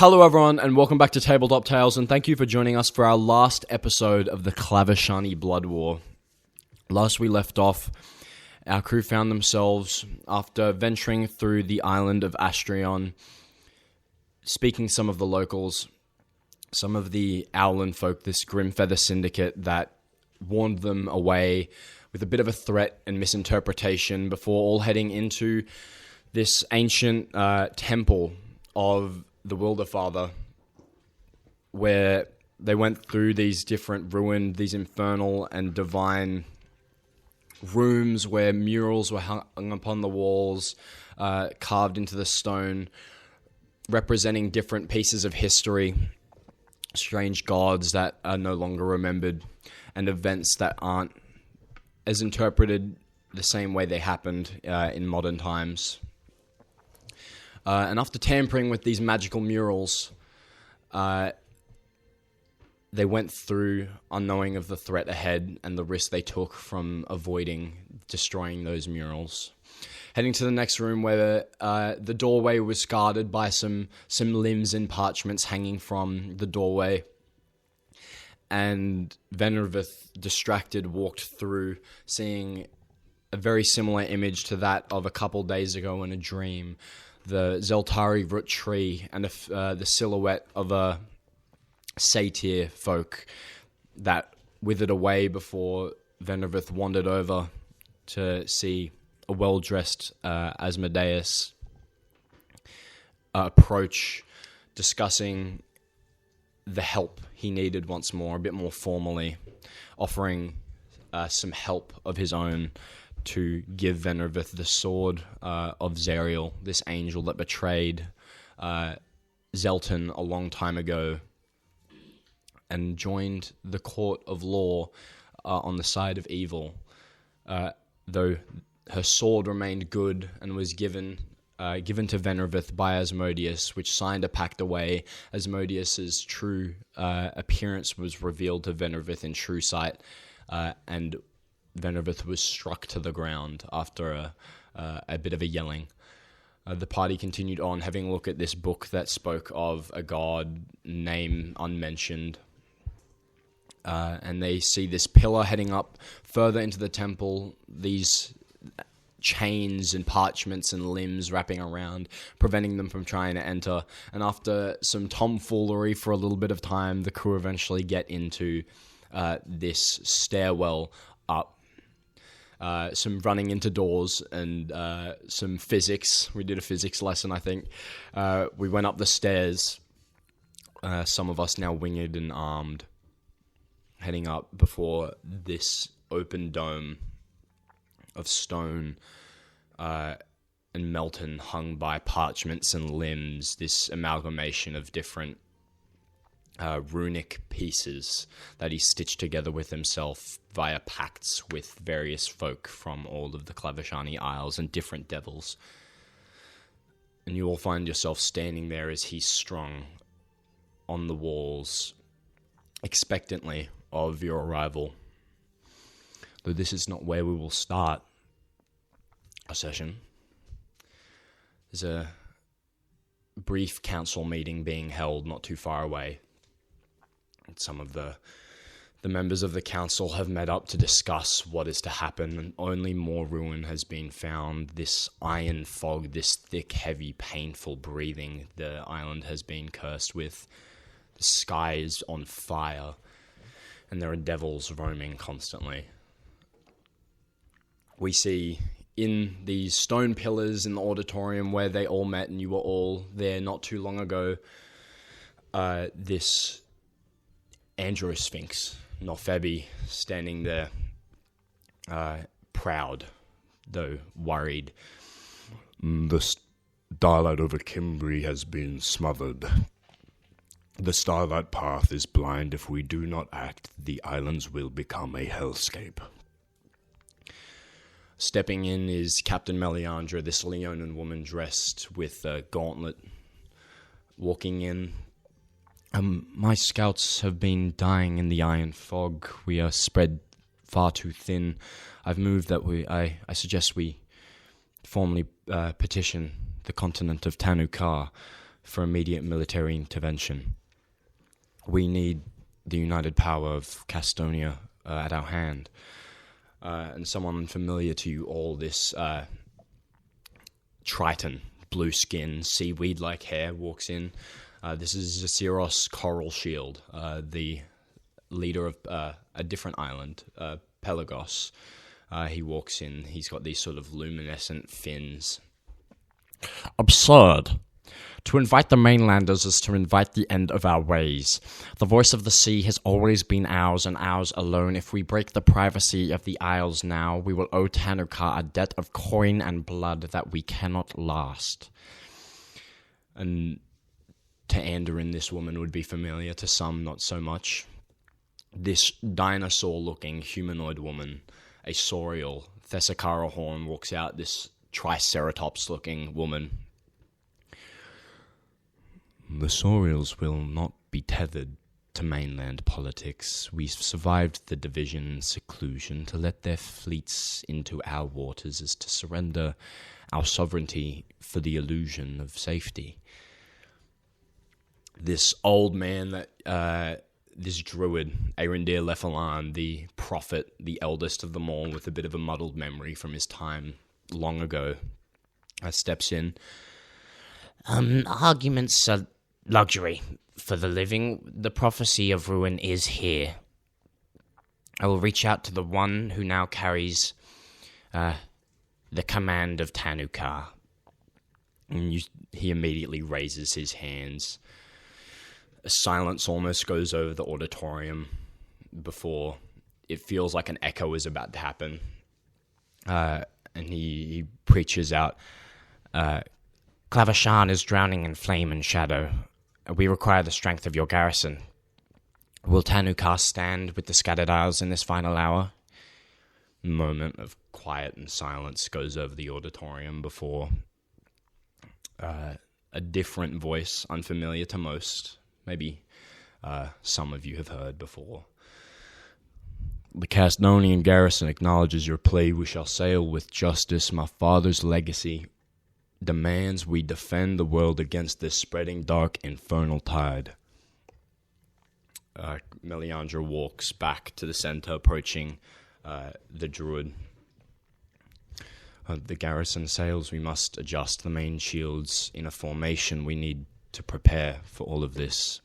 Hello everyone, and welcome back to Tabletop Tales, and thank you for joining us for our last episode of the Klavashani Blood War. Last we left off, our crew found themselves, after venturing through the island of Aeltherion, speaking some of the locals, some of the Owlin folk, this Grimfeather syndicate that warned them away with a bit of a threat and misinterpretation before all heading into this ancient temple of the Wilderfather, where they went through these different ruined, these infernal and divine rooms where murals were hung upon the walls, carved into the stone, representing different pieces of history, strange gods that are no longer remembered, and events that aren't as interpreted the same way they happened in modern times. And after tampering with these magical murals, they went through unknowing of the threat ahead and the risk they took from avoiding destroying those murals. Heading to the next room where the doorway was guarded by some limbs and parchments hanging from the doorway. And Venraveth, distracted, walked through, seeing a very similar image to that of a couple days ago in a dream. The Zeltari root tree and the silhouette of a Satyr folk that withered away before Venraveth wandered over to see a well-dressed Asmodeus approach, discussing the help he needed once more, a bit more formally, offering some help of his own to give Venraveth the sword of Zariel, this angel that betrayed Zelton a long time ago and joined the court of law on the side of evil, though her sword remained good and was given to Venraveth by Asmodeus, which signed a pact away. Asmodeus's true appearance was revealed to Venraveth in true sight, and Venraveth was struck to the ground after a bit of a yelling. The party continued on, having a look at this book that spoke of a god, name unmentioned. And they see this pillar heading up further into the temple, these chains and parchments and limbs wrapping around, preventing them from trying to enter. And after some tomfoolery for a little bit of time, the crew eventually get into this stairwell up. Some running into doors and some physics. We did a physics lesson, I think. We went up the stairs, some of us now winged and armed, heading up before this open dome of stone and Melton hung by parchments and limbs, this amalgamation of different runic pieces that he stitched together with himself via pacts with various folk from all of the Klavashani Isles and different devils. And you will find yourself standing there as he's strung on the walls, expectantly of your arrival. Though this is not where we will start a session. There's a brief council meeting being held not too far away. Some of the members of the council have met up to discuss what is to happen, and only more ruin has been found. This iron fog, this thick, heavy, painful breathing the island has been cursed with. The sky is on fire, and there are devils roaming constantly. We see in these stone pillars in the auditorium where they all met, and you were all there not too long ago, this Androsphinx, Norfebi, standing there, proud, though worried. The starlight over Kimbri has been smothered. The starlight path is blind. If we do not act, the islands will become a hellscape. Stepping in is Captain Meliandra, this Leonin woman dressed with a gauntlet, walking in. My scouts have been dying in the iron fog. We are spread far too thin. I've moved that I suggest we formally petition the continent of Tanukar for immediate military intervention. We need the united power of Castonia at our hand. And someone familiar to you all, this Triton, blue skin, seaweed-like hair, walks in. This is Zaciros Coral Shield, the leader of a different island, Pelagos. He walks in. He's got these sort of luminescent fins. Absurd. To invite the mainlanders is to invite the end of our ways. The voice of the sea has always been ours, and ours alone. If we break the privacy of the isles now, we will owe Tanukar a debt of coin and blood that we cannot last. And to Andarin, this woman would be familiar. To some, not so much. This dinosaur-looking humanoid woman, a saurial Thessakara horn, walks out. This Triceratops-looking woman. The Saurials will not be tethered to mainland politics. We've survived the division and seclusion. To let their fleets into our waters is to surrender our sovereignty for the illusion of safety. This old man, this druid, Arindir Lefalan, the prophet, the eldest of them all, with a bit of a muddled memory from his time long ago, steps in. Arguments are luxury for the living. The prophecy of ruin is here. I will reach out to the one who now carries the command of Tanukar. And he immediately raises his hands. A silence almost goes over the auditorium before it feels like an echo is about to happen. And he preaches out, Klavashani is drowning in flame and shadow. We require the strength of your garrison. Will Tanukar stand with the scattered isles in this final hour? A moment of quiet and silence goes over the auditorium before a different voice, unfamiliar to most, maybe some of you have heard before. The Castonian garrison acknowledges your plea. We shall sail with justice. My father's legacy demands we defend the world against this spreading dark infernal tide. Meliandra walks back to the center, approaching the druid. The garrison sails. We must adjust the main shields in a formation. We need to prepare for all of this.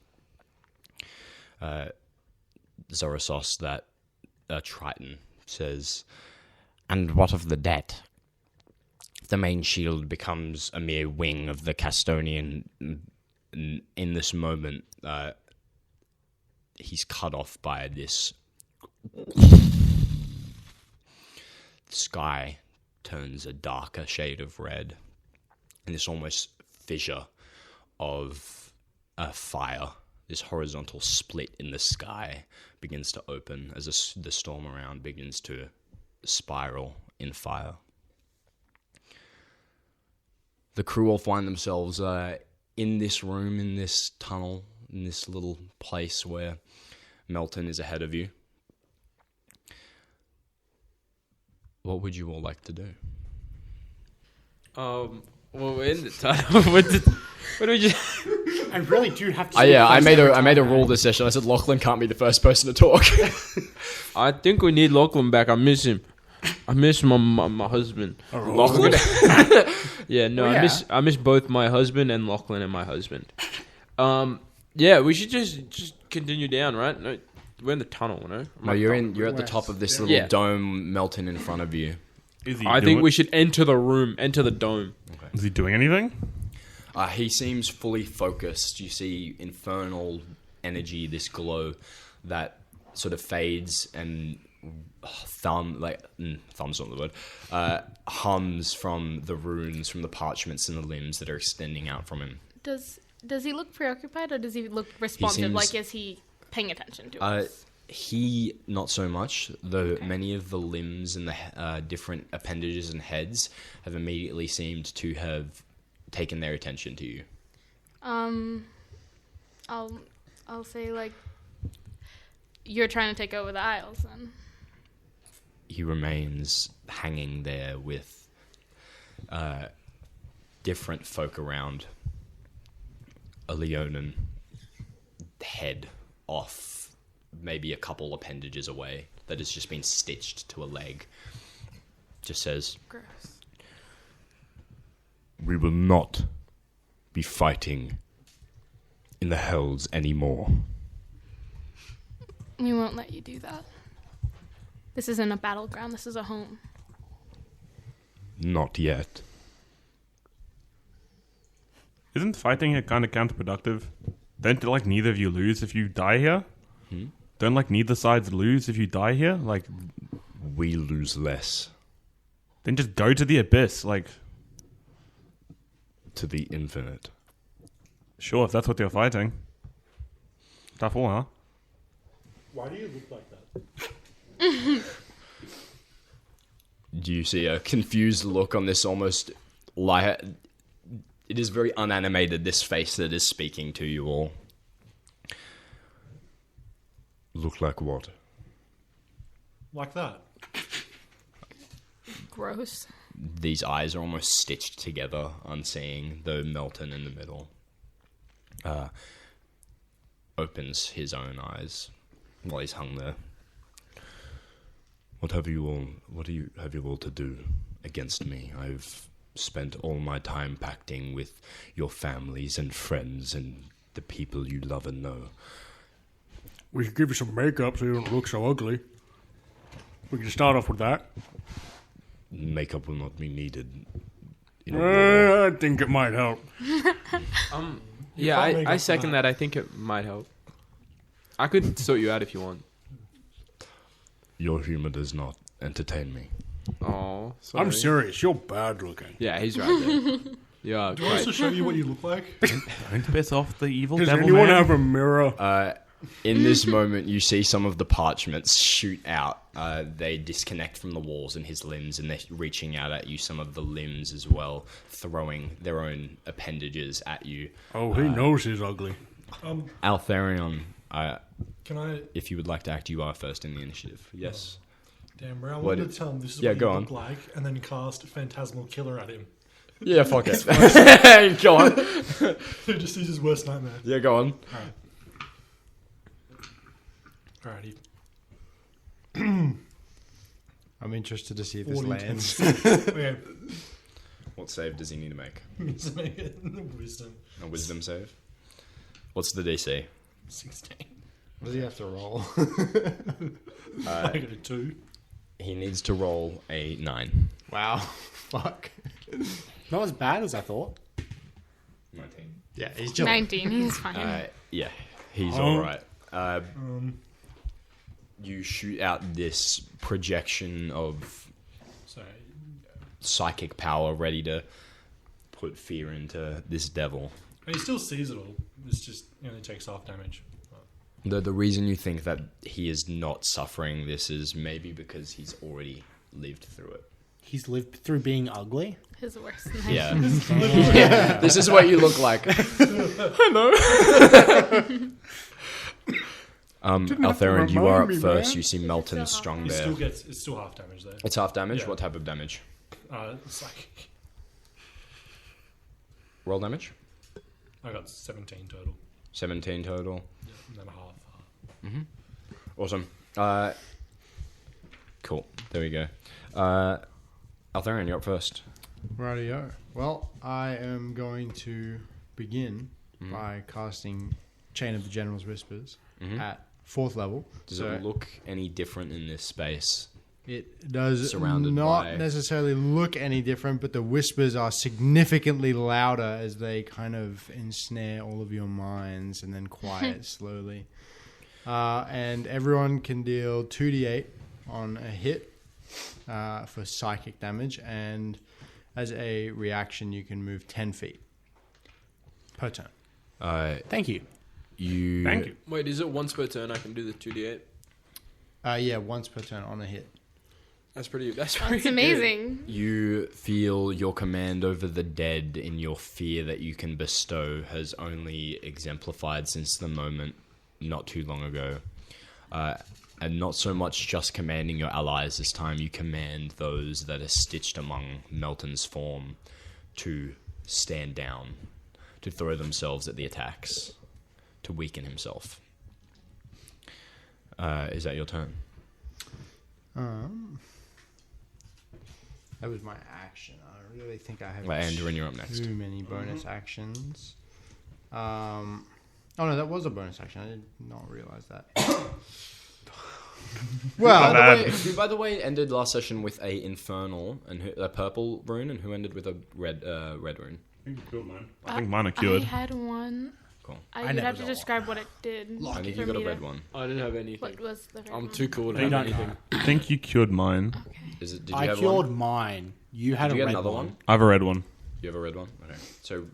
Zorosos, that Triton, says, And what of the debt? The main shield becomes a mere wing of the Castonian. in this moment, he's cut off by this. The sky turns a darker shade of red, and this almost fissure of fire, this horizontal split in the sky, begins to open as the storm around begins to spiral in fire. The crew all find themselves in this room, in this tunnel, in this little place where Melton is ahead of you. What would you all like to do? Well, we're in the tunnel. what do we just... I really do have to. I made a rule this session. I said Lachlan can't be the first person to talk. I think we need Lachlan back. I miss him. I miss my husband. Lachlan? Yeah, no, I miss both my husband and Lachlan and my husband. Yeah, we should just continue down, right? No, we're in the tunnel, no? No, you're at the top of this little dome, Melton in front of you. I think we should enter the room, enter the dome. Okay. Is he doing anything? He seems fully focused. You see infernal energy, this glow that sort of fades and thumbs not the word, hums from the runes, from the parchments and the limbs that are extending out from him. Does he look preoccupied, or does he look responsive? Is he paying attention to us? He, not so much, though many of the limbs and the different appendages and heads have immediately seemed to have taken their attention to you. I'll say, you're trying to take over the Isles, then. He remains hanging there with different folk around. a Leonin head off maybe a couple appendages away that has just been stitched to a leg. Just says, Gross. We will not be fighting in the hells anymore. We won't let you do that. This isn't a battleground, this is a home. Not yet. Isn't fighting here kind of counterproductive? Don't neither of you lose if you die here? Don't neither sides lose if you die here? We lose less. Then just go to the abyss. To the infinite. Sure, if that's what you're fighting. Tough all, huh? Why do you look like that? do you see a confused look on this almost light? It is very unanimated, this face that is speaking to you all. Look like what? Like that. Gross. These eyes are almost stitched together, unseeing, though Melton in the middle opens his own eyes while he's hung there. What have you all to do against me? I've spent all my time pacting with your families and friends and the people you love and know. We could give you some makeup so you don't look so ugly. We can start off with that. Makeup will not be needed. I think it might help. Yeah, I second that. I think it might help. I could sort you out if you want. Your humor does not entertain me. Oh, sorry. I'm serious. You're bad looking. Yeah, he's right there. Yeah, Do you want us to show you what you look like? Don't piss off the evil Does devil anyone man. have a mirror? In this moment, you see some of the parchments shoot out. They disconnect from the walls and his limbs, and they're reaching out at you, some of the limbs as well, throwing their own appendages at you. Oh, he knows he's ugly. Aeltherion, Can I? if you would like to act, you are first in the initiative. Yes. Damn, bro. I What wanted to tell him this is yeah, what go you on. look like, and then cast Phantasmal Killer at him. Yeah, fuck it. Go on. Who just sees his worst nightmare. Yeah, go on. Alrighty. I'm interested to see if this 40 lands. Okay. What save does he need to make? Wisdom. A wisdom save? What's the DC? 16. What does he have to roll? I got a 2. He needs to roll a 9. Wow. Fuck. Not as bad as I thought. 19. Yeah, he's chilling. 19, he's fine. Yeah, he's alright. You shoot out this projection of Sorry. psychic power ready to put fear into this devil. He still sees it all. It's just, he only takes half damage. The reason you think that he is not suffering this is maybe because he's already lived through it. He's lived through being ugly. His worst Yeah. nightmare. Yeah. This is what you look like. Hello. Aeltherion, you are up first. You see Melton strong there. It's still half damage there. It's half damage? Yeah. What type of damage? It's like, Roll damage? I got 17 total. 17 total. Yeah, and then half. Awesome. Cool. There we go. Aeltherion, you're up first. Rightio. Well, I am going to begin by casting Chain of the General's Whispers at 4th level. Does it look any different in this space? It does Surrounded not by- necessarily look any different, but the whispers are significantly louder as they kind of ensnare all of your minds and then quiet slowly. And everyone can deal 2d8 on a hit for psychic damage, and as a reaction, you can move 10 feet per turn. Thank you. Thank you. Wait, is it once per turn I can do the 2d8? Yeah, once per turn on a hit. That's pretty That's good. amazing. You feel your command over the dead in your fear that you can bestow has only exemplified since the moment not too long ago. And not so much just commanding your allies this time, you command those that are stitched among Melton's form to stand down, to throw themselves at the attacks to weaken himself. Is that your turn? That was my action. I really think I have Andarin, you're up next. too many bonus actions. Oh no, that was a bonus action. I did not realize that. Well, By the way, ended last session with a infernal and a purple rune, and who ended with a red rune? I think mine are cured. I had one. Cool. You'd have to describe what it did. I think you got a red one. I didn't have anything. What was the red I'm one? too cool to You have don't anything. know. I think you cured mine. Okay. Did you I have cured one? mine. You had Did you a get red another one. one? I have a red one. You have a red one? Okay. So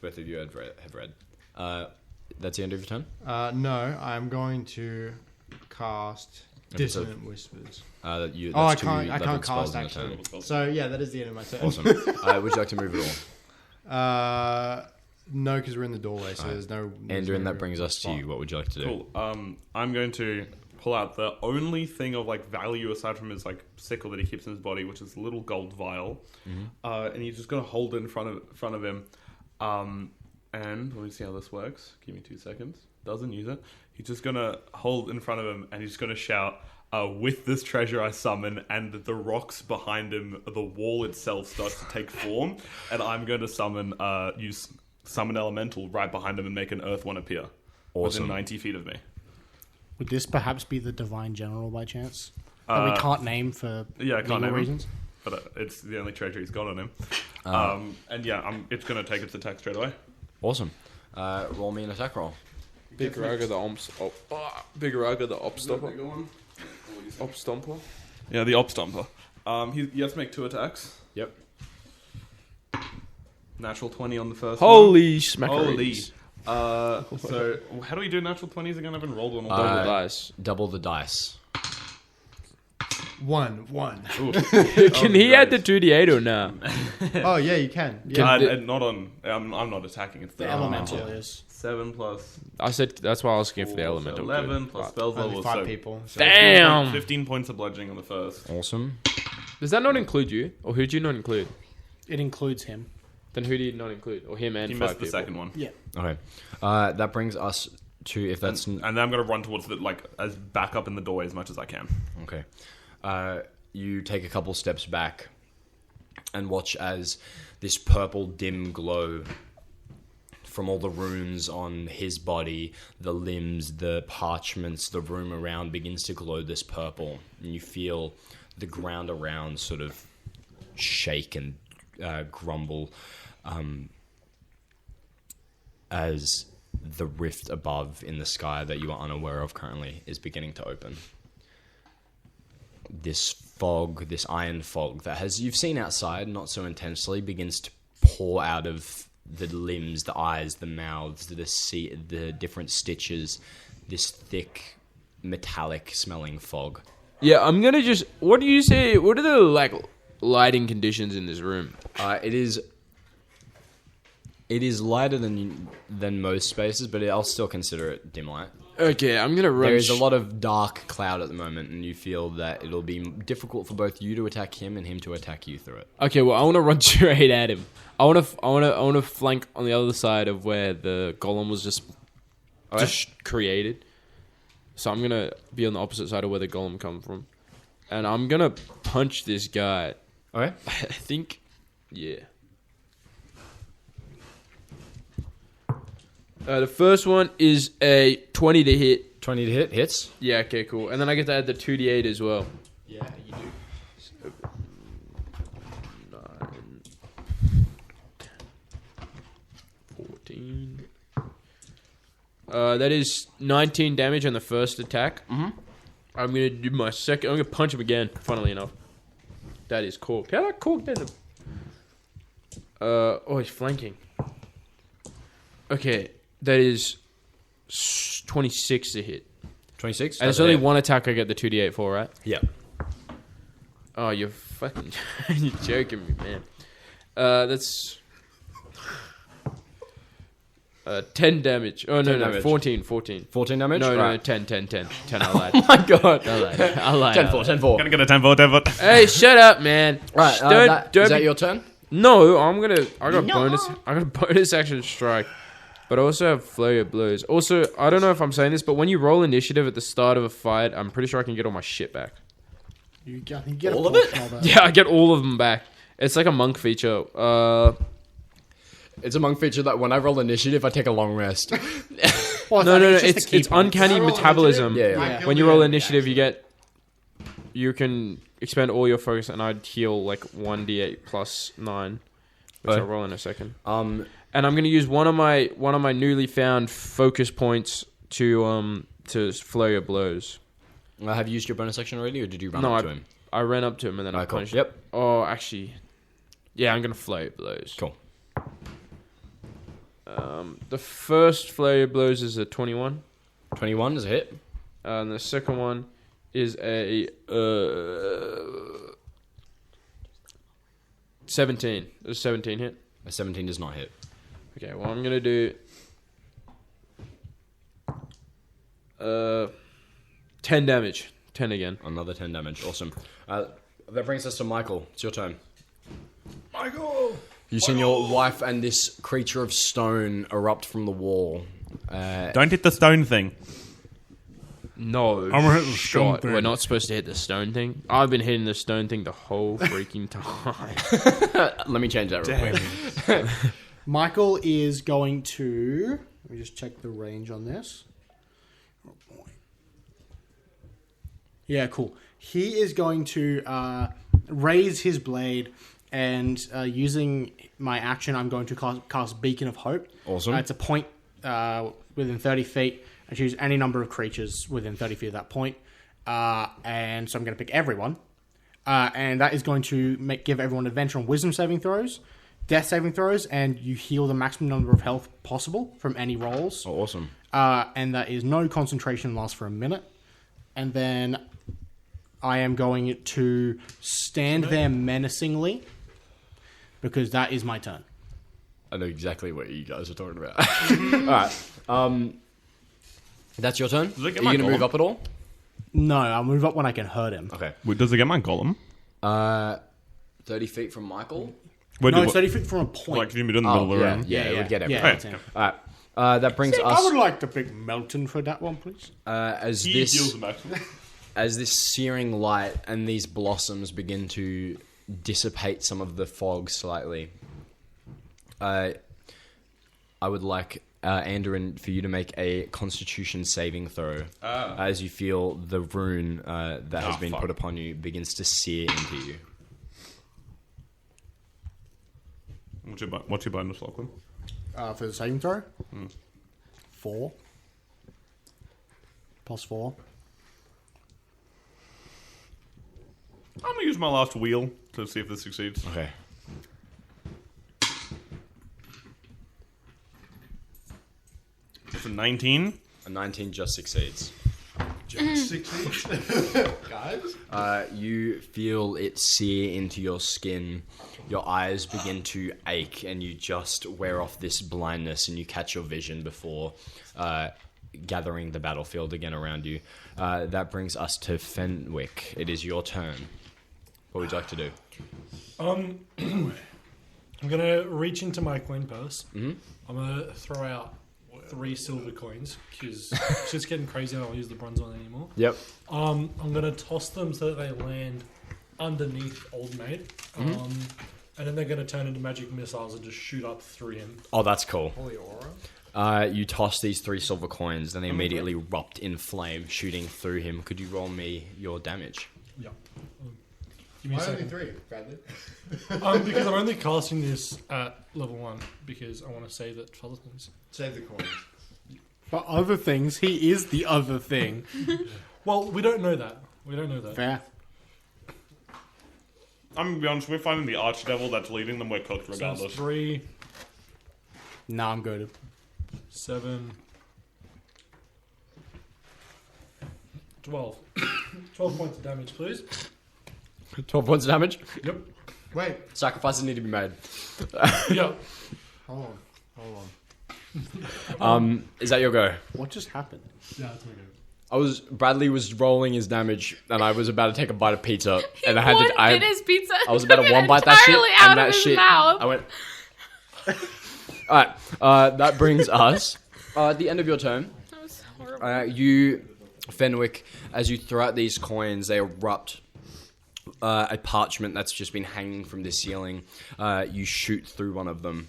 both of you have red. That's the end of your turn? No, I'm going to cast Dissonant Whispers. I I can't cast actually. So yeah, that is the end of my turn. Awesome. Would you like to move at all? No, because we're in the doorway, so there's no. Andarin, that brings us to you. What would you like to do? Cool. I'm going to pull out the only thing of like value aside from his like sickle that he keeps in his body, which is a little gold vial, and he's just going to hold it in front of him. And let me see how this works. Give me 2 seconds. Doesn't use it. He's just going to hold in front of him, and he's going to shout, with this treasure I summon, and the rocks behind him, the wall itself starts to take form, and I'm going to use Summon Elemental right behind him and make an Earth one appear. Awesome. Within 90 feet of me. Would this perhaps be the Divine General by chance? That we can't name for Yeah, I can't name reasons? him. But it's the only treasure he's got on him. And yeah, it's going to take its attack straight away. Awesome. Roll me an attack roll. Big Raga the Big Raga the Op Stopper. Op Stomper. Yeah, the Op Stomper. He has to make 2 attacks. Yep. Natural 20 on the first Holy one. smackarees. So, how do we do natural 20s again? I haven't rolled one all Double day. dice. Double the dice. One. Can he add the 2d8 or no? Oh yeah, you can. Yeah. Not on. I'm not attacking. It's The elemental is. 7 plus. I said that's why I was looking for the 4, elemental. so 11 plus spells Only level. 5 So people. So. Damn. 15 points of bludgeoning on the first. Awesome. Does that not include you, or who do you not include? It includes him. Then who do you not include, or him and He 5 missed the people? second one. Yeah. Okay. That brings us to if that's And then I'm going to run towards as back up in the doorway as much as I can. okay. You take a couple steps back and watch as this purple dim glow from all the runes on his body, the limbs, the parchments, the room around begins to glow this purple, and you feel the ground around sort of shake and grumble as the rift above in the sky that you are unaware of currently is beginning to open. This fog, this iron fog that you've seen outside, not so intensely, begins to pour out of the limbs, the eyes, the mouths, the different stitches, this thick, metallic smelling fog. Yeah, I'm gonna just. What do you say? What are the lighting conditions in this room? It is lighter than most spaces, but I'll still consider it dim light. Okay, I'm gonna run. There is a lot of dark cloud at the moment, and you feel that it'll be difficult for both you to attack him and him to attack you through it. Okay, well, I want to run straight at him. I want to flank on the other side of where the golem was just created. So I'm gonna be on the opposite side of where the golem come from, and I'm gonna punch this guy. Okay. I think, yeah. The first one is a 20 to hit. 20 to hit, hits. Yeah, okay, cool. And then I get to add the 2d8 as well. Yeah, you do. 14. That is 19 damage on the first attack. Mm-hmm. I'm going to do my second. I'm going to punch him again, funnily enough. That is corked. How that corked in? He's flanking. Okay, that is 26 to hit. 26? And it's only one attack I get the 2d8 for, right? Yeah. Oh, you're fucking... you're joking me, man. That's... 10 damage. Oh, no, damage. 14. 14 damage? No, right. 10, I lied. Oh my god. I lied. 10-4. Gonna get a 10 volt. Hey, shut up, man. Right, Don't is that be- your turn? No, I got a bonus action strike, but I also have flurry of blows. Also, I don't know if I'm saying this, but when you roll initiative at the start of a fight, I'm pretty sure I can get all my shit back. You get All of it? Yeah, I get all of them back. It's like a monk feature. It's a monk feature that when I roll initiative, I take a long rest. Well, No, just the it's key points. uncanny metabolism. Yeah. When you roll initiative, you can expend all your focus, and I'd heal like 1d8 plus 9, which I'll roll in a second. And I'm going to use one of my newly found focus points to flurry of blows. Have you used your bonus action already, or did you run up to him? I ran up to him and then I cool. punched. Yep. Oh, actually, yeah, I'm going to flurry of blows. Cool. The first flurry of blows is a 21. 21 is a hit. And the second one is a 17. Does 17 hit? A 17 does not hit. Okay, well, I'm going to do 10 damage. 10 again. Another 10 damage. Awesome. That brings us to Michael. It's your turn. Michael! You've seen your wife and this creature of stone erupt from the wall. Don't hit the stone thing. No, I'm gonna hit the stone thing. We're not supposed to hit the stone thing. I've been hitting the stone thing the whole freaking time. Let me change that real quick. Michael is going to... Let me just check the range on this. Oh, boy. Yeah, cool. He is going to raise his blade, and using my action, I'm going to cast Beacon of Hope. Awesome. It's a point within 30 feet. I choose any number of creatures within 30 feet of that point. And so I'm going to pick everyone. And that is going to give everyone advantage on wisdom saving throws, death saving throws, and you heal the maximum number of health possible from any rolls. Oh, awesome. And that is no concentration, lasts for a minute. And then I am going to stand there menacingly, because that is my turn. I know exactly what you guys are talking about. All right. That's your turn? Are you going to move up at all? No, I'll move up when I can hurt him. Okay. Wait, does it get my golem? 30 feet from Michael? No, it's 30 feet from a point. Like, if you do it in the middle of the room. Yeah, it would get everyone. Yeah, All right. That brings us... I would like to pick Melton for that one, please. As He heals the maximum. As this searing light and these blossoms begin to dissipate some of the fog slightly, I would like Andarin for you to make a Constitution saving throw as you feel the rune that has been put upon you begins to sear into you. What's your bonus, Lachlan? For the saving throw? 4. Plus 4. I'm going to use my last wheel to see if this succeeds. Okay. It's a 19. A 19 just succeeds. Guys? You feel it sear into your skin. Your eyes begin to ache, and you just wear off this blindness, and you catch your vision before gathering the battlefield again around you. That brings us to Fenwick. It is your turn. What would you like to do? I'm gonna reach into my coin purse. Mm-hmm. I'm gonna throw out 3 silver coins because it's just getting crazy. I don't use the bronze one anymore. Yep. I'm gonna toss them so that they land underneath Old Maid, and then they're gonna turn into magic missiles and just shoot up through him. Oh, that's cool. Holy aura. You toss these 3 silver coins, then they immediately erupt in flame, shooting through him. Could you roll me your damage? Yeah. Give me a Why only second. 3, Bradley? Because I'm only casting this at level 1 because I want to save it for other things. Save the coins. For other things, he is the other thing. Well, we don't know that. Fair. I'm going to be honest, we're finding the archdevil that's leading them. We're cooked So regardless. that's 3, No, I'm good. 7, 12. 12 points of damage, please. 12 points of damage? Yep. Wait. Sacrifices need to be made. Yep. Hold on. Is that your go? What just happened? Yeah, that's my go. Bradley was rolling his damage, and I was about to take a bite of pizza, and I had to. Bit his pizza. I was about to one bite that shit, and that shit. Mouth. I went. All right, that brings us at the end of your turn. That was horrible. You, Fenwick, as you throw out these coins, they erupt. A parchment that's just been hanging from the ceiling. You shoot through one of them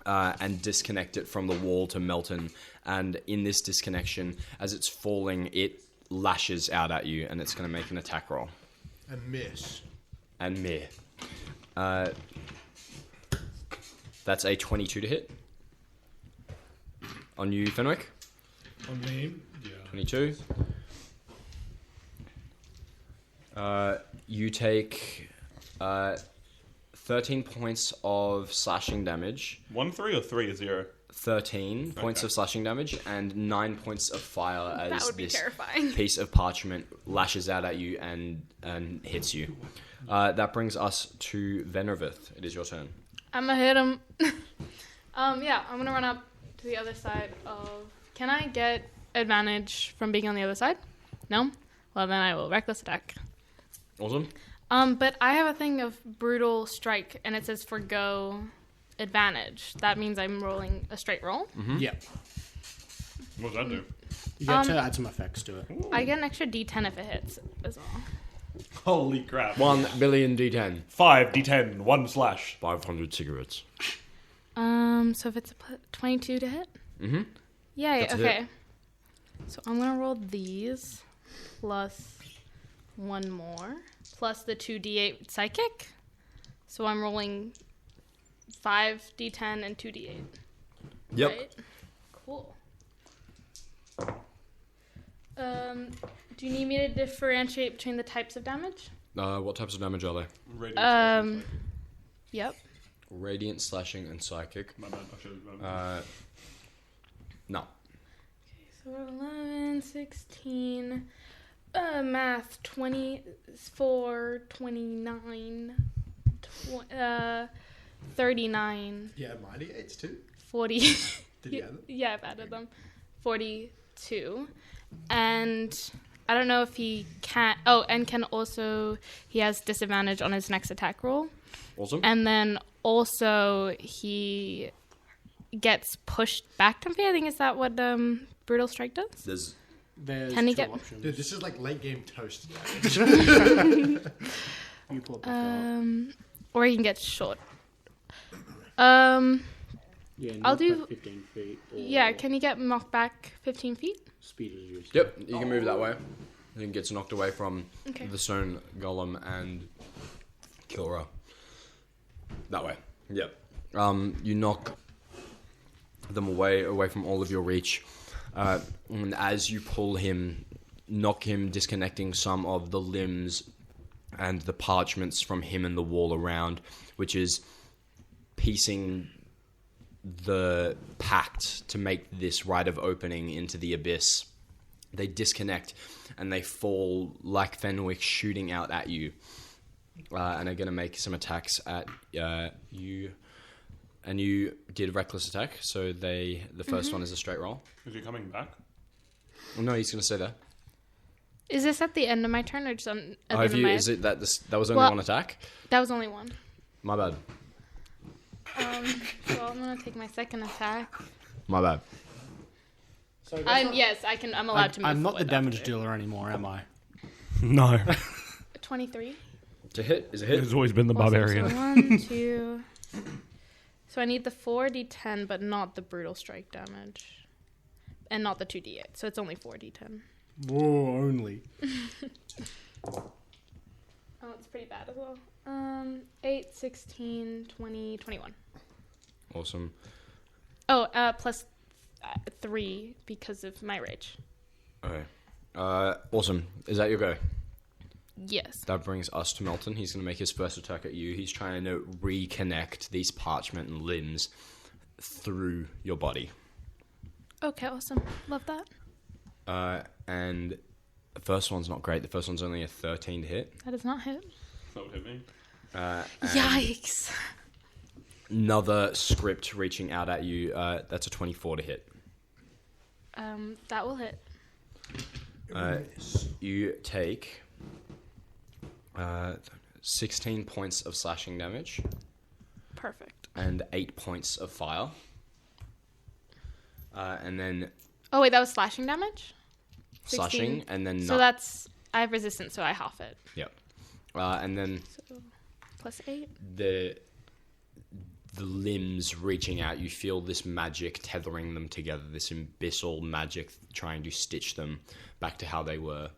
and disconnect it from the wall to Melton. And in this disconnection, as it's falling, it lashes out at you, and it's going to make an attack roll. And miss. And meh. That's a 22 to hit. On you, Fenwick? On me? Yeah. 22. You take 13 points of slashing damage. 1 3 or 3 or 0? 13 points of slashing damage and 9 points of fire That as would be this terrifying. piece of parchment lashes out at you and hits you. That brings us to Venraveth. It is your turn. I'm gonna hit him. Yeah, I'm gonna run up to the other side of... Can I get advantage from being on the other side? No? Well, then I will reckless attack. Awesome. But I have a thing of brutal strike, and it says forgo advantage. That means I'm rolling a straight roll. Mm-hmm. Yeah. What does that do? You get to add some effects to it. I get an extra D10 if it hits as well. Holy crap. 1 billion D10. 5 D10, 1 slash. 500 cigarettes. So if it's a 22 to hit? Mm-hmm. Yay, That's a okay. hit. So I'm gonna roll these plus 1 more plus the 2d8 psychic. So I'm rolling 5 d10 and 2 d8. Yep. Right? Cool. Do you need me to differentiate between the types of damage? What types of damage are they? Radiant Yep. Radiant, slashing, and psychic. My bad, I should have No. So 11, 16, math, 24, 29, 39, Yeah, my D8s too. 40. Did you add them? Yeah, I've added them. 42. And I don't know if he can... Oh, and can also... He has disadvantage on his next attack roll. Awesome. And then also he gets pushed back 10 feet. I think is that what Brutal Strike does? There's Can he two get- options. Dude, this is like late game toast. You pull it back up. Or he can get short. Yeah, I'll knock do- back 15 feet. Or Yeah, can he get knocked back 15 feet? Speed is used. Yep, you can move that way. He gets knocked away from Okay. the stone golem and Kilra. That way. Yep. You knock them away from all of your reach. And as you pull him, knock him, disconnecting some of the limbs and the parchments from him and the wall around, which is piecing the pact to make this rite of opening into the abyss. They disconnect and they fall like Fenwick, shooting out at you, and are going to make some attacks at you. And you did reckless attack, so the first one is a straight roll. Is he coming back? No, he's going to stay there. Is this at the end of my turn or just at the end Oh, of my... is it that that was only Well- one attack? That was only one. My bad. So I'm gonna take my second attack. My bad. So Yes, I can. I'm allowed to move I'm not the forward damage after. dealer anymore, am I? No. 23. To hit is a hit. It's always been the Awesome. barbarian. So 1, 2. So I need the 4d10, but not the brutal strike damage, and not the 2d8. So it's only 4d10. Whoa, only. Oh, it's pretty bad as well. 8, 16, 20, 21. Awesome. Oh, plus 3 because of my rage. Okay. Awesome. Is that your go? Yes. That brings us to Melton. He's going to make his first attack at you. He's trying to reconnect these parchment and limbs through your body. Okay, awesome. Love that. And the first one's not great. The first one's only a 13 to hit. That does not hit. That would hit me. And Yikes. another script reaching out at you. That's a 24 to hit. That will hit. You take 16 points of slashing damage Perfect. and 8 points of fire. And then Oh wait, that was slashing damage. 16. slashing, and then So that's I have resistance, so I half it. Yep. And then So +8. the limbs reaching out, you feel this magic tethering them together, this abyssal magic trying to stitch them back to how they were.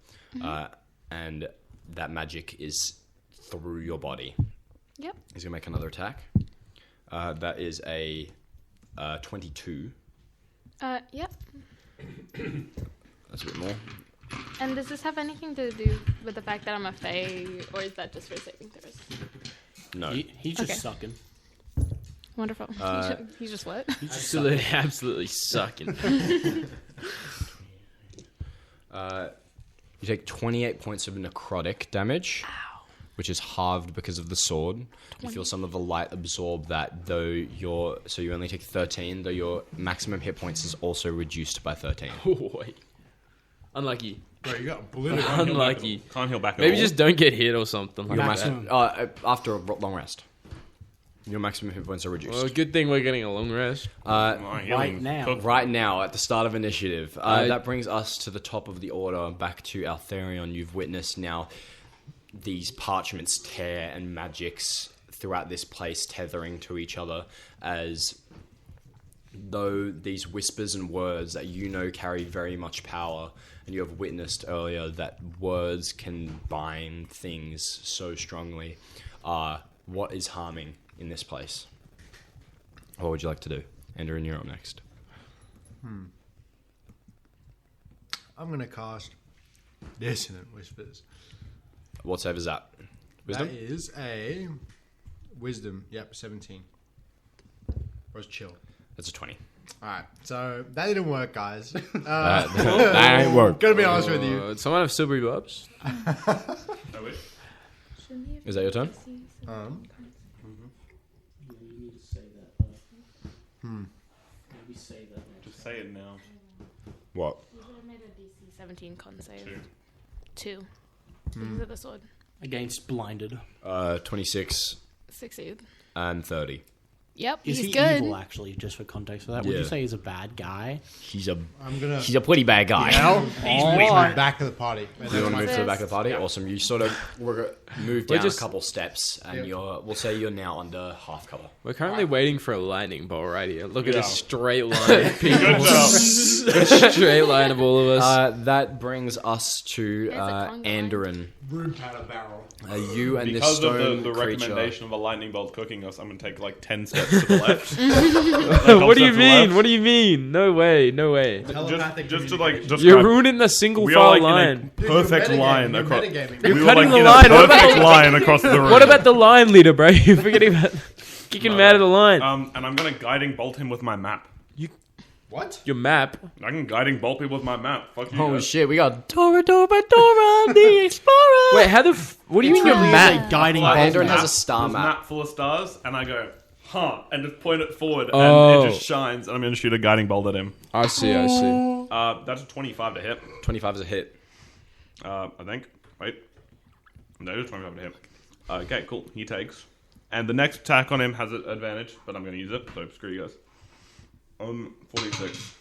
And that magic is through your body. Yep. He's going to make another attack. That is a 22. Yep. That's a bit more. And does this have anything to do with the fact that I'm a fae, or is that just for saving throws? No. He's just Okay. sucking. Wonderful. He's just what? Absolutely sucking. You take 28 points of necrotic damage, which is halved because of the sword. You feel some of the light absorb that, so you only take 13, though your maximum hit points is also reduced by 13. Boy. Unlucky. Bro, you got obliterated. Unlucky. Can't heal back at Maybe all. just don't get hit or something. Your Like maximum. after a long rest, your maximum hit points are reduced. well, good thing we're getting a long rest. My healing Right now. cooked. Right now, at the start of initiative, that brings us to the top of the order, back to Aeltherion. You've witnessed now these parchments tear and magics throughout this place tethering to each other, as though these whispers and words that you know carry very much power, and you have witnessed earlier that words can bind things so strongly, are what is harming in this place. What would you like to do? Andarin, you're up next. I'm going to cast Dissonant Whispers. What save is that? Wisdom? That is a Wisdom. Yep, 17. Or it's chill. That's a 20. Alright, so that didn't work, guys. That ain't work. Gotta be honest with you. Someone have silvery bobs? I wish. Is that your turn? Just say it now. What? You should have made a DC 17 con save. 2. 2. Because of the sword. Against blinded. 26 Succeed. and 30. Yep, Is he's he good. evil, actually, just for context for that? Would Yeah. you say he's a bad guy? He's a I'm going to... he's a pretty bad guy. Move back of the party. Do you want to move to the back of the party? Awesome. You sort of move down just- a couple steps, and we'll say you're now under half cover. We're currently waiting for a lightning bolt right here. Look at Yeah. this straight line of people. Good job. A straight line of all of us. That brings us to There's a conga line. Andarin. Rude pat of barrel. You and Because this of stone the creature. recommendation of a lightning bolt cooking us, I'm going to take like 10 steps to the left. What do you mean? What do you mean? No way. No way. Telepathic Just to like describe, You're ruining the single we file are like line. in a perfect line across. You're We were cutting like the in line. a What about perfect line across the room. What about the line leader, bro? You're forgetting about kicking mad at the line. And I'm going to guiding bolt him with my map. What? Your map. I can guiding bolt people with my map. Fuck you. Oh guys. shit! We got Dora, the Explorer. Wait, how the? What do you mean your map? Guiding Like, bolt Andarin map. has a star This map. full of stars, and I go, and just point it forward, Oh. and it just shines, and I'm going to shoot a guiding bolt at him. I see. I see. That's a 25 to hit. 25 is a hit. I think. Wait. No, it's 25 to hit. Okay, cool. He takes. And the next attack on him has an advantage, but I'm going to use it, so screw you guys. 46.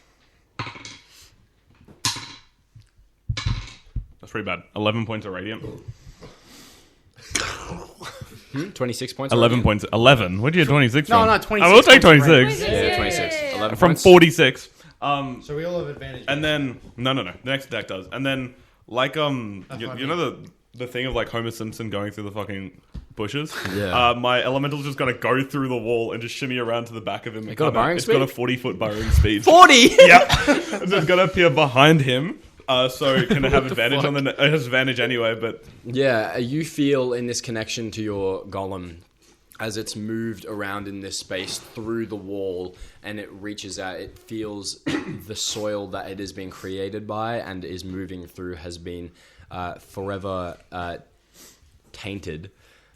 That's pretty bad. 11 points of radiant. 26 points. 11 points. 11? Where'd you get 26 No, from? no, 26 I will take points of 26. Yeah, 26. 11 From points. 46. So we all have advantage. And then no. The next attack does. And then like you know the thing of like Homer Simpson going through the fucking bushes. Yeah. My elemental's just gonna go through the wall and just shimmy around to the back of him. It got a burrowing It's got a speed? 40-foot burrowing speed. 40. Yep. It's just gonna appear behind him. So it can have advantage on it has advantage anyway. But Yeah, you feel in this connection to your golem as it's moved around in this space through the wall and it reaches out. It feels the soil that it is being created by and is moving through has been forever tainted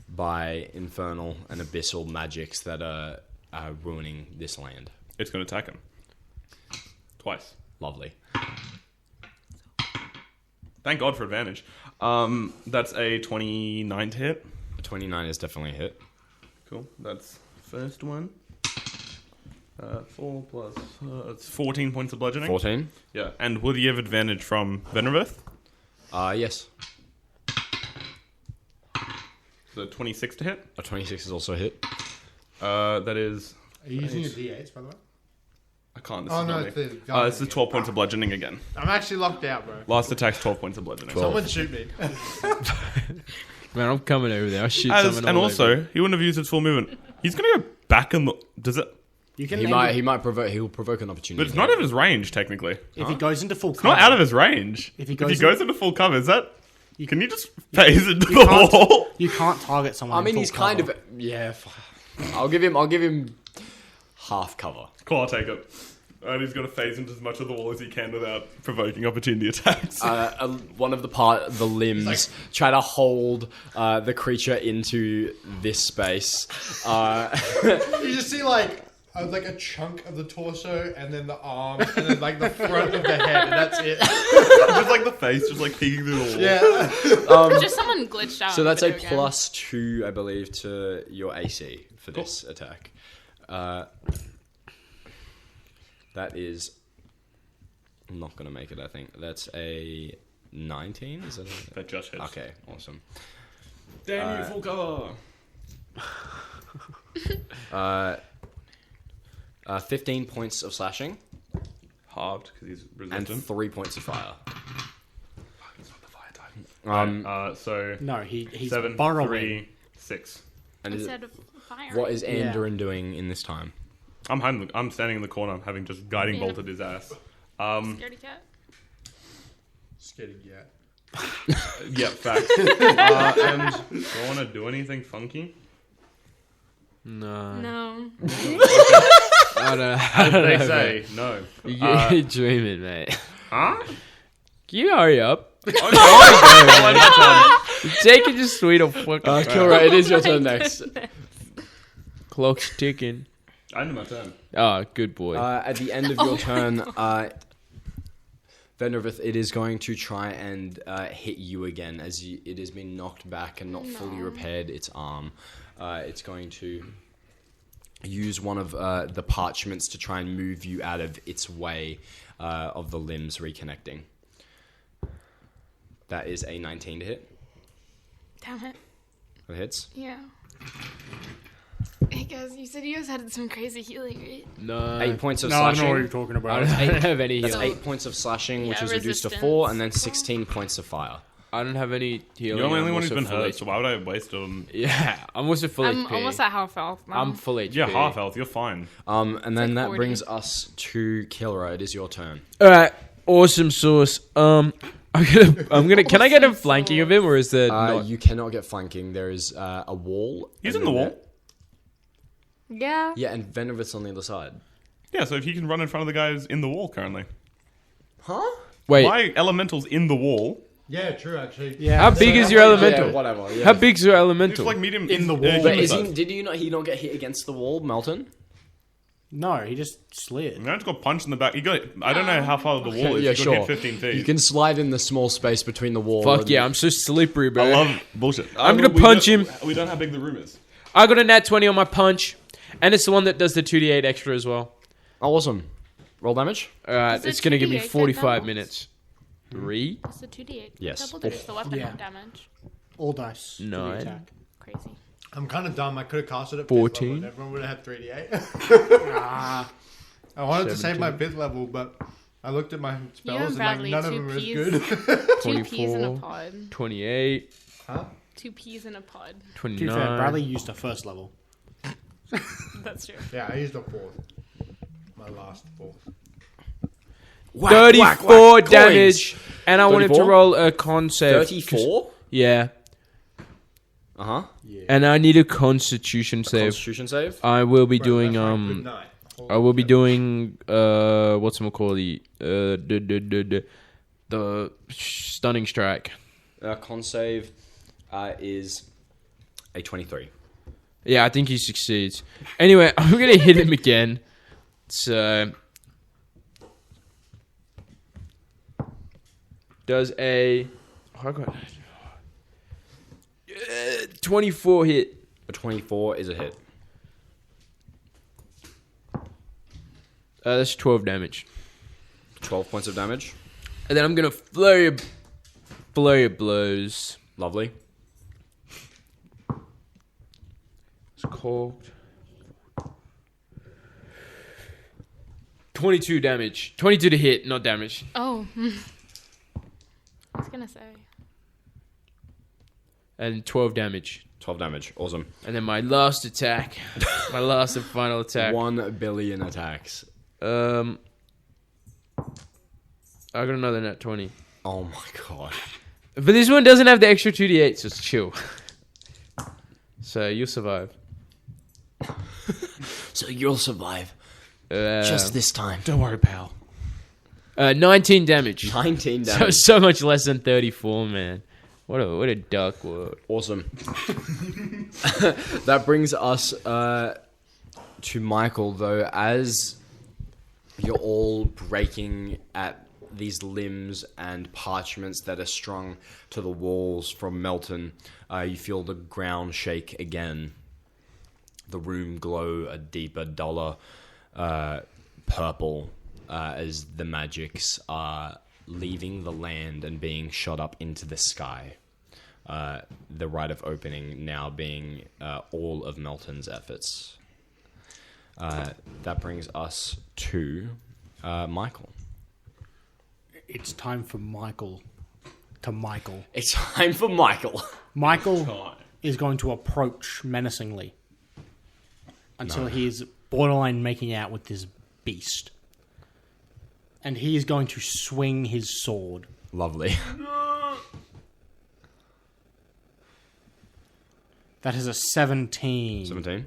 by infernal and abyssal magics that are ruining this land. it's gonna attack him twice. Lovely. Thank God for advantage. That's a 29 to hit. A 29 is definitely a hit. Cool. That's first one. 4 plus... it's 14 points of bludgeoning. 14. Yeah. And will you have advantage from Venraveth? Yes. So 26 to hit. A 26 is also a hit. That is... Are you using your D8s, by the way? I can't. This Oh, is no, not it's me. the This is 12 points of bludgeoning again. I'm actually locked out, bro. Last attack's 12 points of bludgeoning. Someone shoot me. Man, I'm coming over there. I'll shoot As, someone and all also, over. he wouldn't have used his full movement. He's going to go back and look. Does it? You can He end might. it- He might provoke. He'll provoke an opportunity. But it's not out of his range, technically. if he goes into full It's cover. not out of his range. If he If goes he in- goes into full cover, is that... Can you just phase into you the can't- wall? You can't target someone. I mean, in full he's kind cover. of. Yeah. I'll give him half cover. Cool, I'll take it. And he's going to phase into as much of the wall as he can without provoking opportunity attacks. One of the limbs try to hold the creature into this space. You just see like a chunk of the torso, and then the arms, and then like the front of the head, and that's it. Just like the face, just like peeking through the wall. Yeah. Just someone glitched out. So in the that's a video game. +2, I believe, to your AC for this attack. That is not going to make it, I think. That's a 19? Is that a... That just hits. Okay, awesome. Damn you, full cover. 15 points of slashing Halved, because he's and resistant. 3 points of fire. It's not the fire type. So, No, he's 7, burrowing. 3, 6. And is it, Instead of fire. what is Andarin doing in this time? I'm standing in the corner, having just guiding Yeah. bolted his ass. Scaredy cat. Scared yet. Yep, facts. And do I want to do anything funky? No. No. I don't As know. they say, no. You're dreaming, mate. Huh? Can you hurry up? Oh, You're taking your sweet old fucking time. Kilra, it is your turn next. Clock's ticking. I know my turn. Oh, good boy. At the end of your turn, Venraveth, it is going to try and hit you again as it has been knocked back and not fully repaired its arm. It's going to use one of the parchments to try and move you out of its way of the limbs reconnecting. That is a 19 to hit. Damn it. That hits. Yeah. Hey guys, you said you guys had some crazy healing, right? no. 8 points of No, I slashing. know what you're talking I about. don't have any That's healing. 8 points of slashing, which Yeah, is reduced to resistance. 4, and then 16 points of fire. I don't have any healing. You're the only I'm one who's also been full hurt, HP. so why would I waste them? Yeah, I'm also full I'm HP. almost at half health now. I'm full HP. Yeah, half health, you're fine. And then like that 40. brings us to Kilra. It is your turn. Alright, awesome sauce. I'm gonna. Can I get a flanking of him, or is there not? You cannot get flanking. There is a wall. He's and in the then wall. Yeah. Yeah, and Venraveth's on the other side. Yeah, so if he can run in front of the guys in the wall currently. Huh? Wait, My elemental's in the wall. Yeah, true. Actually. Yeah. how big is your elemental? Yeah, whatever. Yeah. How big's your It's elemental? like medium In the wall. But human is size. he, did you not? He not get hit against the wall, Melton? No, he just slid. I just got punched in the back. I don't know how far the wall is. Yeah, you sure. got hit 15 feet. You can slide in the small space between the wall. Fuck and- yeah, I'm so slippery, bro. I love bullshit. I'm gonna punch him. We don't know how big the room is. I got a nat 20 on my punch, and it's the one that does the 2d8 extra as well. Oh, awesome. Roll damage. Alright, Is it it's gonna give me 2d8 45 doubles? minutes. 3? It's the 2d8. Yes. Double digits, the weapon Yeah. damage. All dice. to the 9. attack. Crazy. I'm kind of dumb. I could have cast it at 14. 5th level, and everyone would have had 3d8. Ah, I wanted to save my 5th level, but I looked at my You spells and and Bradley, none of two them were as peas. good. 2 peas in a 24. pod. 28. 2 peas in a pod. 29. to be fair, Bradley used a first level. That's true. Yeah, I used a 4th. My last 4th. 34 damage, and I wanted to 34? roll a con save. 34? Yeah, Uh-huh. and I need a Constitution save. Constitution save. I will be doing Good I night. will be doing whatchamacallit, the stunning strike. Con save is a 23. Yeah, I think he succeeds. Anyway, I'm gonna hit him again. So Does a 24 hit. A 24 is a hit. That's 12 damage. 12 points of damage. And then I'm going to flurry of blows. Lovely. It's corked. 22 damage. 22 to hit, not damage. Oh. I was gonna say. And 12 damage. 12 damage. Awesome. And then my last attack. My last and final attack. 1 billion attacks. I got another nat 20. Oh my god. But this one doesn't have the extra 2d8, so it's chill. So you'll survive. So you'll survive. Just this time. Don't worry, pal. 19 damage. 19 damage. So much less than 34, man. What a dark world. Awesome. That brings us to Michael, though, as you're all breaking at these limbs and parchments that are strung to the walls from Melton. You feel the ground shake again. The room glow a deeper, duller purple as the magics are leaving the land and being shot up into the sky. The rite of opening now being all of Melton's efforts. That brings us to Michael. It's time for Michael to Michael. It's time for Michael. Michael is going to approach menacingly until he is borderline making out with this beast. And he is going to swing his sword. Lovely. That is a 17. 17?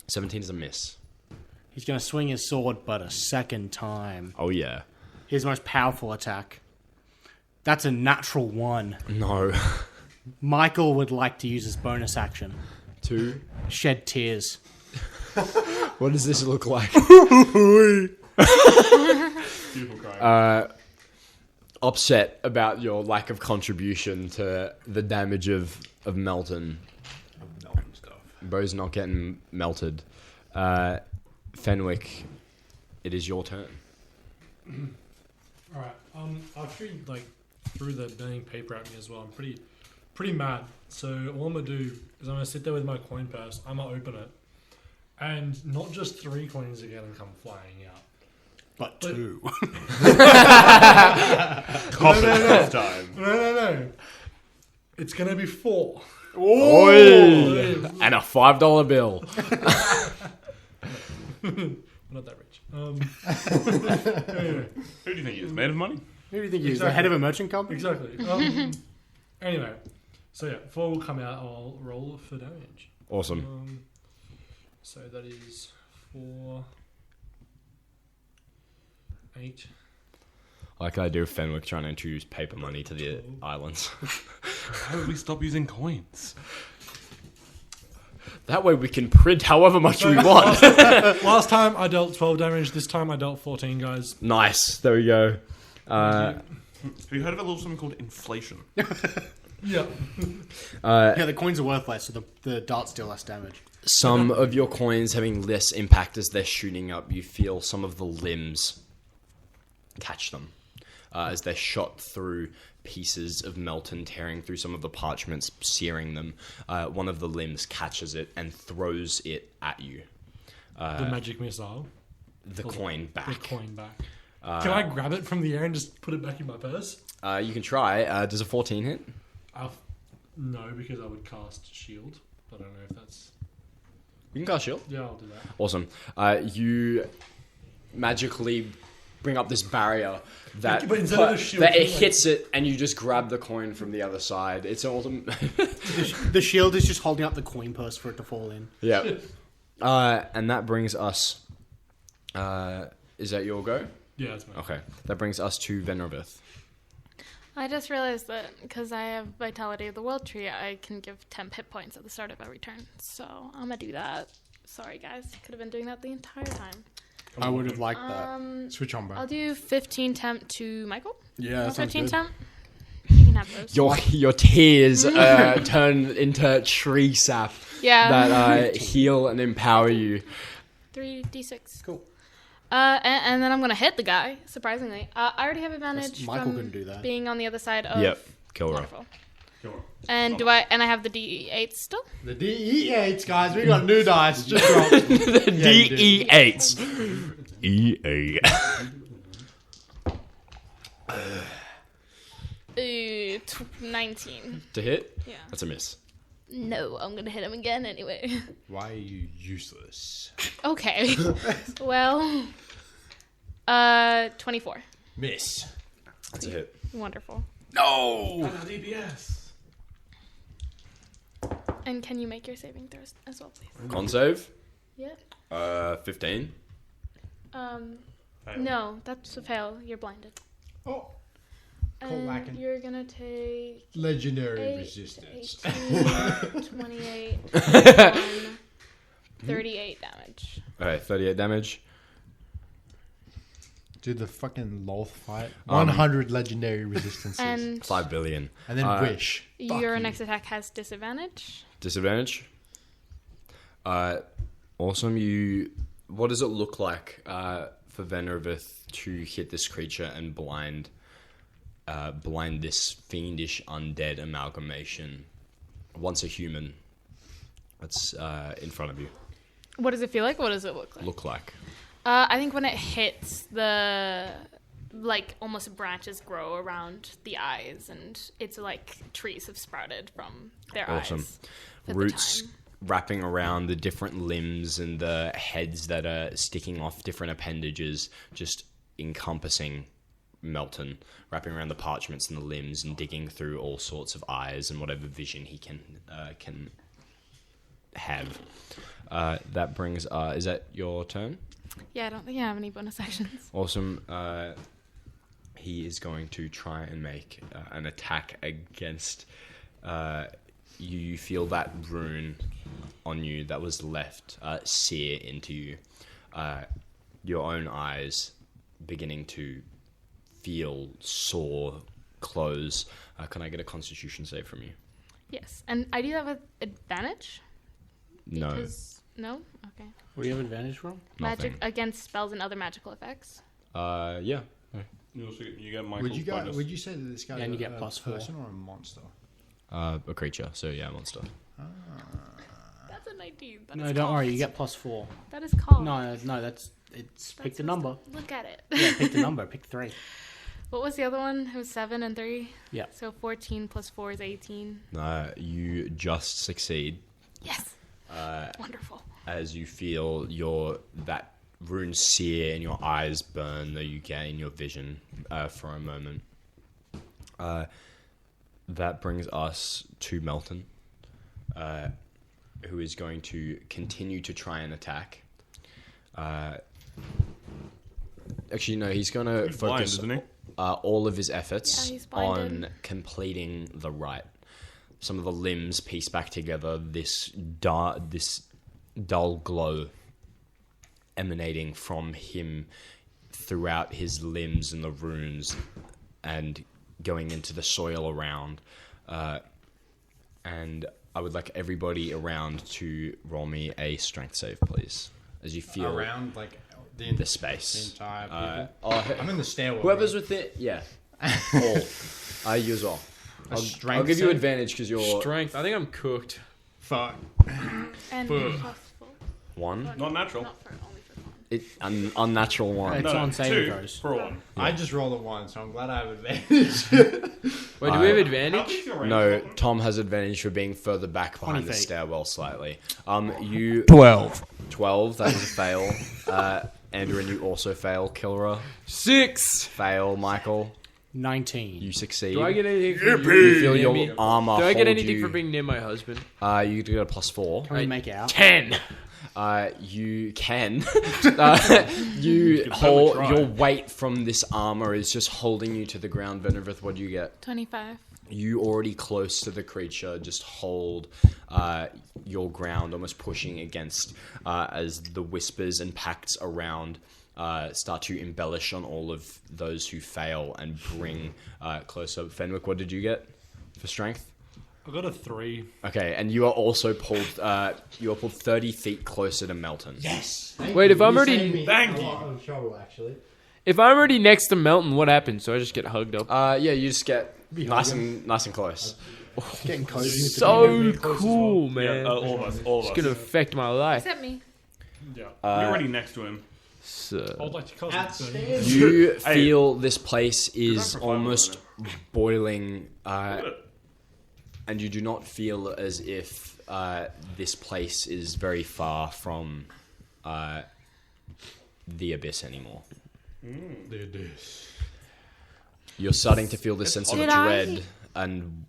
17 is a miss. He's going to swing his sword, but a second time. Oh, yeah. His most powerful attack. That's a natural 1. No. Michael would like to use his bonus action. 2. Shed tears. What does this look like? Upset about your lack of contribution to the damage of Melton. Bro's not getting melted. Fenwick, it is your turn. Alright, after like threw the burning paper at me as well, I'm pretty mad. So all I'm gonna do is I'm gonna sit there with my coin purse, I'm gonna open it, and not just 3 coins are gonna come flying out. But 2. No. It's gonna be 4. And a $5 bill. We're not that rich. Anyway. Who do you think he is? Made of money? Who do you think he is? The head of a merchant company? Exactly. Anyway, so yeah, 4 will come out. I'll roll for damage. Awesome. So that is 4, 8. Like I do Fenwick trying to introduce paper money to the islands. How would we stop using coins? That way we can print however much we want. Last time I dealt 12 damage. This time I dealt 14, guys. Nice. There we go. Have you heard of a little something called inflation? Yeah. Yeah, the coins are worth less, so the darts deal less damage. Some of your coins having less impact as they're shooting up. You feel some of the limbs catch them as they're shot through pieces of Melton, tearing through some of the parchments, searing them. One of the limbs catches it and throws it at you. The magic missile. The coin back. The coin back. Can I grab it from the air and just put it back in my purse? You can try. Does a 14 hit? No, because I would cast shield. I don't know if that's... You can cast shield. Yeah, I'll do that. Awesome. You magically bring up this barrier that, But instead of a shield, that it like- hits it, and you just grab the coin from the other side. It's awesome. The shield is just holding up the coin purse for it to fall in. Yeah. And that brings us... is that your go? Yeah, that's fine. Okay. That brings us to Venraveth. I just realized that because I have Vitality of the World Tree, I can give 10 hit points at the start of every turn. So I'm going to do that. Sorry, guys. Could have been doing that the entire time. I would have liked that. Switch on, bro. I'll do 15 temp to Michael. Yeah, that sounds 15 good. temp. can have those. Your tears turn into tree sap Yeah. that heal and empower you. 3d6. Cool. And then I'm gonna hit the guy. Surprisingly, I already have advantage. Michael from couldn't do that. Being on the other side of. Yep, Kilra. Wonderful. And I have the D8 still? The DE8s, guys. We got new dice. Just dropped. The DE8s. EA. 19. To hit? Yeah. That's a miss. No, I'm gonna hit him again anyway. Why are you useless? Okay. Well, 24. Miss. That's a hit. Wonderful. No! DPS. And can you make your saving throws as well, please? Con save? Yeah. 15. No, that's a fail. You're blinded. Oh. Cool, And Lachlan. you're gonna take Legendary 8 resistance. to 18, 28, 31, 38 damage. Alright, 38 damage. Do the fucking Loth fight. 100 legendary resistances. And 5 billion. And then wish. your next attack has disadvantage. Disadvantage. Awesome. What does it look like for Venraveth to hit this creature and blind this fiendish undead amalgamation? Once a human, that's in front of you. What does it feel like? What does it look like? I think when it hits almost branches grow around the eyes, and it's like trees have sprouted from their Awesome. eyes. For Roots the time. wrapping around the different limbs and the heads that are sticking off different appendages, just encompassing Melton, wrapping around the parchments and the limbs and digging through all sorts of eyes and whatever vision he can have. That brings... is that your turn? Yeah, I don't think I have any bonus actions. Awesome. He is going to try and make an attack against you. You feel that rune on you that was left sear into you. Your own eyes beginning to feel sore, close. Can I get a Constitution save from you? Yes, and I do have an advantage. No. No? Okay. What do you have advantage from? Magic Nothing. against spells and other magical effects. Yeah. You get Michael's bonus. Would you say that this guy Yeah, and you is get a +4. person or a monster? A creature. So yeah, monster. That's a 19. No, don't worry. You get +4. That is called. No, it's pick the number. Look at it. Yeah, pick the number. Pick 3. What was the other one? It was 7 and 3? Yeah. So 14 plus 4 is 18. You just succeed. Yes. Wonderful. As you feel that rune sear and your eyes burn, though you gain your vision for a moment. That brings us to Melton, who is going to continue to try and attack. Actually, no, he's going to focus isn't he? all of his efforts Yeah, he's blinded. on completing the rite. Some of the limbs piece back together, this dull glow emanating from him throughout his limbs and the runes and going into the soil around. And I would like everybody around to roll me a strength save, please. As you feel Around, like, the space. The entire people? Oh, I'm in the stairwell. whoever's right? with it, yeah. All. You as well. I'll strength give you save? advantage because you're Strength. I think I'm cooked. Fuck. And Fuh. plus 4. one. Not natural. Not for, only for 1. Unnatural one. It's on saving two throws. for one. I just rolled a 1, so I'm glad I have advantage. Wait, do we have How advantage? big's your range? No, Tom has advantage for being further back behind 20 the feet. stairwell slightly. You 12. 12. That is a fail. Andarin, you also fail. Kilra, 6. fail. Michael, 19. you succeed. Do I get anything? For You feel near your me? armor. Do I get hold anything you, for being near my husband? You get a +4. Can we make it out? 10. You can. totally try. Your weight from this armor is just holding you to the ground. Venraveth, what do you get? 25. You already close to the creature, just hold your ground, almost pushing against as the whispers and pacts around start to embellish on all of those who fail and bring closer. Fenwick, what did you get for strength? I got a 3. Okay, and you are also pulled. You are pulled 30 feet closer to Melton. Yes. Wait, if I'm already trouble, actually. if I'm already next to Melton, what happens? So I just get hugged up. Yeah, you just get nice and close. Getting cozy. So cool, man. all of us. It's gonna affect my life. Except me. Yeah. You're already next to him. So, I'd like to cast it. You feel this place is almost boiling, and you do not feel as if this place is very far from the abyss anymore. The abyss. You're starting to feel this sense of Did dread and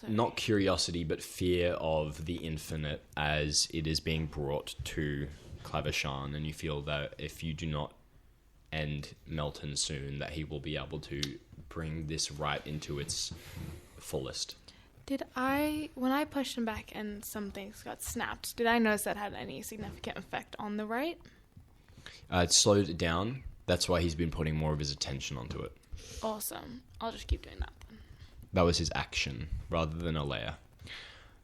not curiosity, but fear of the infinite as it is being brought to Klavashani, and you feel that if you do not end Melton soon, that he will be able to bring this Rite into its fullest. When I pushed him back and some things got snapped, did I notice that had any significant effect on the Rite? It slowed it down. That's why he's been putting more of his attention onto it. Awesome. I'll just keep doing that then. That was his action, rather than a layer.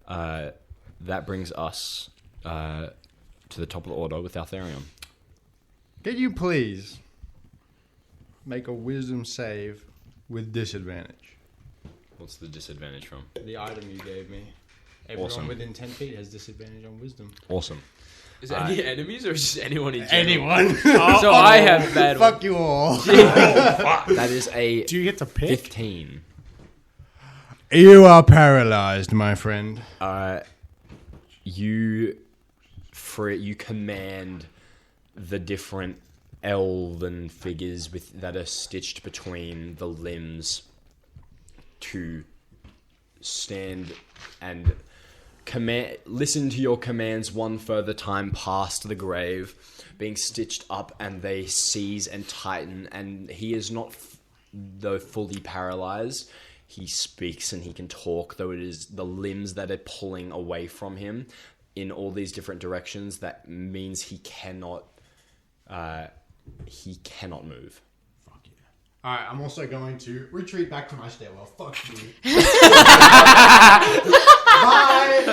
That brings us to the top of the order with Aeltherion. Can you please make a wisdom save with disadvantage? What's the disadvantage from? The item you gave me. Everyone Awesome. within 10 feet has disadvantage on wisdom. Awesome. is it any enemies or just anyone in general? Anyone. So I have bad one. Fuck you all. That is a Do you get to pick? 15. You are paralyzed, my friend. You command the different elven figures that are stitched between the limbs to stand and listen to your commands one further time past the grave, being stitched up, and they seize and tighten, and he is not though fully paralyzed. He speaks and he can talk, though it is the limbs that are pulling away from him in all these different directions. That means he cannot move. Fuck yeah. Alright, I'm also going to retreat back to my stairwell. Fuck you. Bye!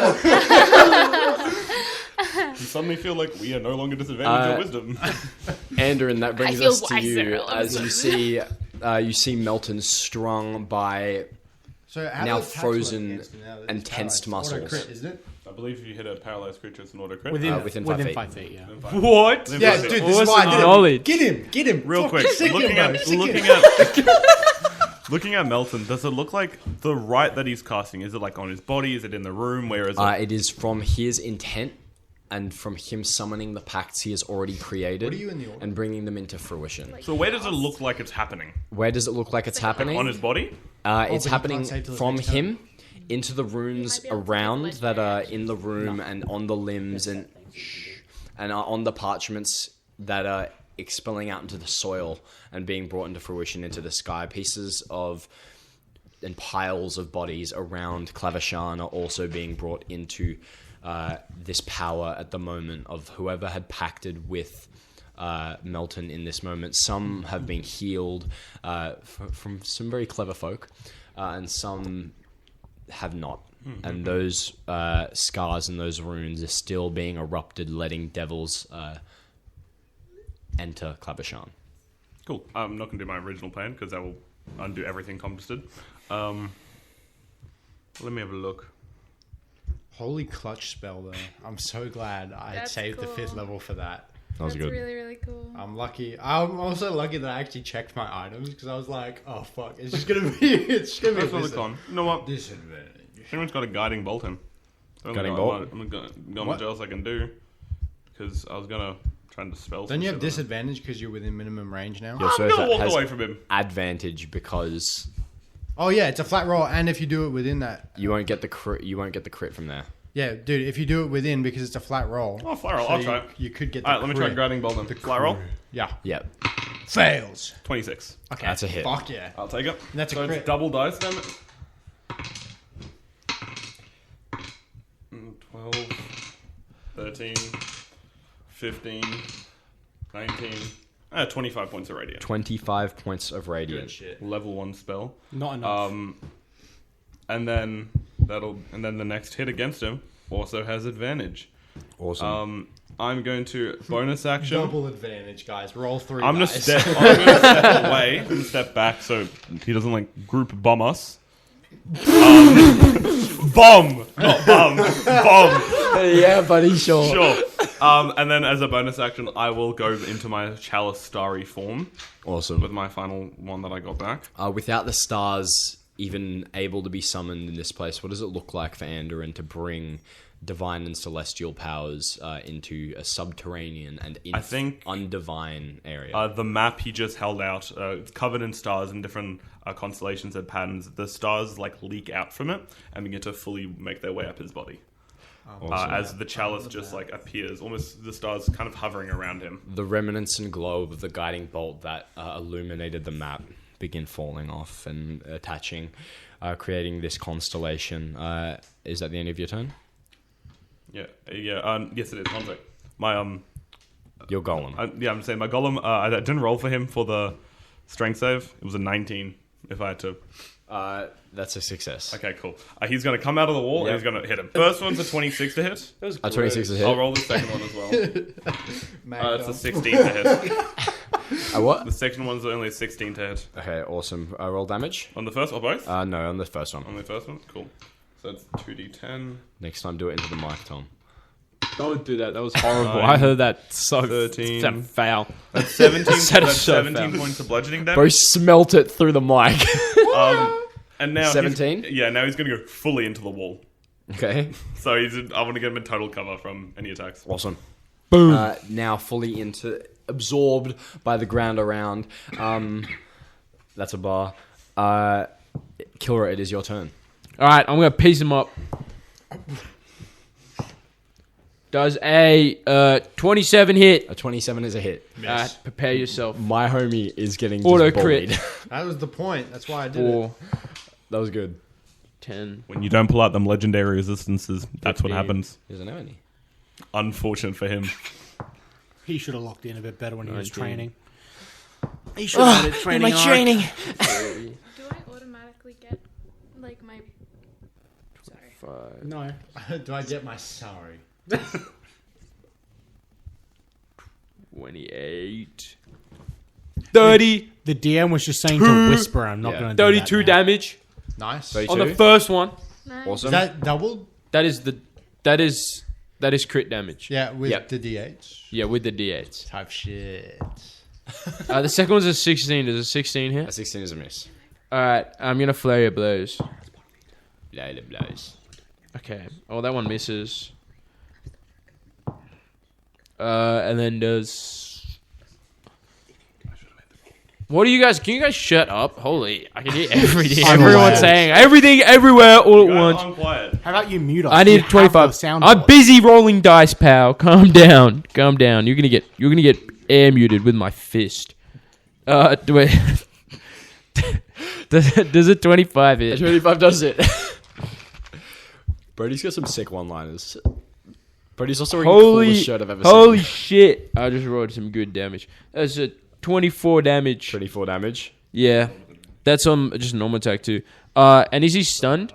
You suddenly feel like we are no longer disadvantaged on wisdom. Andarin, that brings I feel us to wiser, you as you see Melton strung by So how now does attacks frozen work against him now that and it's tensed paralyzed? Auto muscles. crit, isn't it? I believe if you hit a paralyzed creature, it's an auto crit. Within 5 5 feet. feet, yeah. What? Within Yeah, 5 feet. dude, this is why I did knowledge. it. Get him. Real Fucking quick, sick him, looking at Melton, does it look like the Rite that he's casting? Is it like on his body? Is it in the room? Where is it? It is from his intent and from him summoning the pacts he has already created What are you in the order? and bringing them into fruition. So where does it look like it's happening? Where does it look like it's happening? On his body? It's but you happening can't say till it's from next turn. him into the runes You might be able to around take the that are legendary in the room and on the limbs and are on the parchments that are expelling out into the soil and being brought into fruition into the sky. Pieces of and piles of bodies around Klavashani are also being brought into this power at the moment of whoever had pacted with Melton in this moment. Some have been healed from some very clever folk, and some have not. And those scars and those runes are still being erupted, letting devils enter Klavashani. Cool. I'm not going to do my original plan because that will undo everything Tom just did. Let me have a look. Holy clutch spell, though. I'm so glad I had That's saved the 5th cool. level for that. That was That's good. really, really cool. I'm lucky. I'm also lucky that I actually checked my items because I was like, oh, fuck. It's just going to be... It's just going to be That's for the con. You know what? Disadvantage. Everyone's got a guiding bolt in. Guiding bolt? I'm going to What? else I can do because I was going to try and dispel some Don't you have shit on him. disadvantage because you're within minimum range now? Your I'm surf going to walk has away from him. advantage because Oh, yeah. It's a flat roll. And if you do it within that... you won't get the crit. You won't get the crit from there. Yeah, dude. If you do it within because it's a flat roll... Oh, flat roll. so I'll try it. You could get the Alright, let me try crit. guiding bolt then. Flat roll. Yeah. Yep, Fails. 26. Okay. that's a hit. Fuck yeah. I'll take it. That's a so crit. it's double dice then. 12, 13, 15, 19, 25 points of radiant. 25 points of radiant. Level 1 spell. Not enough. And then the next hit against him also has advantage. Awesome. I'm going to bonus action. Double advantage, guys. Roll 3 I'm gonna dice. step away. I'm gonna step back so he doesn't like group bomb us. Bomb, not bum. Bomb. Yeah, buddy, sure. Sure. And then as a bonus action, I will go into my Chalice Starry form Awesome. with my final one that I got back. Without the stars even able to be summoned in this place, what does it look like for Andarin to bring divine and celestial powers into a subterranean and I think undivine area? the map he just held out, it's covered in stars and different constellations and patterns. The stars like leak out from it and begin to fully make their way up his body. As the chalice just like appears, almost the stars kind of hovering around him. The remnants and glow of the guiding bolt that illuminated the map begin falling off and attaching, creating this constellation. Is that the end of your turn? Yeah. Yes, it is. One sec. My Your golem. I'm saying my golem. I didn't roll for him for the strength save. It was a 19. If I had to. That's a success. Okay, cool. He's going to come out of the wall and he's going to hit him. First one's a 26 to hit. A 26 to hit. I'll roll the second one as well. It's a 16 to hit. A what? The second one's only a 16 to hit. Okay, awesome. Roll damage? On the first or both? No, on the first one. On the first one? Cool. So it's 2d10. Next time, do it into the mic, Tom. Don't do that. That was horrible. I heard that so 13. that foul. That's 17, That is that's so 17 foul. points of bludgeoning damage. Bro, smelt it through the mic. And now 17? Now he's going to go fully into the wall. Okay. So I want to get him in total cover from any attacks. Awesome. Boom. Now fully absorbed by the ground around. That's a bar. Kilra, it is your turn. All right, I'm gonna piece him up. Does a 27 hit? A 27 is a hit. Prepare yourself. My homie is getting Auto just bullied. crit. That was the point. That's why I did 4, That was good. 10. When you don't pull out them legendary resistances, that's what 15. happens. He doesn't have any. Unfortunate for him. He should have locked in a bit better when he was 19. training. He should have had a training arc. Do I automatically get like my? Sorry. 5. No. it. Do I get my sorry? 28. 30. The DM was just saying to whisper. I'm not going to do 32 that now. damage Nice. 32. on the first one. Nice. Awesome. Is that doubled? That is crit damage. Yeah, with Yep. the D8s. Yeah, with the d8s. Type shit. The second one's a 16. Does a 16 hit? A 16 is a miss. All right, I'm gonna flurry of blows. Blows. Okay. Oh, that one misses. And then does. What do you guys? Can you guys shut up? Holy, I can hear everything. Everyone saying everything, everywhere, all at once. I'm quiet. How about you mute us? I You need have 25. the soundboard. I'm busy rolling dice, pal. Calm down. Calm down. You're gonna get air muted with my fist. Do it. Does a 25 hit? 25 does it. Brodie's got some sick one-liners. Brodie's also wearing the coolest shirt I've ever Holy seen. shit! I just rolled some good damage. That's a 24 damage. 24 damage. Yeah, that's just a normal attack too. And is he stunned?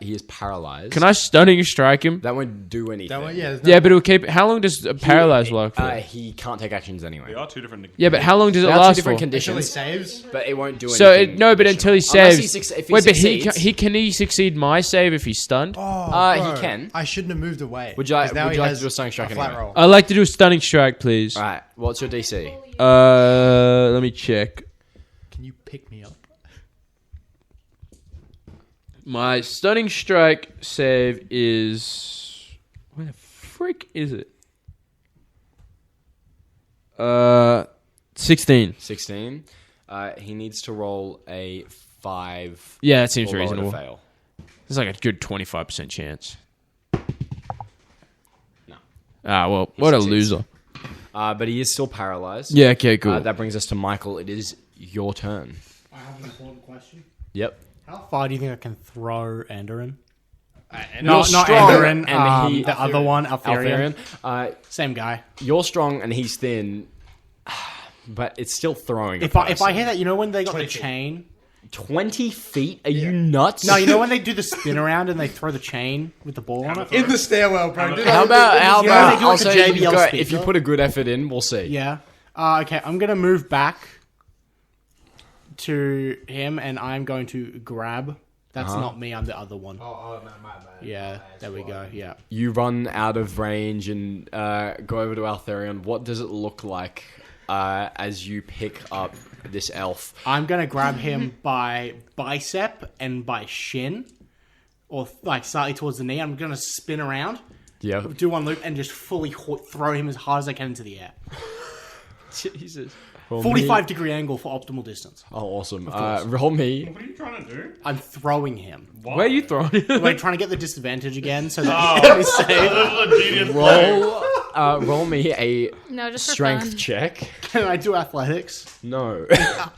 He is paralyzed. Can I stunning strike him? That won't do anything. That one, yeah. Yeah, but it'll keep. How long does a paralyze last for? He can't take actions anyway. They are two different. Yeah, but how long does it There are two last different for? Until he conditions, saves. but it won't do So anything. no, but until he Unless saves. if he Wait, but succeeds. can he succeed my save if he's stunned? Oh, He bro, can. I shouldn't have moved away. Would you like- 'Cause now would he you like has to do a stunning strike a flat anyway? roll. I'd like to do a stunning strike, please. All right. What's your DC? Let me check. Can you pick me up? My stunning strike save is where the frick is it? 16. 16. He needs to roll a 5. Yeah, that seems or lower to reasonable. fail. There's like a good 25% chance. No. Well, what a succeeds. loser. But he is still paralyzed. Yeah, okay, cool. That brings us to Michael. It is your turn. I have an important question. Yep. How far do you think I can throw Andarin? You're Not strong, Andarin, and he- the other one, Aeltherion. Altherion. Same guy. You're strong and he's thin. but it's still throwing. If I hear that, you know when they got the chain? 20 feet? Are you nuts? No, you know when they do the spin around and they throw the chain with the ball on it? In the stairwell, bro. How about they do I'll like a say you JBL go, speaker. if you put a good effort in, we'll see. Yeah. Okay, I'm going to move back to him and I'm going to grab. That's not me, I'm the other one. Oh, my. Yeah, there we go, yeah. You run out of range and go over to Aeltherion. What does it look like as you pick up this elf? I'm going to grab him by bicep and by shin, or like slightly towards the knee. I'm going to spin around, do one loop, and just fully throw him as hard as I can into the air. Jesus. 45-degree angle for optimal distance. Oh, awesome. Roll me. What are you trying to do? I'm throwing him. Why? Where are you throwing it? Like, trying to get the disadvantage again so that he's safe. Roll me a No, just for strength fun. check. Can I do athletics? No.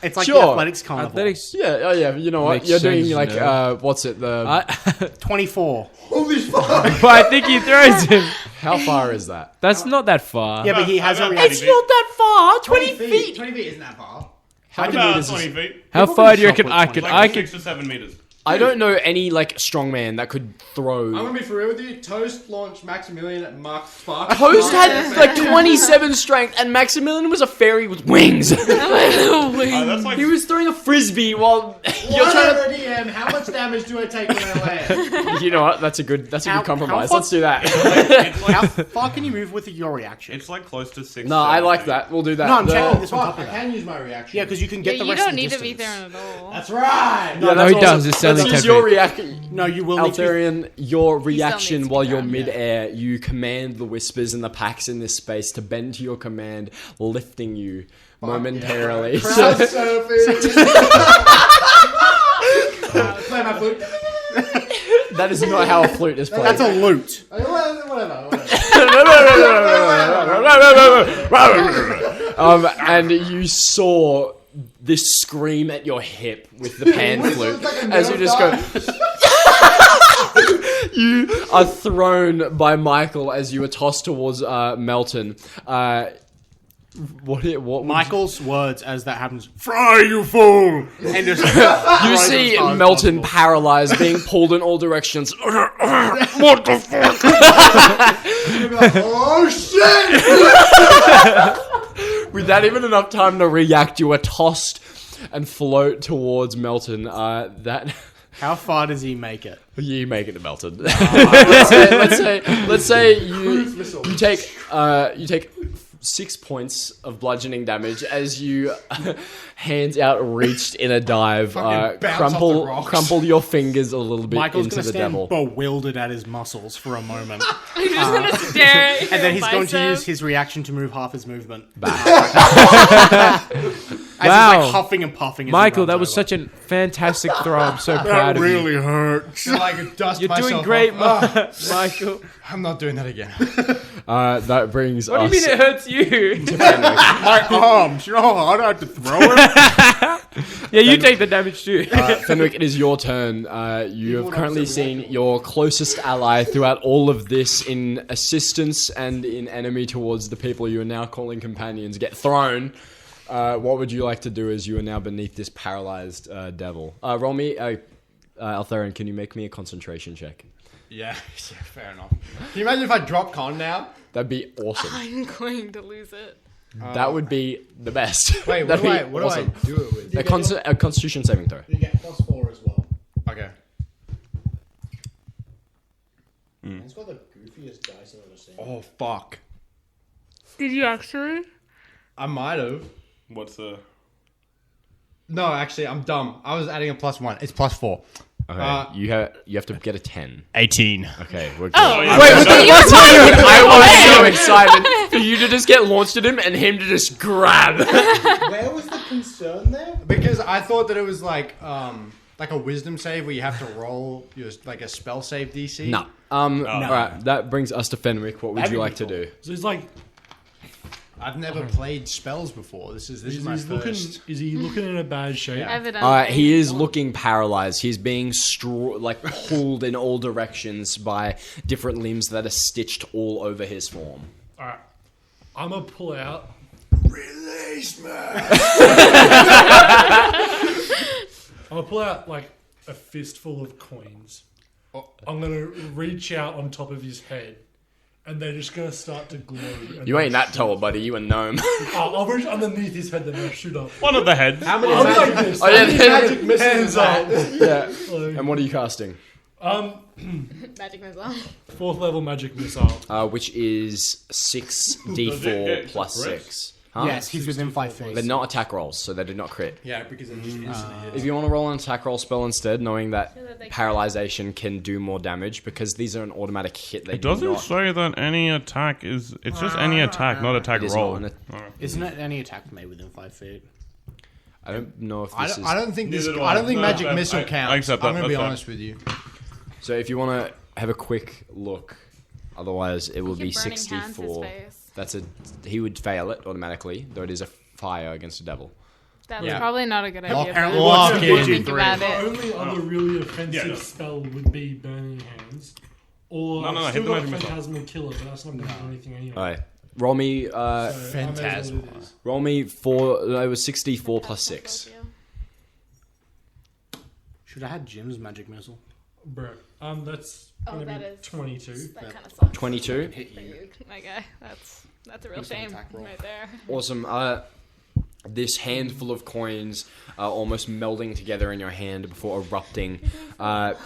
It's like Sure. the athletics carnival. Athletics. Yeah, oh yeah, you know what? Makes You're sense, doing like, you know. what's it, the... 24. Holy fuck! But I think he throws him. How far is that? That's not that far. Yeah, but he has a About reaction. 20 feet. that far! 20 feet! 20 feet isn't that far. How many About meters 20 is... feet. How People far can do you reckon shot I with could? 20. I Like could. 6 to 7 meters. I don't know any, like, strongman that could throw... I'm gonna be for real with you. Toast launched Maximilian at Mark Sparks. Toast had, like, 27 strength, and Maximilian was a fairy with wings. That's like He was throwing a frisbee while... You're trying to... DM, how much damage do I take when I land? You know what? That's a good compromise. how Let's do that. it's like, How far can you move with your reaction? it's like close to 6. No, I like that. We'll do that. No, I'm The- checking this on Fuck, top I of that. can use my reaction. Yeah, because you can get Yeah, the you rest don't of the need to be distance. there at all. That's right. Yeah, No, he that's does. awesome. It's only Let's use 10 your feet. reaction. No, you will need to. Altharion, your needs reaction to while be you're grabbed. mid-air, you command the whispers and the packs in this space to bend to your command, lifting you momentarily. Crowd surfing. Play my flute. That is not how a flute is played. That's a loot. Whatever. And you saw this scream at your hip with the pan flute as you just go. You are thrown by Michael as you are tossed towards Melton. What Michael's words as that happens. Fry, you fool! And just you see Melton paralyzed, being pulled in all directions. What the fuck? Oh shit! Without even enough time to react, you are tossed and float towards Melton. That How far does he make it? you make it to Melton. let's say you take 6 points of bludgeoning damage as you hands outreached in a dive, Fucking bounce off the rocks. crumple your fingers a little bit Michael's into going to the stand devil. bewildered at his muscles for a moment. He's just gonna stare at your And then he's going to bicep. use his reaction to move half his movement. As Wow. he's like huffing and puffing. As Michael, he that runs was over. such a fantastic throw. I'm so proud of you. hurts. Like dust You're myself doing great, off. Michael. I'm not doing that again. That brings What do us. you mean it hurts you? My arms. You know how hard I had to throw him? Yeah, you take the damage too. Fenwick, it is your turn. You have currently seen your closest ally throughout all of this in assistance and in enemy towards the people you are now calling companions get thrown. What would you like to do as you are now beneath this paralyzed devil? Roll me, Altharion, can you make me a concentration check? Yeah, fair enough. Can you imagine if I drop con now? That'd be awesome. I'm going to lose it. That would be the best. Wait, That'd what be do awesome. I do it with? A constitution saving throw. You get +4 as well. Okay. It's got the goofiest dice I've ever seen. Oh fuck. Did you actually? I might have. What's the? No, actually, I'm dumb. I was adding a +1. It's +4. Okay, you have to get a 10. 18. Okay, we're good. Oh, yeah. Wait, So you I was so excited for you to just get launched at him and him to just grab. Where was the concern there? Because I thought that it was like a wisdom save where you have to roll your like a spell save DC. No. Alright, that brings us to Fenwick. What would you like to do? So he's like, I've never played spells before. This is my first. is he looking in a bad shape? Evidently. He is looking paralyzed. He's being pulled in all directions by different limbs that are stitched all over his form. Alright. I'm gonna pull out Beast Man. I'll pull out like a fistful of coins. I'm gonna reach out on top of his head, and they're just gonna start to glow. And You ain't then that tall, buddy. You a gnome. I'll reach underneath his head, then I'll shoot up. One of the heads. How many I'm magic, like this. Oh, yeah, magic missiles is that? yeah. Like, And what are you casting? Magic missile. 4th level magic missile. Which is 6d4 plus 6. Huh? Yes, he's within 5 feet. They're not attack rolls, so they do not crit. Yeah, because it just instantly hits. If you want to roll an attack roll spell instead, knowing that So that they paralyzation can do more damage, because these are an automatic hit, they It do doesn't not. say that any attack is. It's just any attack, not attack It is roll. not Isn't it any attack made within 5 feet? I don't know if I this don't, is. I don't think this. Neither do I I. don't think No, magic I- missile I counts. accept that, I'm gonna be that's fair. honest with you. So if you want to have a quick look, otherwise it will be Keep burning hands his 64. face. That's a. He would fail it automatically, though it is a fire against a devil. That's Yeah. probably not a good idea. apparently but what's if it you would think do? about The it. only other really offensive Yeah. spell would be Burning Hands. Or No, I've hit still the got magic missile. Phantasmal Killer, but that's not going to do anything anyway. Alright, roll me. So I may as well Phantasmal. do this. Roll me 4. No, it was 64 plus 6. Should I had Jim's magic missile? Bro, that's Oh, going to that be is 22. That kind of sucks. 22. Hit For you. you, my guy. That's a real Use an shame attack roll. right there. Awesome. This handful of coins are almost melding together in your hand before erupting. That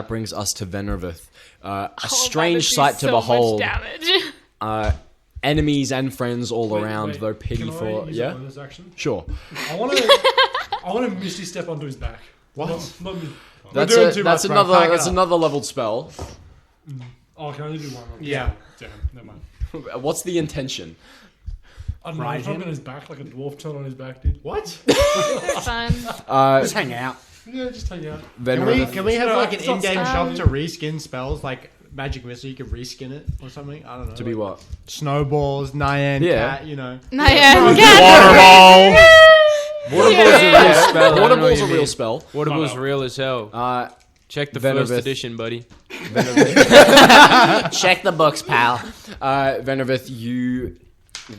brings us to Venraveth. A strange sight to behold. Damage. Enemies and friends all Wait, around, wait, though pity can I for. use a Yeah? bonus action? Sure. I want to Misty Step onto his back. What? Not me. That's doing too that's much, bro. another Pack it that's up. another leveled spell. Oh, can I only do one? Yeah. Damn, never mind. What's the intention? I don't know. Ride If I'm him? on his back like a dwarf turn on his back, dude. What? They're fun. Just hang out. Yeah, just hang out. Venraveth. Can we have like an It's not in-game spam. shop to reskin spells like magic missile? You can reskin it or something. I don't know. To be what? Snowballs, Nyan, Yeah. cat. You know. Water ball's a real spell. I Water don't know what ball's you a real mean. spell. Water ball's real as hell. Check the Venraveth. first edition, buddy. Check the books, pal. Venraveth, you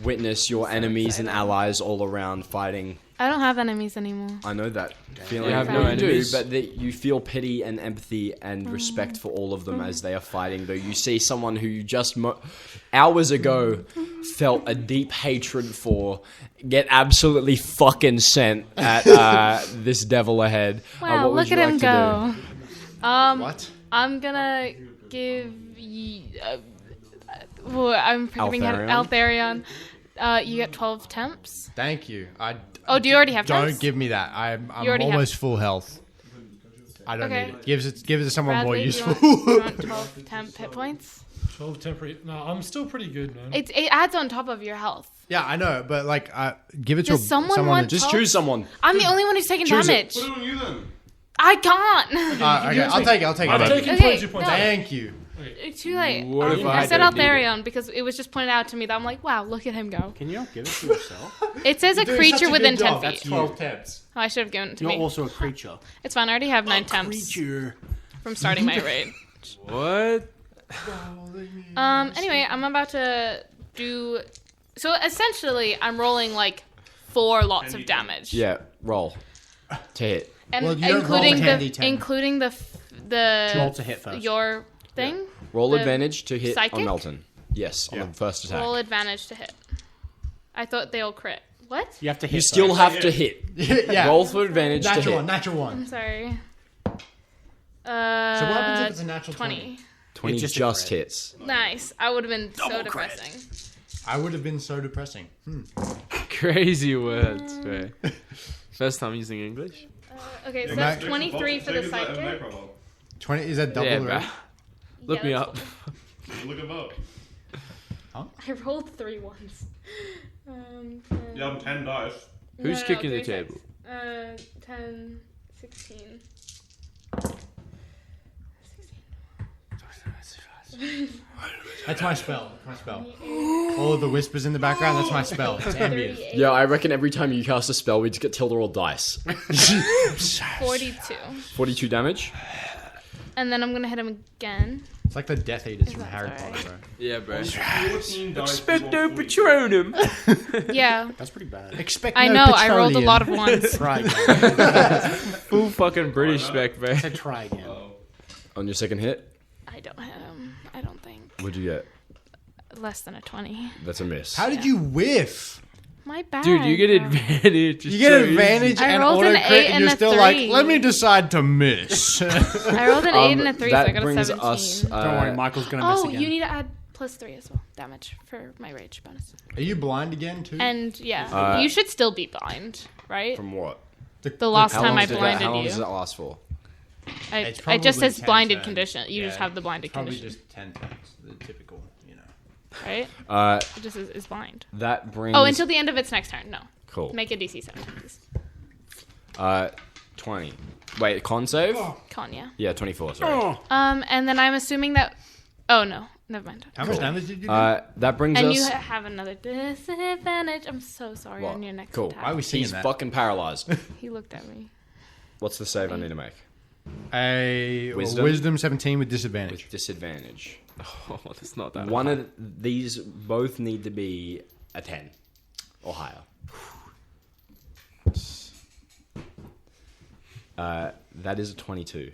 witness your enemies and allies all around fighting. I don't have enemies anymore. I know that feeling. You have no You enemies? do, but you feel pity and empathy and respect for all of them as they are fighting. Though you see someone who you just hours ago felt a deep hatred for get absolutely fucking sent at this devil ahead. Wow, what would look you at like him to go. What? I'm gonna give you. I'm forgetting how to. Aeltherion? Aeltherion. You get 12 temps. Thank you. Oh, do you already have Don't temps? give me that. I'm You already almost full health. I don't Okay. need it. Give it to someone more Bradley, do useful. you want 12 temp hit points? 12 temporary. No, I'm still pretty good, man. It adds on top of your health. Yeah, I know, but like, give it to Does someone someone. want Just do? Choose someone. I'm the only one who's taking Choose it. damage. What are you then? I can't. okay, I'll take it. I'll take I'm it. taking Okay, 22 points. no. Thank you. It's too late. What if I I said don't need Aeltherion because it was just pointed out to me that I'm like, wow, look at him go. Can you not give it to yourself? It says a Doing creature such a within good 10 job. feet. That's 12 temps. Oh, I should have given it to You're me. also a creature. It's fine. I already have 9 temps Creature. from starting my raid. What? Anyway, I'm about to do. So essentially, I'm rolling like 4 lots of damage. Yeah, roll to hit. And Well, you don't roll including a handy the 10. including the Roll to hit first. your thing. Roll The advantage to hit psychic? on Melton. Yes, on the first attack. Roll advantage to hit. I thought they all crit. What? You have to hit. You still first. have to hit. Yeah. Roll for advantage to Natural hit. one. Natural one. I'm sorry. So what happens if it's a natural 20? 20 It's just just, a crit. hits. Nice. I would have been so Double crit. depressing. I would have been so depressing. Crazy words, bro. First time using English. Okay, so Yeah, that's Mac- 23 for the psychic. 20 is that double Yeah, the bro. rate? Look me that's up. Look him up. I rolled 3 ones. 10, You have 10 dice. Who's kicking the 3, table? 10, 16. That's my spell. My spell. All of the whispers in the background. That's my spell. It's ambient. 38, Yeah, I reckon every time you cast a spell, we just get Tilda roll dice. 42. 42 damage. And then I'm gonna hit him again. It's like the Death Eaters Is from that Harry alright? Potter, bro. Yeah, bro. 14 dice. Expecto Patronum. Yeah. That's pretty bad. Expect I no know. I rolled a petroleum. lot of ones. Try again. Full fucking British spec, bro. I said try again. On your second hit, I don't hit him. I don't think. what'd you get? Less than a 20. That's a miss. How did you whiff? My bad. Dude, you get advantage. You get advantage I and rolled auto an crit, 8 and and you're a still 3. like, let me decide to miss. I rolled an 8 and a 3, so I that got a brings 17. us. Don't worry, Michael's gonna miss Oh, again. you need to add +3 as well. Damage for my rage bonus. Are you blind again too? And yeah, you should still be blind, right? From what? The last How time long I did that- blinded How long you. does that last for? It's It just probably says 10 blinded turns. condition. You just Yeah. have the blinded Probably condition, just 10 turns, the typical, you know. right? It just is blind. That brings. Oh, until the end of its next turn. No. Cool. Make a DC 17, please. 20. Wait, con save? Con, yeah. Yeah, 24. Sorry. And then I'm assuming that. Oh no, never mind. How much damage did you do? That brings And us. you have another disadvantage. I'm so sorry What? on your next Cool. attack. Why are we singing He's that? fucking paralyzed. He looked at me. What's the save I need to make? A Wisdom? wisdom 17 with disadvantage. With disadvantage. Oh, that's not that. One of these both need to be a 10 or higher. That is a 22.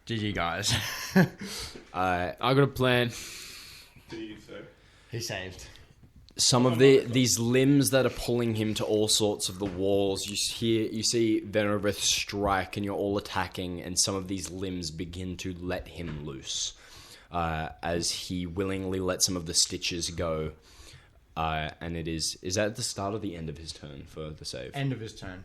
GG, guys. I got a plan. He saved. Some of these limbs that are pulling him to all sorts of the walls. You see Venraveth strike, and you're all attacking. And some of these limbs begin to let him loose, as he willingly lets some of the stitches go. And is that at the start or the end of his turn for the save? End of his turn.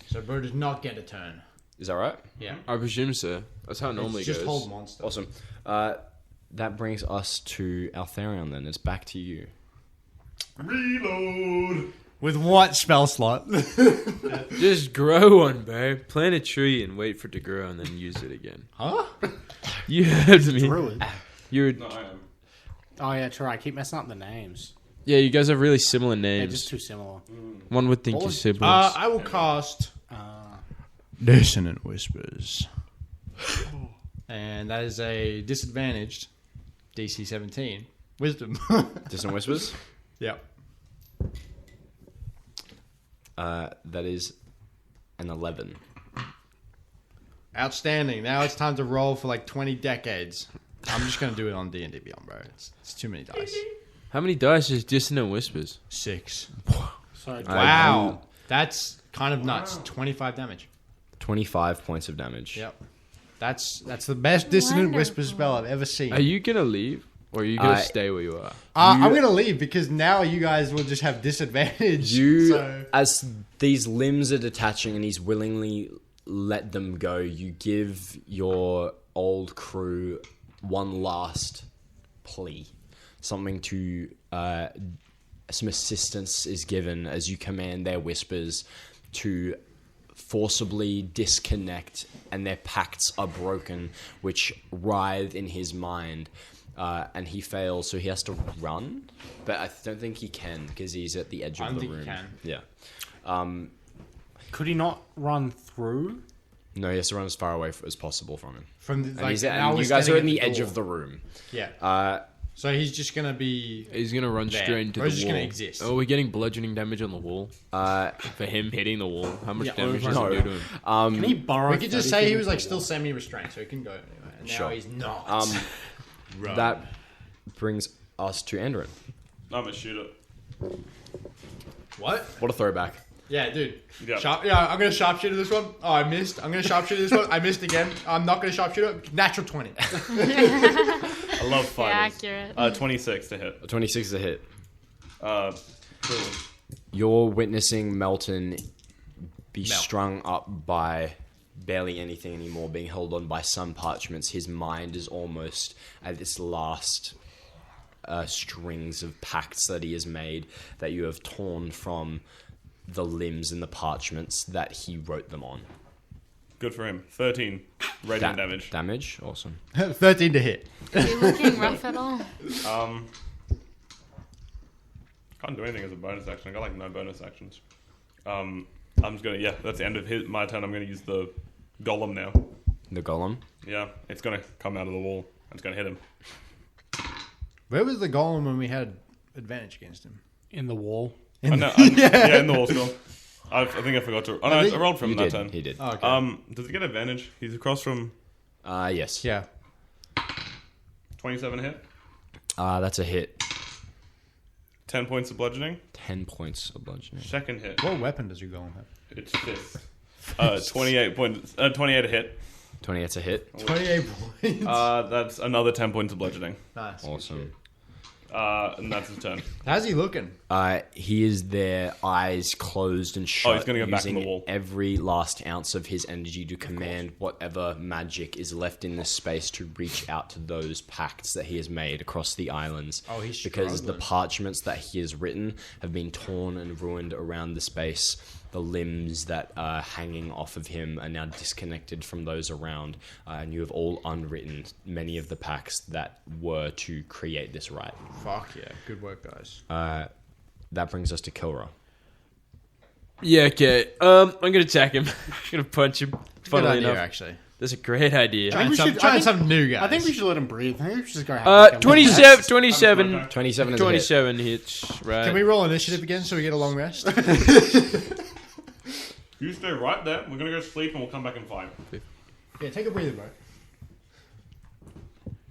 So Bro does not get a turn. Is that right? Yeah. I presume so. That's how it normally It's just goes. hold monster. Awesome. That brings us to Aeltherion. Then it's back to you. Reload. With what spell slot? Just grow one, bro. Plant a tree and wait for it to grow and then use it again. Huh? You heard me. Druid. You're No, I am. Oh yeah, true. I keep messing up the names. yeah. You guys have really similar They're names. just too similar. One would think What you're was- siblings. I will cast Dissonant Whispers. And that is a disadvantaged DC 17. Wisdom. Distant Whispers. Yep. That is an 11. Outstanding. Now it's time to roll for like 20 decades. I'm just going to do it on D&D Beyond, bro. It's too many dice. How many dice is Dissonant Whispers? 6. Sorry. Wow. That's kind of nuts. 25 damage. 25 points of damage. Yep. That's the best Dissonant Wonderful. Whisper spell I've ever seen. Are you gonna leave or are you gonna I- stay where you are? I'm going to leave because now you guys will just have disadvantage. So- As these limbs are detaching and he's willingly let them go, you give your old crew one last plea. Something to... some assistance is given as you command their whispers to forcibly disconnect, and their pacts are broken, which writhe in his mind. And he fails, so he has to run. But I don't think he can because he's at the edge of I don't the think he room. can. Yeah. Could he not run through? No, he has to run as far away as possible from him. From the, And, like, he's, now and we're you guys are standing in at the edge door. of the room. Yeah. So he's just going to be... He's gonna run There. straight into Or the he's just wall. gonna exist. Oh, we're getting bludgeoning damage on the wall for him hitting the wall. How much Yeah, damage does over it do to him? Can he borrow? We could just 30 say he feet was like into still the semi-restrained, so he can go anywhere. And now Sure. he's not. That brings us to Andarin. I'm a shooter. What? What a throwback. Yeah, dude. Yeah. I'm going to sharpshooter this one. Oh, I missed. I'm going to sharpshooter this one. I missed again. I'm not going to sharpshooter. Natural 20. I love fighters. accurate. 26 to hit. A 26 is a hit. Cool. You're witnessing Melton be strung up by barely anything anymore, being held on by some parchments. His mind is almost at its last strings of pacts that he has made that you have torn from the limbs and the parchments that he wrote them on. Good for him. 13 radiant damage. Damage? Awesome. 13 to hit. Are you looking rough at all? Can't do anything as a bonus action. I got like no bonus actions. I'm just gonna that's the end of my turn. I'm gonna use the golem now. The golem. Yeah, it's gonna come out of the wall. And it's gonna hit him. Where was the golem when we had advantage against him? In the wall. In the wall still. I think I forgot to. Oh no, I rolled from You that did. turn. He did. Oh, okay. Does he get advantage? He's across from Yes. Yeah. 27 hit. That's a hit. 10 points of bludgeoning. 10 points of bludgeoning. Second hit. What weapon does your golem have? It's fist. 28 points. 28 a hit. 28's a hit. 28 points. That's another 10 points of bludgeoning. Nice. Awesome. And that's his turn. How's he looking? He is there, eyes closed and shut. he's gonna go back in the using wall. every last ounce of his energy to command whatever magic is left in this space to reach out to those pacts that he has made across the islands. Oh, he's because the struggling. parchments that he has written have been torn and ruined around the space. The limbs that are hanging off of him are now disconnected from those around, and you have all unwritten many of the pacts that were to create this rite. Fuck yeah. Good work, guys. That brings us to Kilra. Yeah, okay. I'm gonna attack him. I'm gonna punch him. Good Funnily idea, enough, actually. that's a great idea. Try something new, guys. I think we should let him breathe. I think we should just go have 27 27 is a hit. 27 hits, right? Can we roll initiative again so we get a long rest? You stay right there. We're gonna go sleep and we'll come back in 5. Yeah, take a breather, bro.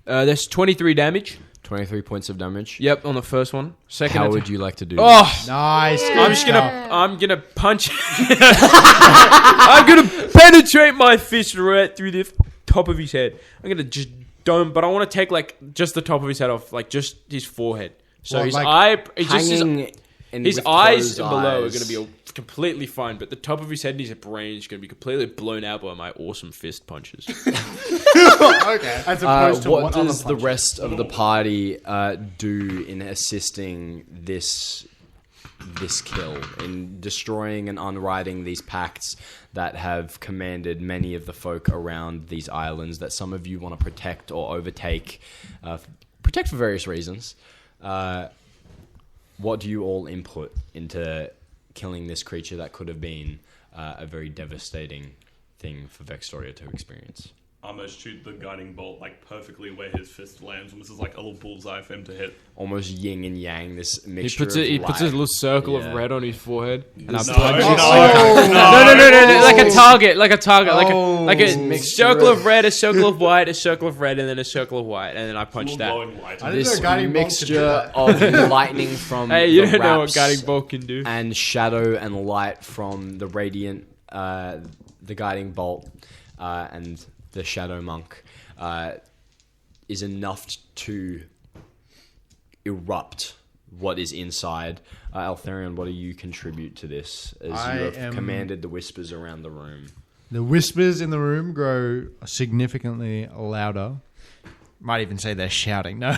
That's 23 damage. 23 points of damage. Yep, on the first one. Second How attack. would you like to do Oh, Nice. I'm gonna punch. I'm gonna penetrate my fist right through the top of his head. I'm gonna just dome, but I want to take like just the top of his head off, like just his forehead. So Well, his like eye, it's just Hanging his with eyes closed and below eyes. are gonna be completely fine, but the top of his head and his brain is gonna be completely blown out by my awesome fist punches. Okay. As opposed to what other does the punches? rest of the party do in assisting this kill, in destroying and unwriting these pacts that have commanded many of the folk around these islands that some of you want to protect or overtake, protect for various reasons? What do you all input into killing this creature that could have been a very devastating thing for Vextoria to experience? Almost shoot the guiding bolt like perfectly where his fist lands. Almost as like a little bullseye for him to hit. Almost yin and yang, this He mixture puts of he puts a light. little circle Yeah. of red on his forehead, and I No, punch it. no, Like a target, like a Mixture circle of- of red, a circle of white, a circle of red, and then a circle of white, and then I punch that. glowing light. I didn't This know guiding bolt could do mixture that. of lightning from Hey, you the don't know what wraps guiding bolt can do. and shadow and light from the radiant, the guiding bolt, and the shadow monk is enough to erupt what is inside. Aeltherion, what do you contribute to this as I you have am- commanded the whispers around the room? The whispers in the room grow significantly louder. Might even say they're shouting. No.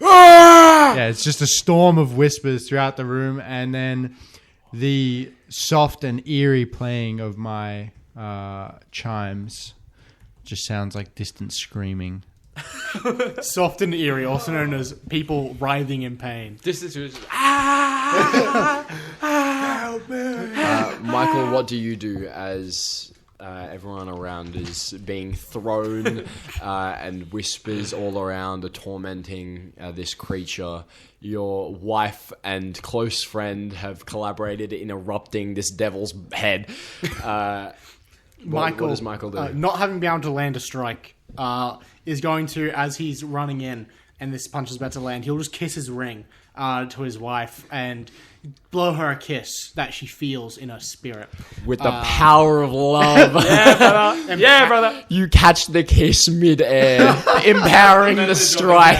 Yeah, it's just a storm of whispers throughout the room, and then the soft and eerie playing of my chimes just sounds like distant screaming. Soft and eerie, also known as people writhing in pain. Distance was Michael, what do you do as everyone around is being thrown and whispers all around are tormenting this creature? Your wife and close friend have collaborated in erupting this devil's head. What does Michael do? Not having been able to land a strike, is going to, as he's running in and this punch is about to land, he'll just kiss his ring to his wife and blow her a kiss that she feels in her spirit. With the power of love, yeah, brother. you catch the kiss mid-air, empowering the strike.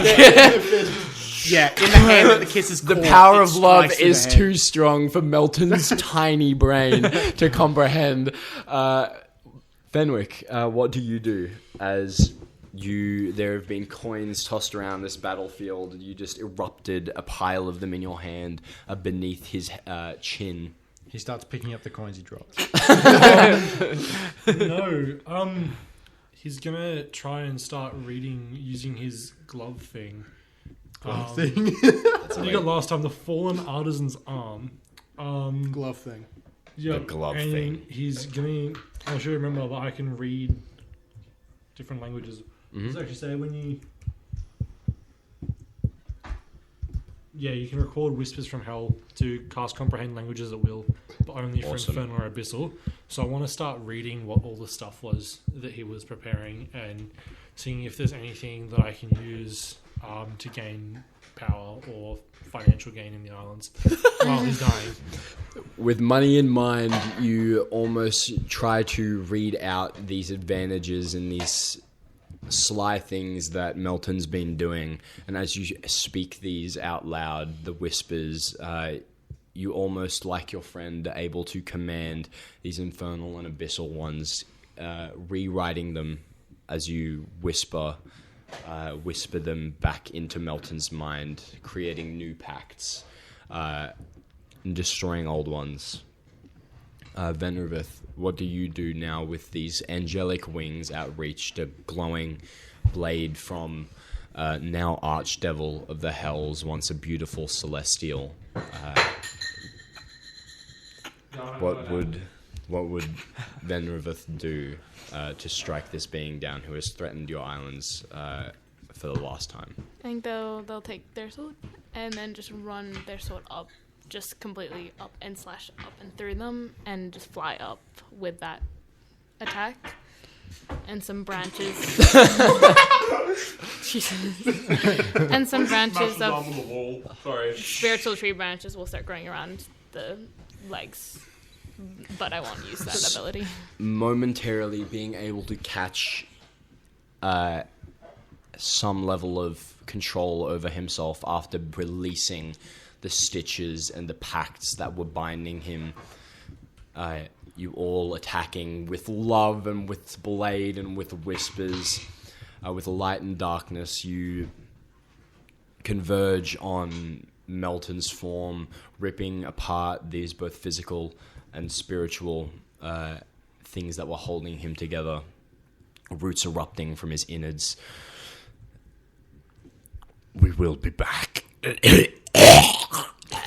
Yeah, in the hand that the kiss is The caught, power it of love strikes through is the head. too strong for Melton's tiny brain to comprehend. Fenwick, what do you do as there have been coins tossed around this battlefield? You just erupted a pile of them in your hand beneath his chin. He starts picking up the coins he dropped. No, he's gonna try and start reading using his glove thing. Glove I thing. think it last time, the fallen artisan's arm. Glove thing. Yeah, glove and thing. He's gonna. I should remember that I can read different languages. Does it actually say when you... Yeah, you can record whispers from hell to cast comprehend languages at will, but only for Infernal or Abyssal. So I want to start reading what all the stuff was that he was preparing and seeing if there's anything that I can use to gain power or financial gain in the islands while he's dying. With money in mind, you almost try to read out these advantages and these sly things that Melton's been doing, and as you speak these out loud, the whispers, you almost, like your friend, are able to command these infernal and abyssal ones, rewriting them as you whisper them back into Melton's mind, creating new pacts, and destroying old ones. Venraveth, what do you do now with these angelic wings outreached, a glowing blade from now Archdevil of the Hells, once a beautiful celestial? What would Venraveth do to strike this being down who has threatened your islands for the last time? I think they'll take their sword and then just run their sword up, just completely up and slash up and through them, and just fly up with that attack. And some branches. Jesus. And some branches of on the wall. Sorry. spiritual tree branches will start growing around the legs. But I won't use that ability. Momentarily being able to catch some level of control over himself after releasing the stitches and the pacts that were binding him. You all attacking with love and with blade and with whispers, with light and darkness. You converge on Melton's form, ripping apart these both physical and spiritual things that were holding him together. Roots erupting from his innards. We will be back.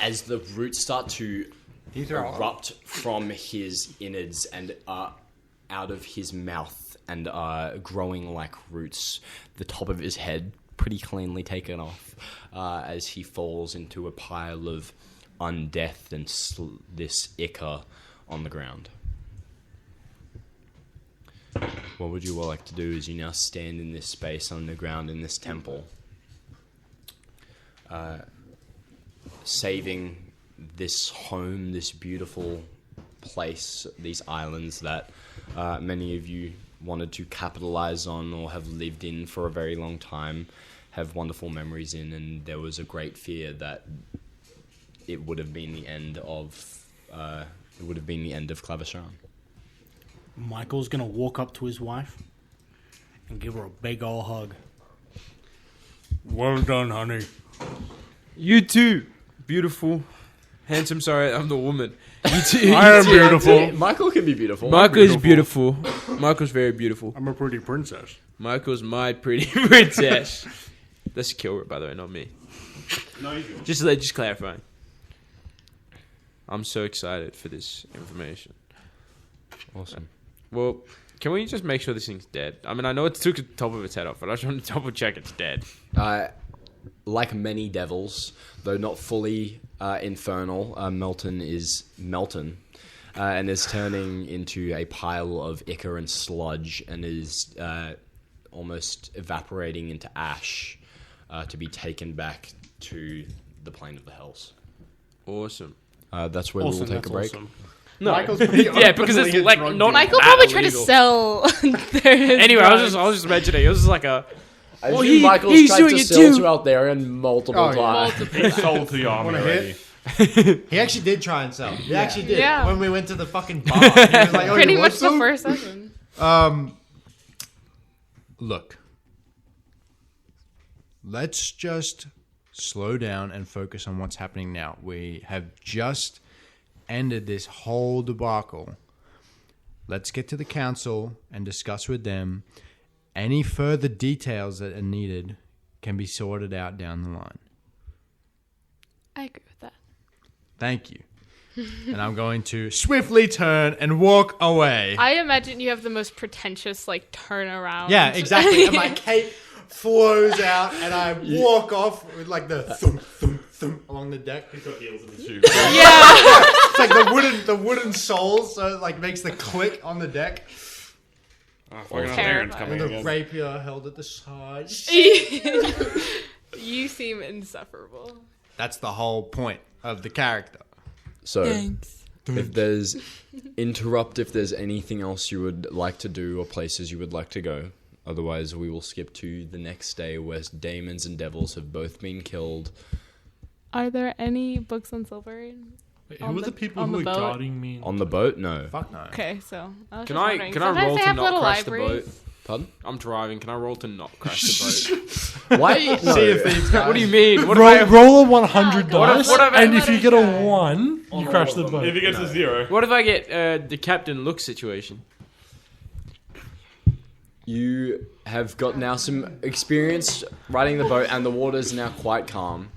As the roots start to erupt from his innards and out of his mouth and are growing like roots, the top of his head pretty cleanly taken off as he falls into a pile of undeath and this ichor on the ground. What would you all like to do as you now stand in this space underground in this temple? Saving this home, this beautiful place, these islands that many of you wanted to capitalize on or have lived in for a very long time, have wonderful memories in, and there was a great fear that it would have been the end of Klavashani. Michael's gonna walk up to his wife and give her a big ol' hug. Well done, honey. You too, beautiful, handsome. Sorry, I'm the woman. You too. I am beautiful. Michael can be beautiful. Michael is beautiful. Michael's very beautiful. I'm a pretty princess. Michael's my pretty princess. That's Kilra, by the way, not me. No, you do. Just clarifying. I'm so excited for this information. Awesome. Well, can we just make sure this thing's dead? I mean, I know it took the top of its head off, but I just want to double check it's dead. Like many devils, though not fully infernal, Melton is Melton, and is turning into a pile of ichor and sludge, and is almost evaporating into ash to be taken back to the plane of the hells. Awesome. That's where we'll take a break. Awesome. No. Michael's pretty Yeah, because it's openly like drunk not. Michael that probably tried to illegal. sell their Anyway, I was drugs. just mentioning. It was just like a. I Well, assume Michael's he's tried doing to it sell too. to Aeltherion multiple Oh, yeah. times. He sold to the army Wanna already. hit? He actually did try and sell. He actually did. Yeah. When we went to the fucking bar, he was like, "Oh, Pretty you want much the some?" first session. Look, let's just slow down and focus on what's happening now. We have just ended this whole debacle. Let's get to the council and discuss with them. Any further details that are needed can be sorted out down the line. I agree with that. Thank you. and I'm going to swiftly turn and walk away. I imagine you have the most pretentious, like, turnaround. Yeah, exactly. And my cape flows out, and I walk off with like the thump, thump, thump along the deck. He's got heels in his shoes. Yeah. It's like the wooden soles, so it like makes the click on the deck. Oh, fucking Andarin's coming And the again. rapier held at the side. You seem insufferable. That's the whole point of the character. So, if there's if there's anything else you would like to do or places you would like to go. Otherwise, we will skip to the next day where demons and devils have both been killed. Are there any books on Silverine? Wait, On who are the- the people on who the are boat? guarding me? On the boat? No. Fuck no. Okay, so I was Can just I wondering. can I Sometimes roll they to have not little crash the libraries. boat? Pardon? I'm driving. Can I roll to not crash the boat? Why? No. See if these guys. What do you mean? What Roll, if roll a 100 Oh, dice, what if I- and if you get a Let 1, you crash the boat. If he gets a 0. what if I get the Captain Look situation? You have got now some experience riding the boat, and the water's now quite calm.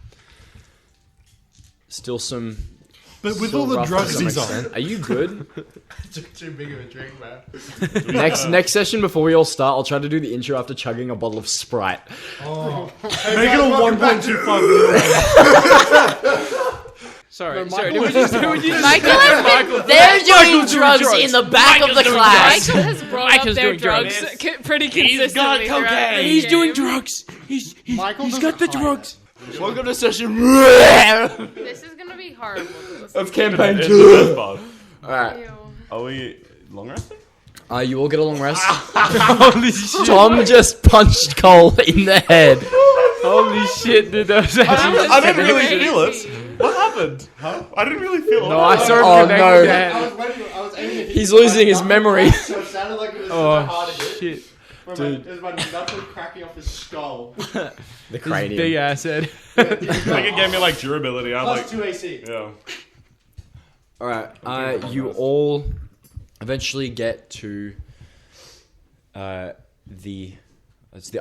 Still some. But with still all the rough to drugs some he's on, extent. Are you good? Took too big of a drink, man. next session before we all start, I'll try to do the intro after chugging a bottle of Sprite. make it a 1.25. Sorry, did we just Michael has been, They're doing drugs in the back of the class. Michael has brought Michael's up their doing drugs drugs. pretty consistently. throughout this He's game. doing drugs. He's Michael got doesn't the hide drugs. Welcome to session. This is gonna be horrible. to listen Of campaign It's 2. the best part. Alright. to. Ew. Are we long resting? You all get a long rest. Holy shit! Tom just punched Cole in the head. Holy shit, dude! That was actually. I didn't really crazy. feel it. What happened? Huh? I didn't really feel it. No, I saw him Oh, connect no. with that. I was aiming at He's losing his memory. so it sounded like it was Oh hard to hit. shit! It was my knuckle cracking off his skull. The Big cranium. ass head. I think it gave me like durability. I'm Plus like, 2 AC. yeah. Alright, you all eventually get to it's the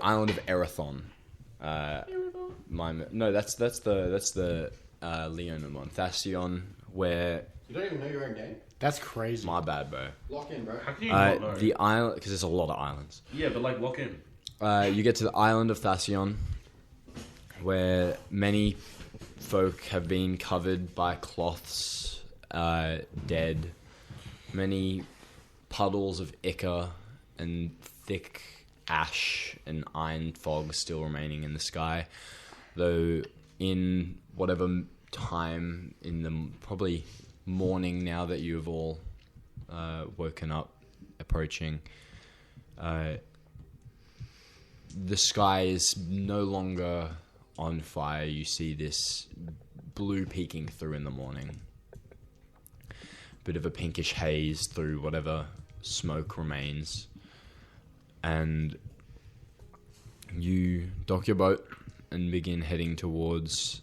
island of Erathon. That's the Leonin one. Thasion, where You don't even know your own game? That's crazy. my bad, bro. Lock in, bro. How can you not know? The island, because there's a lot of islands. Yeah, but like lock in. You get to the island of Thasion, where many folk have been covered by cloths, dead. Many puddles of ichor and thick ash and iron fog still remaining in the sky. Though in whatever time in the probably morning now that you have all woken up, approaching, the sky is no longer on fire. You see this blue peeking through in the morning. Bit of a pinkish haze through whatever smoke remains. And you dock your boat and begin heading towards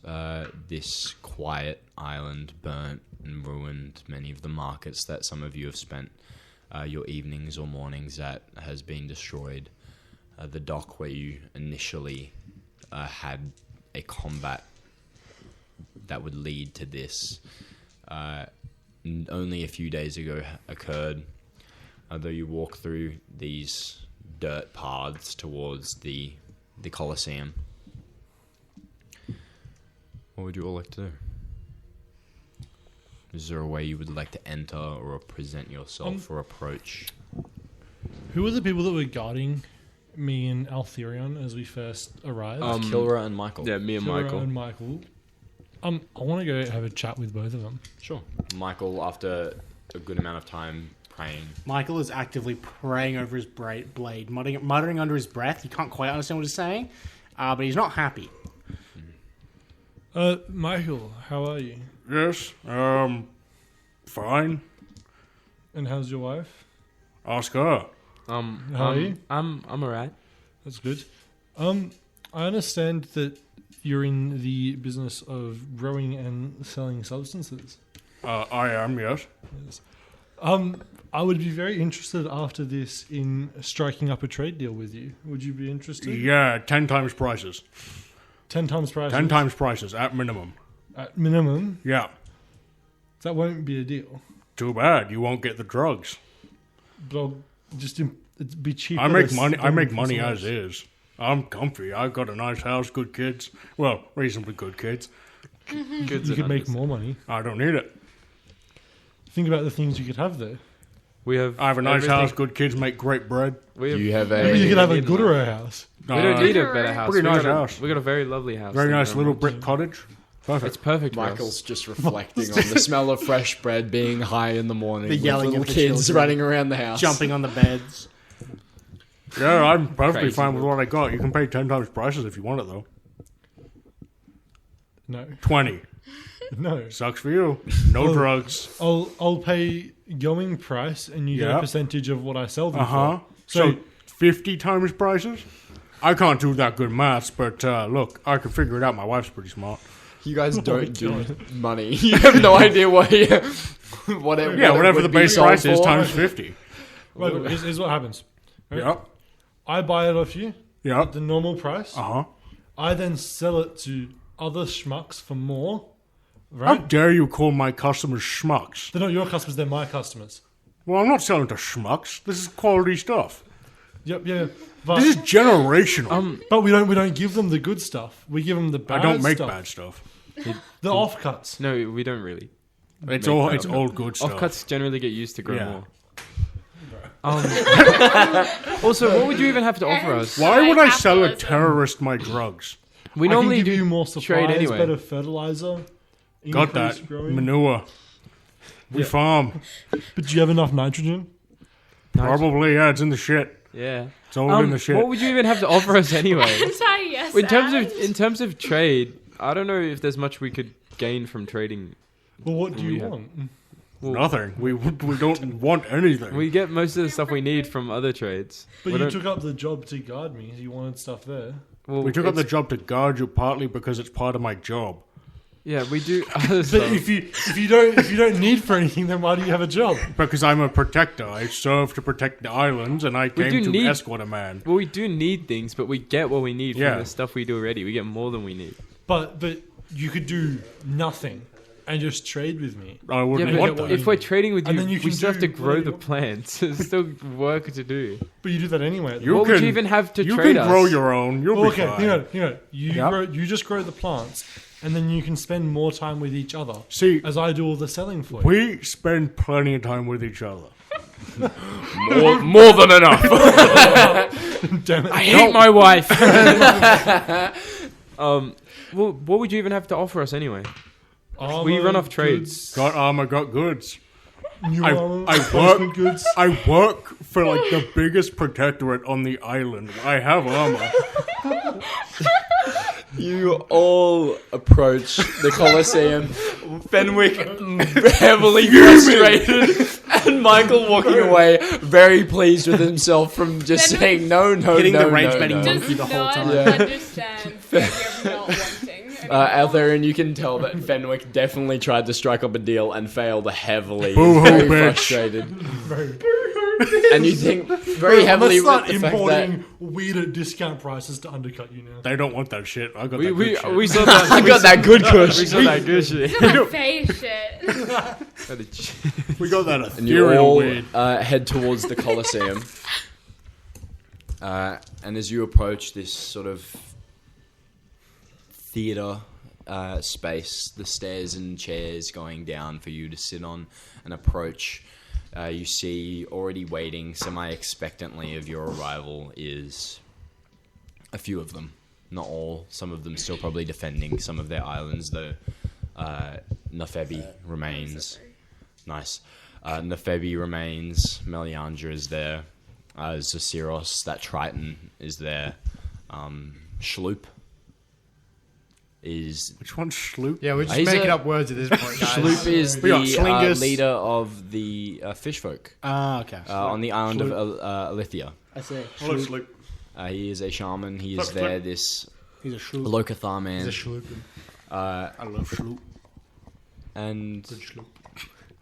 this quiet island, burnt and ruined. Many of the markets that some of you have spent your evenings or mornings at has been destroyed. The dock where you initially had a combat that would lead to this only a few days ago occurred. Though you walk through these dirt paths towards the Colosseum. What would you all like to do? Is there a way you would like to enter or present yourself or approach? who were the people that were guarding me and Aeltherion as we first arrived? Kilra and Michael. Yeah, me and Kilra Michael. and Michael. I want to go have a chat with both of them. Sure. Michael, after a good amount of time praying. Michael is actively praying over his blade, muttering under his breath. You can't quite understand what he's saying, but he's not happy. Michael, how are you? Yes, fine. And how's your wife? Ask her. How are you? I'm alright. That's good. I understand that you're in the business of growing and selling substances. I am, yes. Yes. I would be very interested after this in striking up a trade deal with you. Would you be interested? Yeah, 10 times prices. 10 times price. 10 times prices, at minimum. At minimum. Yeah. That won't be a deal. Too bad. You won't get the drugs. But I'll just it'd be cheaper. I make to money. sell I make them money for as someone is. I'm comfy. I've got a nice house, good kids. Well, reasonably good kids. else. You could make more money. I don't need it. Think about the things you could have there. We have. I have a nice everything. house, good kids, make great bread. We have, You have Maybe you a. could have a need gooder house. we don't need a better house. Pretty We nice got a- house. We got a very lovely house. Very Thank you nice very little much. brick cottage. Perfect. It's perfect. for us. Michael's just reflecting on the smell of fresh bread being high in the morning. The with yelling little of the kids children. running around the house. Jumping on the beds. Yeah, I'm perfectly Crazy fine with what I got. You can pay 10 times prices if you want it, though. No, 20. no. Sucks for you. No drugs. I'll pay going price, and you get Yeah. a percentage of what I sell them Uh-huh. for. So 50 times prices? I can't do that good maths, but look, I can figure it out. My wife's pretty smart. You guys don't do money. You have no idea what. Whatever. Yeah, what it whatever would the be base sold price is for. times 50. Wait, here's what happens. Right? Yep. I buy it off you at Yep. the normal price. Uh-huh. I then sell it to other schmucks for more. How Right? dare you call my customers schmucks? They're not your customers; they're my customers. Well, I'm not selling to schmucks. This is quality stuff. Yep, yeah. But, This is generational. but we don't give them the good stuff. We give them the bad I don't make stuff. bad stuff. The offcuts. No, we don't really. It's Make all bad it's stuff. all good stuff. Offcuts generally get used to grow Yeah. more. Also, what would you even have to offer us? Why would I sell a Capitalism. terrorist my drugs? We I normally can give do you more supplies, trade anyway. better fertilizer. Got increased that. growing. Manure. We farm. But do you have enough nitrogen? Probably, yeah, it's in the shit. Yeah. It's all in the shit. What would you even have to offer us anyway? Anti-yes. In terms of trade, I don't know if there's much we could gain from trading. Well, what do you Yeah. want? Nothing. We don't want anything. We get most of the stuff we need from other trades. But We you don't- took up the job to guard me. You wanted stuff there. well, We took up the it's- job to guard you partly because it's part of my job. Yeah, we do other But stuff. if you don't need for anything, then why do you have a job? Because I'm a protector. I serve to protect the islands, and I came do to need- escort a man. Well, we do need things, but we get what we need Yeah. from the stuff we do already. We get more than we need. But you could do nothing and just trade with me. I Yeah, wouldn't but want what that. if we're trading with And you, then you we can still have to do grow whatever the you want. plants. There's still work to do. But you do that anyway. You What would can- you even have to you trade can us? grow your own. You'll Well, be okay, fine. you you just grow the plants, and then you can spend more time with each other. See, As I do all the selling for you. we spend plenty of time with each other. More than enough. Damn it. I hate my wife. Well, what would you even have to offer us anyway? We run off trades. Got armor, got goods. New I armor, I replacement work. goods. I work for like the biggest protectorate on the island. I have armor. You all approach the Colosseum. Fenwick heavily frustrated, and Michael walking away very pleased with himself from just Fenwick saying no, Hitting no, the range no, betting no. monkey Does the whole not time. Yeah. understand the idea of not wanting. Aeltherion, you can tell that Fenwick definitely tried to strike up a deal and failed heavily. Boo-hoo, He's very bitch. frustrated. And you think very heavily Let's start with the fact that importing weed at discount prices to undercut you now. They don't want that shit. I got We that good shit. we saw that. I got that good kush. We saw that good shit. It's not face shit. We got that And you ethereal all weed. head towards the Colosseum. And as you approach this sort of theatre space, the stairs and chairs going down for you to sit on and approach, you see already waiting semi-expectantly of your arrival is a few of them. Not all. Some of them still probably defending some of their islands, though Nefebi remains. Nice. Nefebi remains. Meliandra is there. Zaciros, that Triton, is there. Schloop is... Which one's Schloop? Yeah, we're just He's making a- up words at this point, guys. Schloop is We got the Slingus. leader of the fishfolk Ah, okay. on the island of Aeltherion. I see. Hello, Sloop. He is a shaman. He is Schloop, there. Schloop. He's a shrew. Locathar man. He's a schloop. I love Schloop. And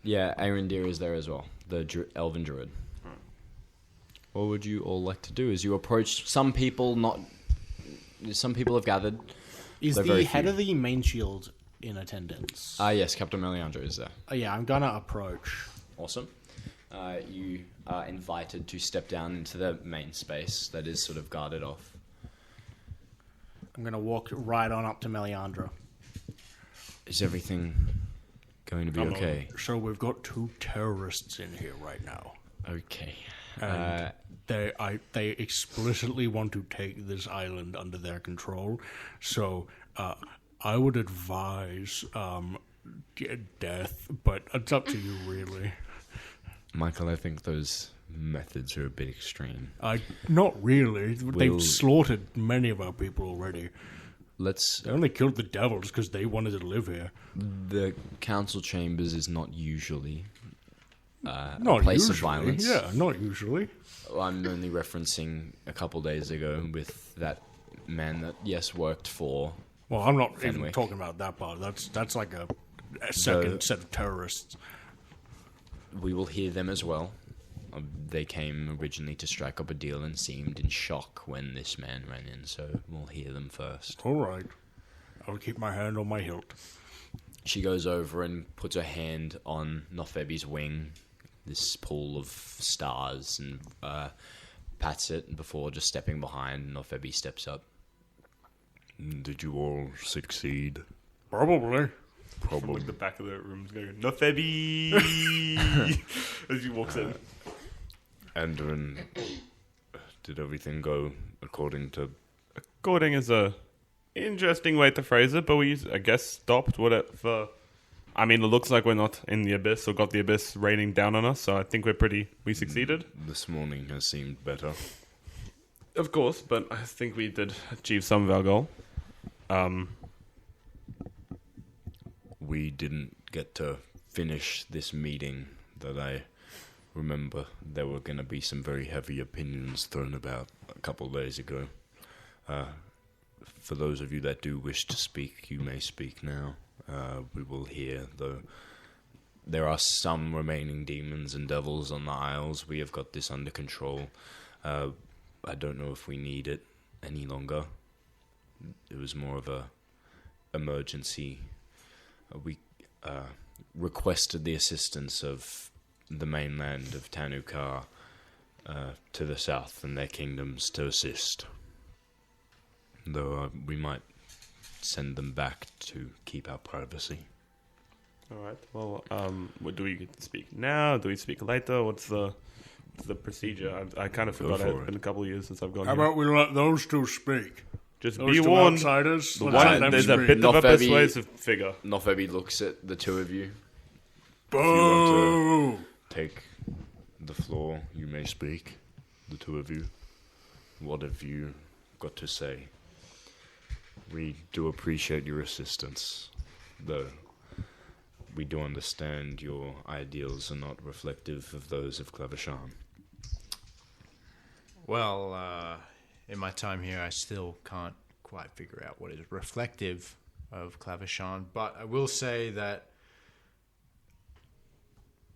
yeah, Arendir is there as well, the Elven Druid. What would you all like to do as you approach? Some people have gathered. Is They're the very head few. of the main shield in attendance? Yes, Captain Meliandro is there. Yeah, I'm gonna approach. Awesome. You are invited to step down into the main space that is sort of guarded off. I'm gonna walk right on up to Meliandro. Is everything going to be okay? So we've got 2 terrorists in here right now. Okay. And they explicitly want to take this island under their control. So I would advise death, but it's up to you, really. Michael, I think those methods are a bit extreme. Not really. They've slaughtered many of our people already. They only killed the devils because they wanted to live here. The council chambers is not usually a Not place usually. of violence. Yeah, not usually. I'm only referencing a couple days ago with that man that, yes, worked for... Well, I'm not even Fenwick. talking about that part. That's like a second set of terrorists. We will hear them as well. They came originally to strike up a deal and seemed in shock when this man ran in, so we'll hear them first. All right. I'll keep my hand on my hilt. She goes over and puts her hand on Nofebi's wing, this pool of stars, and pats it before just stepping behind. Nofebi steps up. Did you all succeed? Probably. From like the back of the room's going, Nofebi! As he walks in. Andarin, did everything go according to... According is a interesting way to phrase it, but we, I guess, stopped whatever. I mean, it looks like we're not in the abyss or got the abyss raining down on us, so I think we succeeded. This morning has seemed better. Of course, but I think we did achieve some of our goal. We didn't get to finish this meeting that I remember. There were going to be some very heavy opinions thrown about a couple of days ago. For those of you that do wish to speak, you may speak now. We will hear, though. There are some remaining demons and devils on the Isles. We have got this under control. I don't know if we need it any longer. It was more of a emergency. We requested the assistance of the mainland of Tanukar to the south and their kingdoms to assist. Though we might send them back to keep our privacy. All right. Well, do we speak now? Do we speak later? What's the procedure? I kind of forgot. It's been a couple of years since I've gone How here. about we let those 2 speak? Just Those be 2 warned. outsiders. The Let's one, let them there's a speak. bit of a Nofebi- persuasive figure. Nofebi looks at the two of you. If you want to take the floor, you may speak. The 2 of you. What have you got to say? We do appreciate your assistance, though we do understand your ideals are not reflective of those of Klavashani. Well, in my time here, I still can't quite figure out what is reflective of Klavashani, but I will say that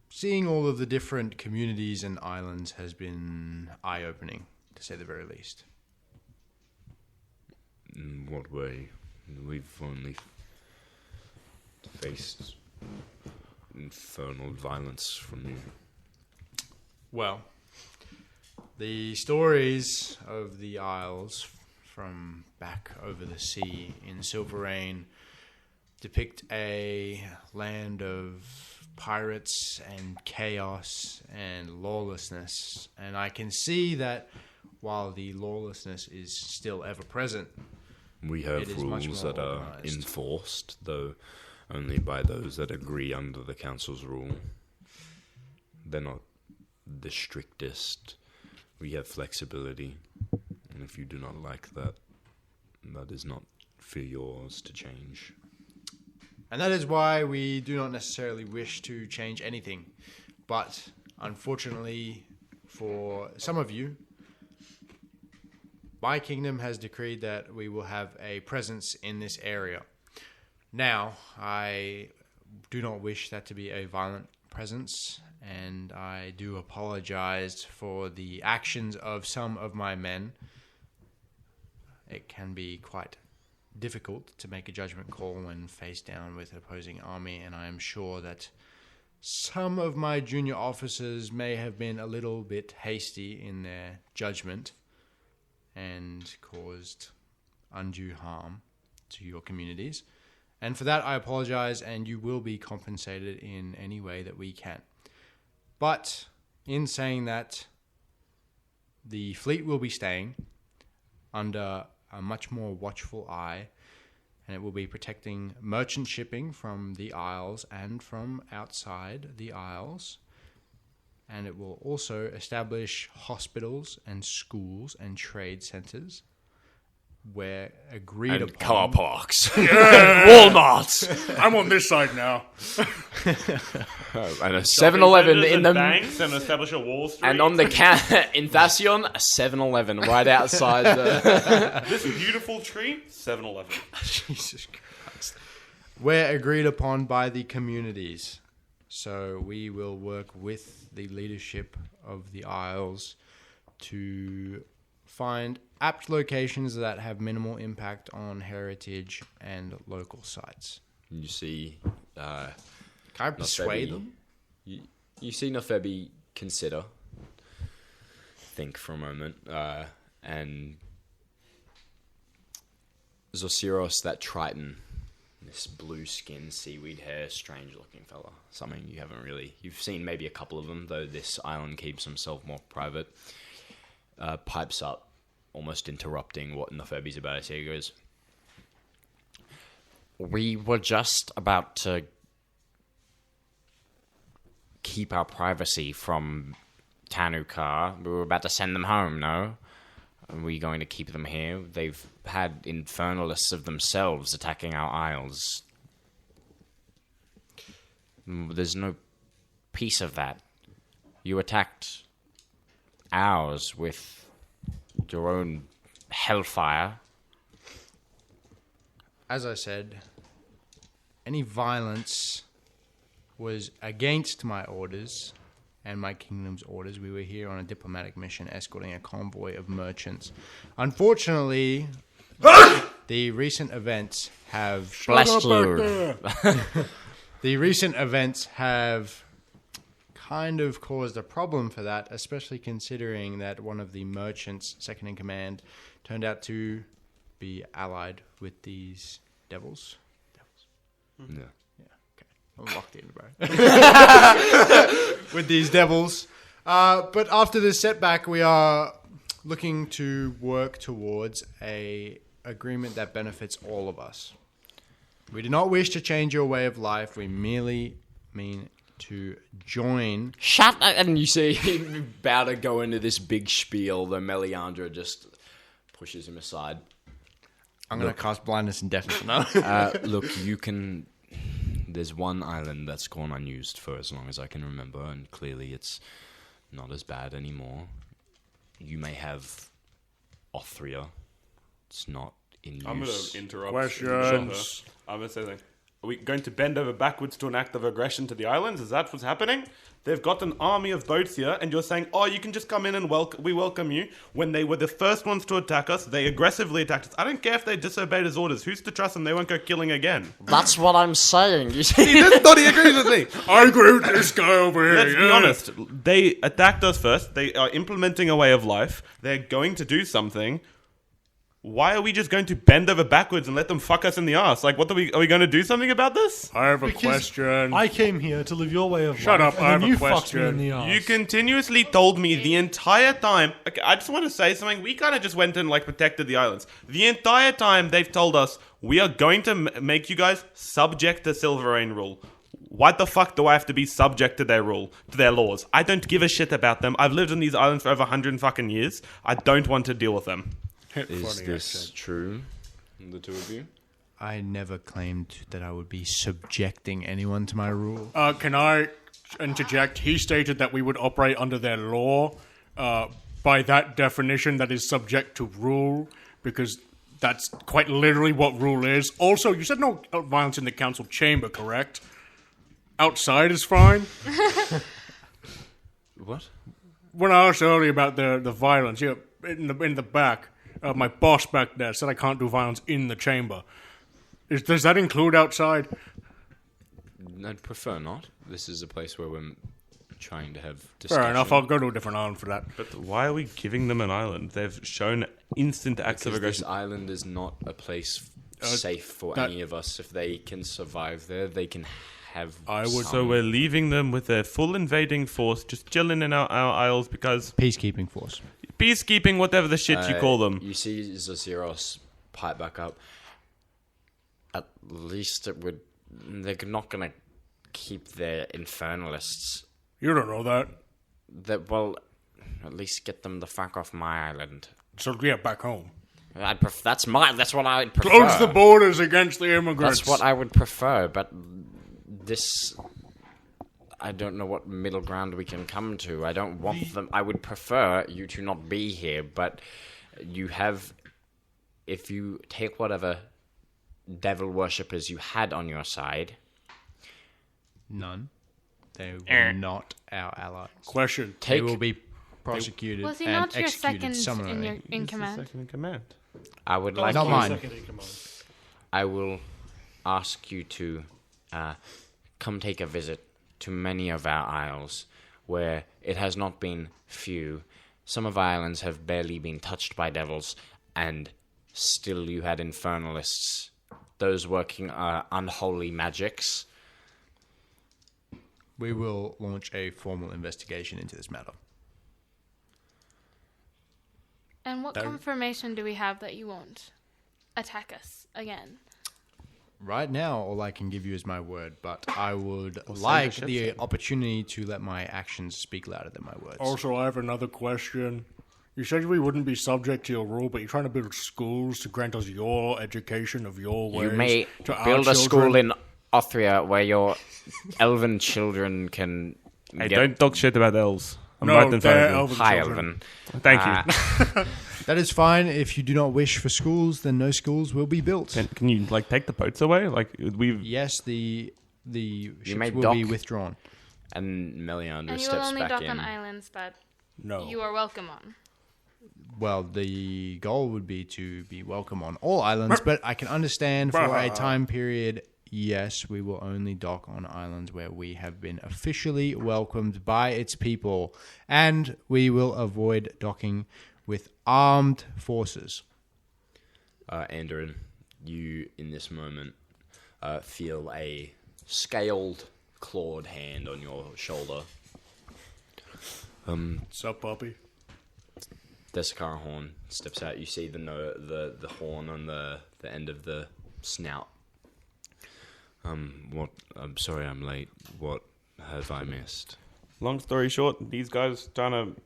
seeing all of the different communities and islands has been eye-opening, to say the very least. In what way? We've only faced infernal violence from you. Well, the stories of the Isles from back over the sea in Silver Rain depict a land of pirates and chaos and lawlessness. And I can see that while the lawlessness is still ever present, We have it is much rules more that are organised. enforced, though only by those that agree under the council's rule. They're not the strictest. We have flexibility, and if you do not like that, that is not for yours to change. And that is why we do not necessarily wish to change anything. But unfortunately, for some of you, my kingdom has decreed that we will have a presence in this area. Now, I do not wish that to be a violent presence, and I do apologize for the actions of some of my men. It can be quite difficult to make a judgment call when faced down with an opposing army, and I am sure that some of my junior officers may have been a little bit hasty in their judgment and caused undue harm to your communities. And for that, I apologize, and you will be compensated in any way that we can. But in saying that, the fleet will be staying under a much more watchful eye, and it will be protecting merchant shipping from the Isles and from outside the Isles. And it will also establish hospitals and schools and trade centers where agreed And upon... car parks. Walmart. I'm on this side now. And a 7-Eleven in the... banks and establish a Wall Street. And on the in Thacion, a 7-Eleven right outside the... this beautiful tree, 7-Eleven. Jesus Christ. Where agreed upon by the communities. So we will work with the leadership of the Isles to find apt locations that have minimal impact on heritage and local sites. You see... Can I persuade them? You see Nefebi consider, think for a moment, and Zosiros, that Triton, this blue skin, seaweed hair, strange looking fella. Something you haven't really... You've seen maybe a couple of them, though this island keeps himself more private. Pipes up, almost interrupting what Nefebi's about to say. He goes, We were just about to keep our privacy from Tanukar. We were about to send them home, no? Are we going to keep them here? They've had infernalists of themselves attacking our isles. There's no piece of that. You attacked ours with your own hellfire. As I said, any violence was against my orders and my kingdom's orders. We were here on a diplomatic mission escorting a convoy of merchants. Unfortunately, the recent events have... Bless you. The recent events have kind of caused a problem for that, especially considering that one of the merchants, second in command, turned out to be allied with these devils. yeah. I'm locked in, bro. With these devils. But after this setback, we are looking to work towards a agreement that benefits all of us. We do not wish to change your way of life. We merely mean to join. Shut up! And you see him about to go into this big spiel, though Meliandra just pushes him aside. I'm going to cast blindness and deafness now. Look, you can... There's one island that's gone unused for as long as I can remember, and clearly it's not as bad anymore. You may have Othria. It's not in use. I'm going to interrupt. Questions. I'm going to say something. Are we going to bend over backwards to an act of aggression to the islands? Is that what's happening? They've got an army of boats here, and you're saying, oh, you can just come in and we welcome you. When they were the first ones to attack us, they aggressively attacked us. I don't care if they disobeyed his orders. Who's to trust them? They won't go killing again. That's what I'm saying. You see? See, this Dottie agrees with me. I agree with this guy over here. Let's be honest. They attacked us first. They are implementing a way of life. They're going to do something. Why are we just going to bend over backwards and let them fuck us in the ass? Like, what are we going to do something about this? I have a Because question. I came here to live your way of Shut life, up, I and have then a you fucked me in question. the ass. You continuously told me the entire time... Okay, I just want to say something. We kind of just went and, like, protected the islands. The entire time they've told us, we are going to make you guys subject to Silverane rule. Why the fuck do I have to be subject to their rule, to their laws? I don't give a shit about them. I've lived in these islands for over 100 fucking years. I don't want to deal with them. Is this true, the two of you? I never claimed that I would be subjecting anyone to my rule. Can I interject? He stated that we would operate under their law. By that definition, that is subject to rule, because that's quite literally what rule is. Also, you said no violence in the council chamber, correct? Outside is fine. What? When I asked earlier about the violence, yeah, in the back, my boss back there said I can't do violence in the chamber. Does that include outside? I'd prefer not. This is a place where we're trying to have discussion. Fair enough, I'll go to a different island for that. But why are we giving them an island? They've shown instant acts of Because aggression. this island is not a place safe for any of us. If they can survive there, they can have. So we're leaving them with their full invading force, just chilling in our isles because Peacekeeping force. peacekeeping, whatever the shit you call them. You see Zaziros pipe back up. At least it would. They're not going to keep their infernalists. You don't know that. Well, at least get them the fuck off my island. So yeah, back home. That's what I would prefer. Close the borders against the immigrants. That's what I would prefer, but this... I don't know what middle ground we can come to. I don't want them... I would prefer you to not be here, but you have... If you take whatever devil worshippers you had on your side... None. They were not our allies. Question. They will be prosecuted Was he and not your executed second summarily. in command? Second in command. I would like Not you... mine. Second in command. I will ask you to come take a visit to many of our isles where it has not been few. Some of our islands have barely been touched by devils, and still you had infernalists, those working unholy magics. We will launch a formal investigation into this matter. And what confirmation do we have that you won't attack us again? Right now, all I can give you is my word, but I would like the opportunity to let my actions speak louder than my words. Also, I have another question. You said we wouldn't be subject to your rule, but you're trying to build schools to grant us your education of your ways. You may to our build a children. school in Aeltherion where your elven children can Hey, get... don't talk shit about elves. I'm No, right in front they're of you. elven Hi, children. Elven. Thank you. That is fine. If you do not wish for schools, then no schools will be built. Can you take the boats away? We've Yes, the ships may will be dock. withdrawn. And Meliander And you will steps only back dock in. on islands that No. you are welcome on. Well, the goal would be to be welcome on all islands, but I can understand for a time period, yes, we will only dock on islands where we have been officially welcomed by its people, and we will avoid docking with armed forces. Andarin, you, in this moment, feel a scaled, clawed hand on your shoulder. What's up, puppy? The Sakara horn steps out. You see the horn on the end of the snout. What? I'm sorry I'm late. What have I missed? long story short, these guys trying to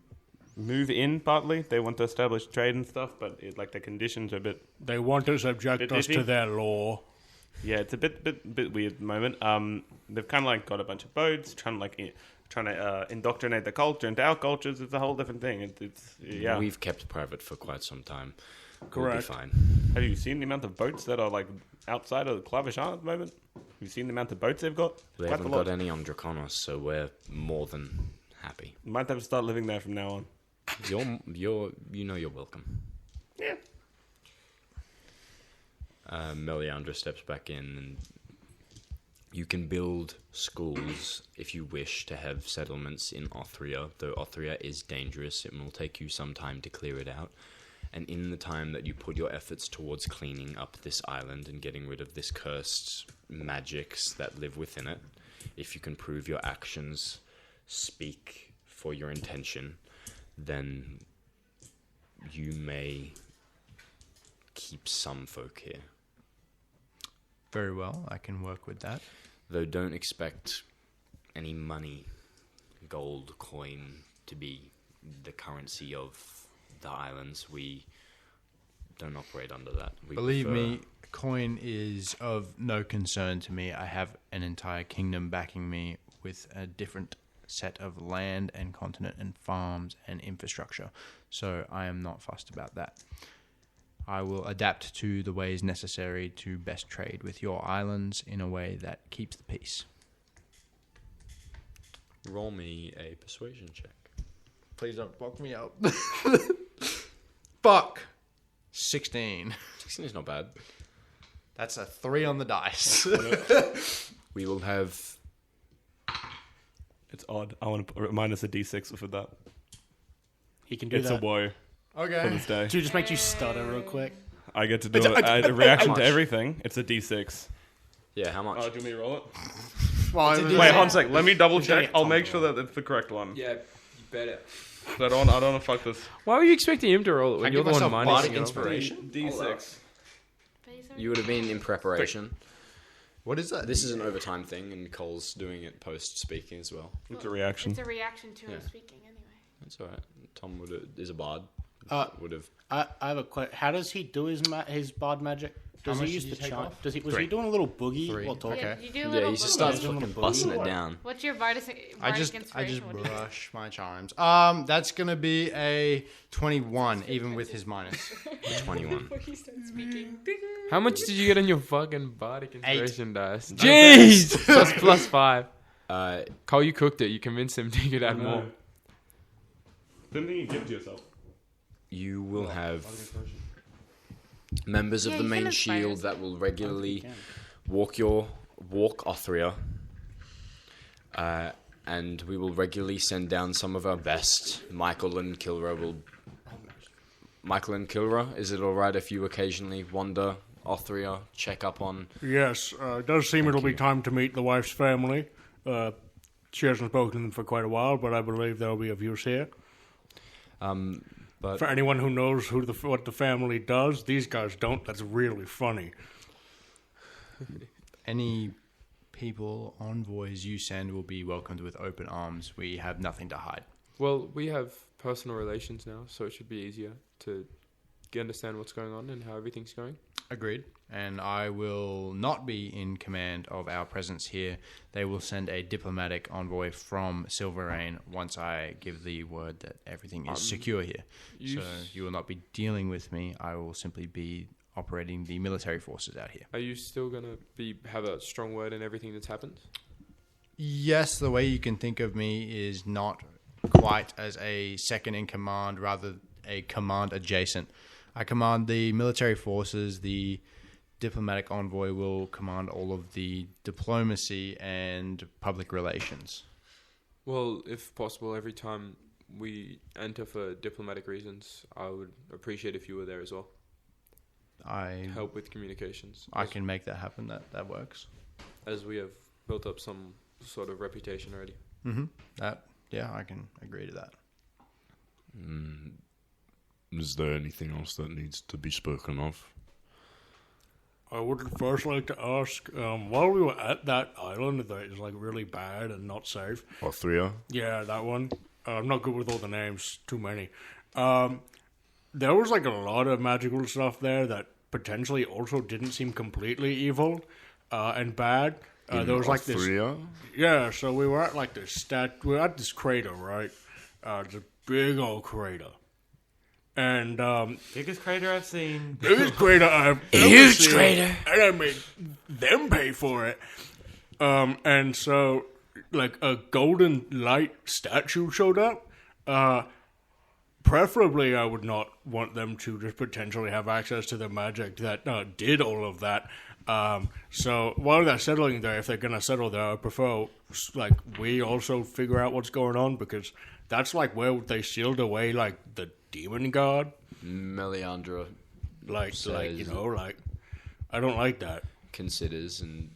move in partly. They want to establish trade and stuff, but the conditions are a bit. They want to subject Bit us iffy. to their law. Yeah, it's a bit weird at the moment. They've kind of got a bunch of boats, trying to indoctrinate the culture into our cultures. It's a whole different thing. Yeah. We've kept private for quite some time. Correct. We'll be fine. Have you seen the amount of boats that are outside of the Klavashani at the moment? Have you seen the amount of boats they've got? We Quite haven't a lot. got any on Draconis, so we're more than happy. Might have to start living there from now on. You're welcome. Yeah. Meliandra steps back in, and you can build schools if you wish to have settlements in Aeltherion, though Aeltherion is dangerous. It will take you some time to clear it out. And in the time that you put your efforts towards cleaning up this island and getting rid of this cursed magics that live within it, if you can prove your actions speak for your intention, then you may keep some folk here. Very well, I can work with that. Though don't expect any money, gold, coin to be the currency of the islands. We don't operate under that. We Believe prefer- me, coin is of no concern to me. I have an entire kingdom backing me with a different set of land and continent and farms and infrastructure. So I am not fussed about that. I will adapt to the ways necessary to best trade with your islands in a way that keeps the peace. Roll me a persuasion check. Please don't fuck me up. Fuck. 16. 16 is not bad. That's a 3 on the dice. We will have... It's odd. I want to minus a d6 for that. He can do It's that. a woe for Okay. this day. Dude, just makes you stutter real quick. I get to do a reaction to everything. It's a d6. Yeah, how much? Do you want me to roll it? Well, Wait, hold on a sec. Let me double check. I'll make sure that it's the correct one. Yeah, you better. I don't want to fuck this. Why were you expecting him to roll it when you're the one minusing bardic it off? inspiration? D6. You would have been in preparation. What is that? This is an overtime thing, and Cole's doing it post-speaking as well. It's a reaction. It's a reaction to him Yeah. speaking anyway. That's all right. Tom is a bard. Would have... I have a question. How does he do his bard magic? Does much he use did the you take charm? off? Was he doing a little boogie while talking? Yeah, you do a Yeah, little he just boogie. starts Doing a fucking little busting boogie. it down. What's your bardic I just inspiration? What do you do? brush my charms. That's gonna be a 21, even with his minus. 21. Before he starts speaking. How much did you get on your fucking bardic inspiration dice? Jeez! Jeez! plus 5. Uh, Cole, you cooked it. You convinced him to get add more. Didn't you give it to yourself? you will have members of Yeah, the you can main inspire shield yourself. that will regularly walk Aeltherion. And we will regularly send down some of our best. Michael and Kilra, is it alright if you occasionally wander Aeltherion, check up on... Yes, it does seem it'll be time to meet the wife's family. She hasn't spoken to them for quite a while, but I believe there'll be of use here. But For anyone who knows what the family does, these guys don't. That's really funny. Any people, envoys you send will be welcomed with open arms. We have nothing to hide. Well, we have personal relations now, so it should be easier to understand what's going on and how everything's going. Agreed. And I will not be in command of our presence here. They will send a diplomatic envoy from Silverain once I give the word that everything is secure here. So you will not be dealing with me. I will simply be operating the military forces out here. Are you still going to have a strong word in everything that's happened? Yes, the way you can think of me is not quite as a second in command, rather a command adjacent. I command the military forces. The diplomatic envoy will command all of the diplomacy and public relations. Well, if possible, every time we enter for diplomatic reasons, I would appreciate if you were there as well. I Help with communications. can make that happen. That works. As we have built up some sort of reputation already. Yeah, I can agree to that. Is there anything else that needs to be spoken of? I would first like to ask, while we were at that island that is like really bad and not safe. Aeltherion? Yeah, that one. I'm not good with all the names. Too many. There was like a lot of magical stuff there that potentially also didn't seem completely evil and bad. There was like this. Aeltherion? Yeah, so we were at like this we were at this crater, right? It's a big old crater. And Biggest crater I've seen. biggest crater I've ever seen, and I made them pay for it. And so, like, a golden light statue showed up. Preferably, I would not want them to just potentially have access to the magic that did all of that. So while they're settling there, if they're gonna settle there, I prefer like we also figure out what's going on, because that's like where they sealed away like the demon god. Meliandra Like says- you know, like I don't like that. considers, and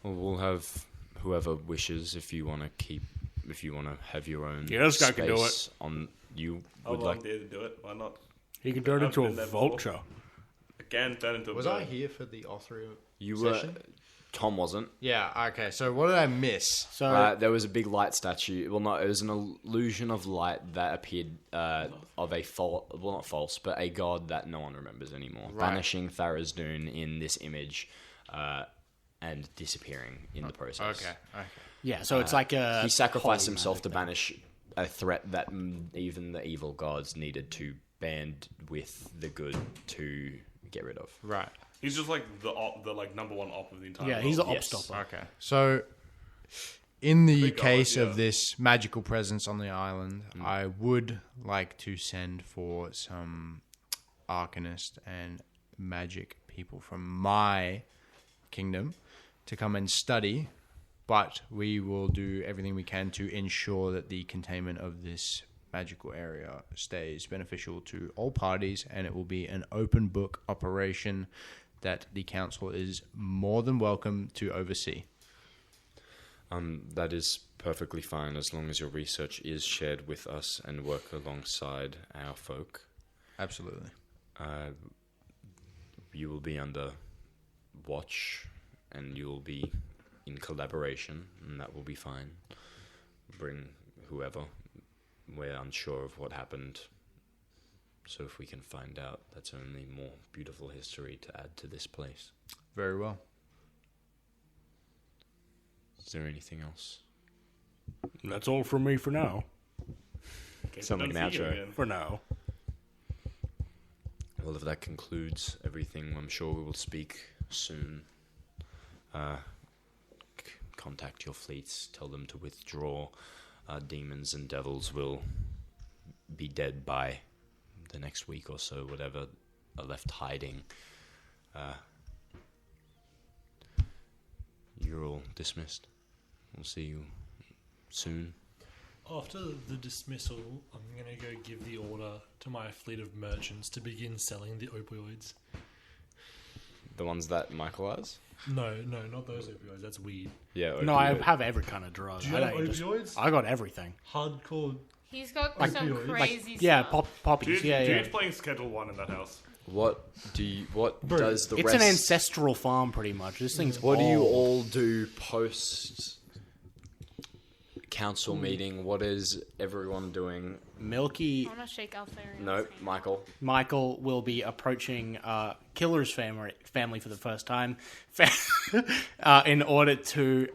we'll have whoever wishes. If you want to have your own Yeah, this guy can do space on you I would like. volunteer to do it. Why not? He can turn I've into a been there before. vulture. Again, turn into a Was bird. I here for the Aeltherion You session? were. Tom wasn't. Yeah, okay. So what did I miss? So There was a big light statue. Well, no, it was an illusion of light that appeared of a not false, but a god that no one remembers anymore, banishing Tharizdun in this image, and disappearing in the process. Okay. yeah, so it's like a He sacrificed holy himself magic to thing. banish a threat that even the evil gods needed to band with the good to get rid of. Right. He's just like the like number one op of the entire Yeah, world. he's the Yes. obstopper. Okay. So, in the Big case god, of yeah. this magical presence on the island, I would like to send for some arcanists and magic people from my kingdom to come and study, but we will do everything we can to ensure that the containment of this magical area stays beneficial to all parties, and it will be an open book operation that the council is more than welcome to oversee. That is perfectly fine as long as your research is shared with us and work alongside our folk. Absolutely. You will be under watch and you will be in collaboration, and that will be fine. Bring whoever. We're unsure of what happened, so if we can find out, that's only more beautiful history to add to this place. Very well. Is there anything else? That's all from me for now. Sound like an outro. For now. Well, if that concludes everything, I'm sure we will speak soon. Contact your fleets, tell them to withdraw. Demons and devils will be dead by the next week or so, whatever are left hiding. You're all dismissed. We'll see you soon. After the dismissal, I'm going to go give the order to my fleet of merchants to begin selling the opioids. The ones that Michael has? No, not those opioids. That's weed. Yeah. No, I have every kind of drug. Do you have opioids? I got everything. Hardcore. He's got Like some opioids. crazy Yeah, stuff. poppies. Yeah. Dude's playing Schedule 1 in that house. What does the It's rest... an ancestral farm, pretty much. This thing's What do you old. all do post council meeting? What is everyone doing? Milky I want to shake Aeltherion. No, Michael. Michael will be approaching Kilra's family for the first time in order to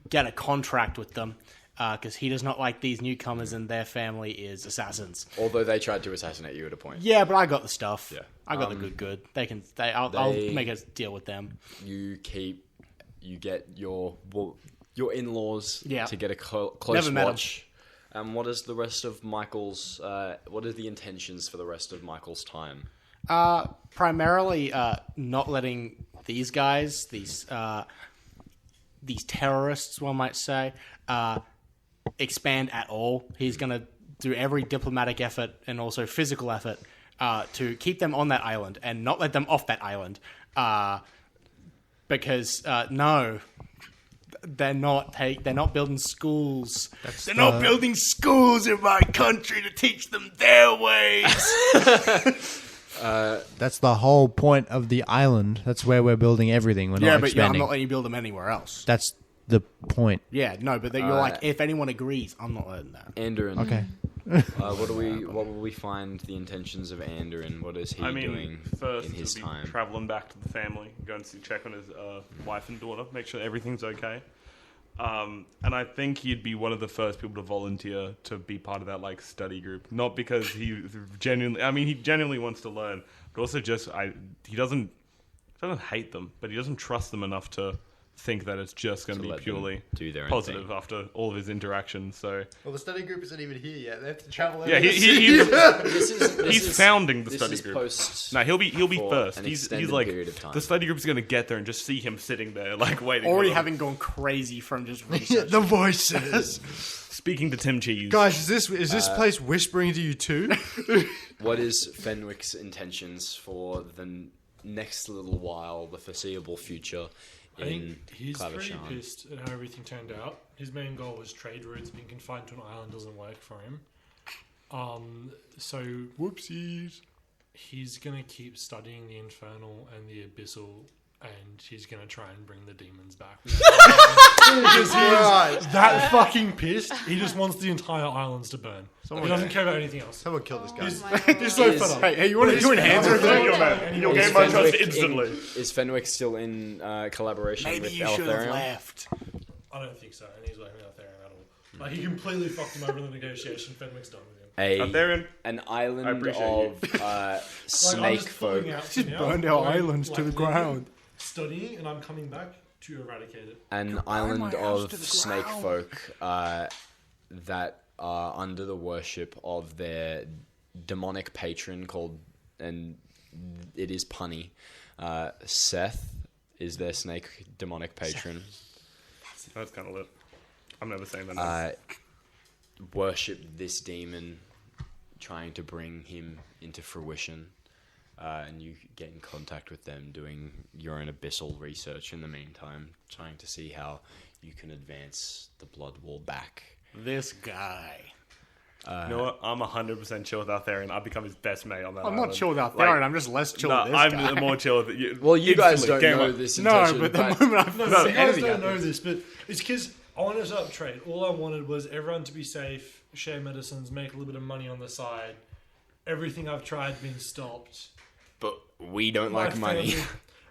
get a contract with them, because he does not like these newcomers and their family is assassins. Although they tried to assassinate you at a point. Yeah, but I got the stuff. Yeah. I got the good. I'll make a deal with them. You get your in-laws Yeah. to get a close Never met 'em. watch. What is the rest of Michael's? What are the intentions for the rest of Michael's time? Primarily, not letting these guys, these terrorists, one might say, expand at all. He's going to do every diplomatic effort and also physical effort to keep them on that island and not let them off that island. Because no, they're not building schools. They're not building schools in my country to teach them their ways. That's the whole point of the island. That's where we're building everything. We're not I'm expanding. not letting you build them anywhere else. That's the point. Yeah, no, but then you're like, if anyone agrees, I'm not letting that. Andarin. Okay. What will we find the intentions of Andarin? What is he doing first in his it'll be time? traveling back to the family, go and check on his wife and daughter, make sure everything's okay. And I think he'd be one of the first people to volunteer to be part of that study group. Not because he genuinely wants to learn, but also just he doesn't hate them, but he doesn't trust them enough to think that it's just going to be let them purely do their own positive thing. after all of his interactions. So Well, the study group isn't even here yet. They have to travel. yeah, he's This founding the this study is group. Post No, he'll be for first. an He's extended like period of time. the study group's going to get there and just see him sitting there waiting. Already for them. having gone crazy from just research. The voices. Speaking to Tim Cheese. Guys, is this place whispering to you too? What is Fenwick's intentions for the next little while, the foreseeable future I in think he's pretty Klavashani? pissed at how everything turned out. His main goal was trade routes. Being confined to an island doesn't work for him. So Whoopsies. he's gonna keep studying the infernal and the abyssal, and he's gonna try and bring the demons back. Because he is that fucking pissed. He just wants the entire islands to burn. He doesn't care about anything else. Someone kill this guy. Oh my God. He's so fed up. Hey, you want to enhance everything? You'll Is gain my trust Fenwick instantly. Is Fenwick still in collaboration Maybe with you should have Aeltherion? left. I don't think so, and he's working out there at all. Like, he completely fucked him over in the negotiation. Fenwick's done with him. Aeltherion, An I island appreciate of I'm snake just pulling folk. out Just now, burned our going, islands to the living, ground. Studying, and I'm coming back to eradicate it. An my island house of to the snake ground. folk that are under the worship of their demonic patron called and it is punny. Seth is their snake demonic patron. That's kind of lit. I'm never saying that. Worship this demon, trying to bring him into fruition. And you get in contact with them, doing your own abyssal research in the meantime, trying to see how you can advance the blood wall back. This guy. You know what? I'm 100% chill with Aeltherion. I've become his best mate on that I'm island. not chill with Aeltherion. I'm just less chill with this I'm guy. more chill with you. Well, you guys Instantly, don't game know over. this No, intention. but the moment I've No, said you guys anything don't know happens. this, but it's because I wanted to set up trade. All I wanted was everyone to be safe, share medicines, make a little bit of money on the side. Everything I've tried been stopped. But we don't like money.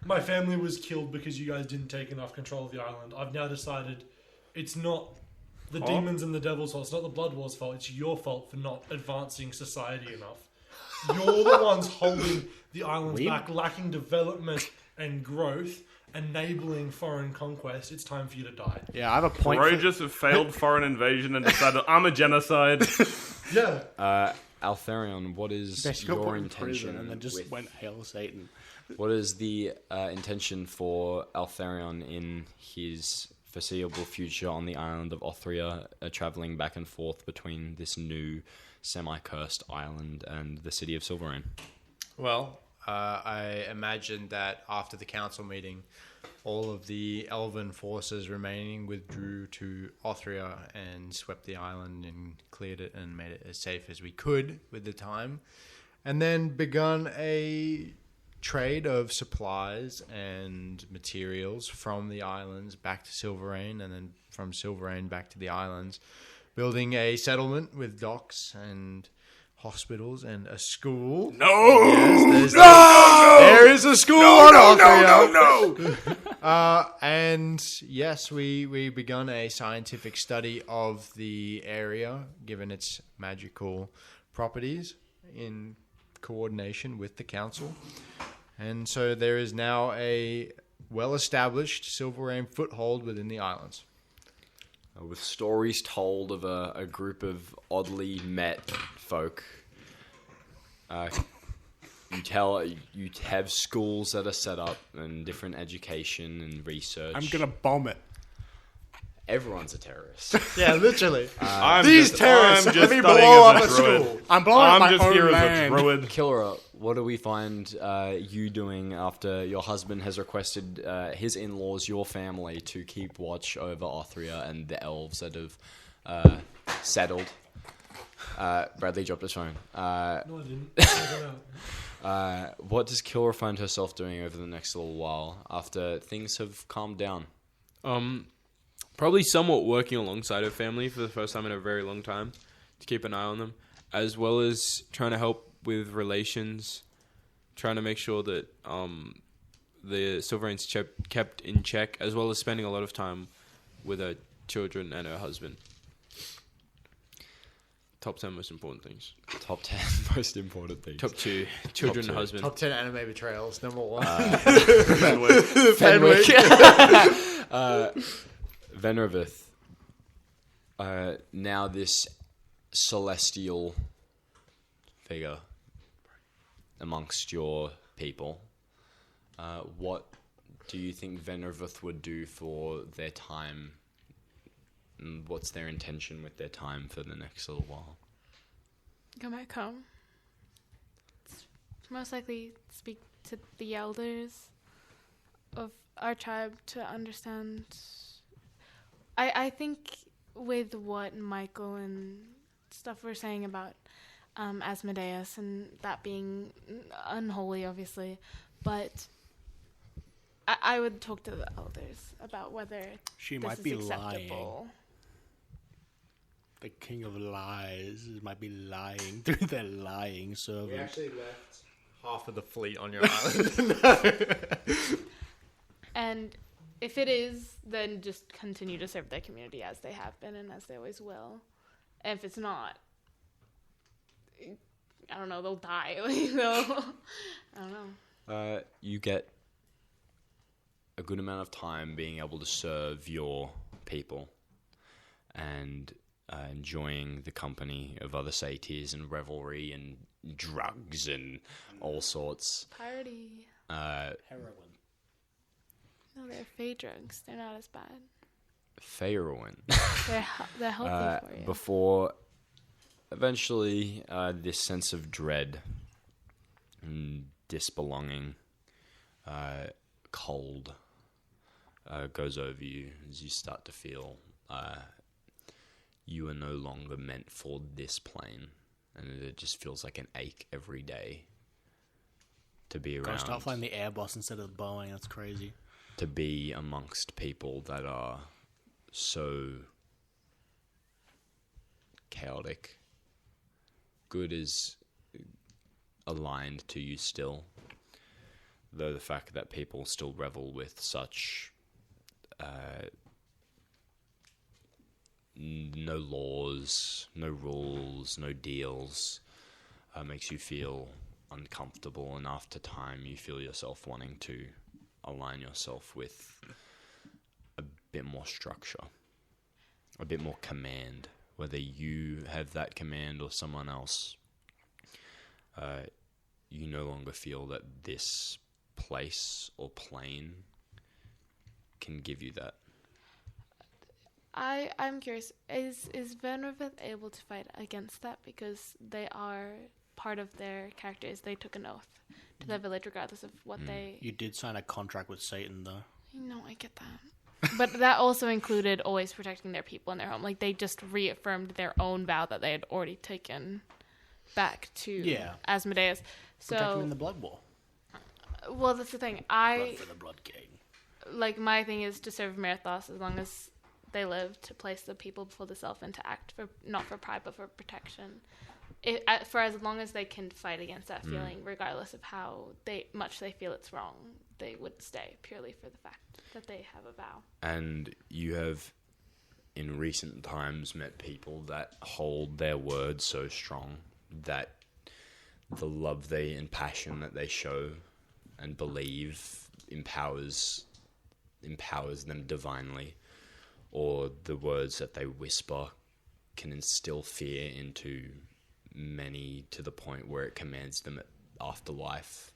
My family was killed because you guys didn't take enough control of the island. I've now decided it's not the demons and the devil's fault. It's not the Blood War's fault. It's your fault for not advancing society enough. You're the ones holding the islands back, lacking development and growth, enabling foreign conquest. It's time for you to die. Yeah, I have a point. Bro just failed foreign invasion and decided I'm a genocide. Yeah. Aeltherion, what is Best got your put in prison intention? and then just with- went hail Satan. What is the intention for Aeltherion in his foreseeable future on the island of Othria, traveling back and forth between this new semi-cursed island and the city of Silverrain? Well, I imagine that after the council meeting, all of the Elven forces remaining withdrew to Othria and swept the island and cleared it and made it as safe as we could with the time. And then begun a trade of supplies and materials from the islands back to Silverrain, and then from Silverrain back to the islands, building a settlement with docks and hospitals and a school. No! Yes, No! there is a school on Othria. No! And yes, we begun a scientific study of the area, given its magical properties, in coordination with the council. And so there is now a well-established Silverrain foothold within the islands. With stories told of a group of oddly met folk. You have schools that are set up and different education and research. I'm gonna bomb it. Everyone's a terrorist. Yeah, literally. I'm These just terrorists, studying let me as blow up a a druid. school. I'm blowing up I'm my just own here land. as a druid. Kilra, what do we find you doing after your husband has requested his in-laws, your family, to keep watch over Othria and the elves that have settled? Bradley dropped his phone. No, I didn't. I don't know. What does Kilra find herself doing over the next little while after things have calmed down? Probably somewhat working alongside her family for the first time in a very long time to keep an eye on them, as well as trying to help with relations, trying to make sure that the Silverrain's kept in check, as well as spending a lot of time with her children and her husband. Top 10 most important things. Top 10 most important things. Top 2, children and two. husband. Top 10 anime betrayals, number 1. Fenwick. Venraveth. Now this celestial figure amongst your people. What do you think Venraveth would do for their time? And what's their intention with their time for the next little while? Go back home. Most likely speak to the elders of our tribe to understand. I think with what Michael and stuff were saying about Asmodeus and that being unholy, obviously, but I would talk to the elders about whether She this might is be acceptable. lying. The king of lies might be lying through their lying servant. We actually left half of the fleet on your island. And if it is, then just continue to serve their community as they have been and as they always will. And if it's not, I don't know, they'll die. I don't know. You get a good amount of time being able to serve your people, and enjoying the company of other satyrs and revelry and drugs and all sorts. Party. Heroin. No, they're fey drugs. They're not as bad. Heroin. They're healthy for you. Before, eventually, this sense of dread and disbelonging, cold, goes over you as you start to feel you are no longer meant for this plane, and it just feels like an ache every day to be around. Gotta start flying the Airbus instead of the Boeing. That's crazy. To be amongst people that are so chaotic. Good is aligned to you still, though the fact that people still revel with such no laws, no rules, no deals, makes you feel uncomfortable, and after time you feel yourself wanting to align yourself with a bit more structure, a bit more command, whether you have that command or someone else. You no longer feel that this place or plane can give you that. I'm curious, is Venraveth able to fight against that? Because they are part of their characters. They took an oath to their village regardless of what they... You did sign a contract with Satan, though. No, I get that. But that also included always protecting their people and their home. Like, they just reaffirmed their own vow that they had already taken back to Asmodeus. So, Protect them in the Blood War. Well, that's the thing. Blood for the Blood King. Like, my thing is to serve Merithos as long as they live, to place the people before the self, and to act for not for pride but for protection. For as long as they can fight against that feeling, regardless of how much they feel it's wrong, they would stay purely for the fact that they have a vow. And you have, in recent times, met people that hold their word so strong that the love and passion that they show and believe empowers them divinely, or the words that they whisper can instill fear into many to the point where it commands them at afterlife.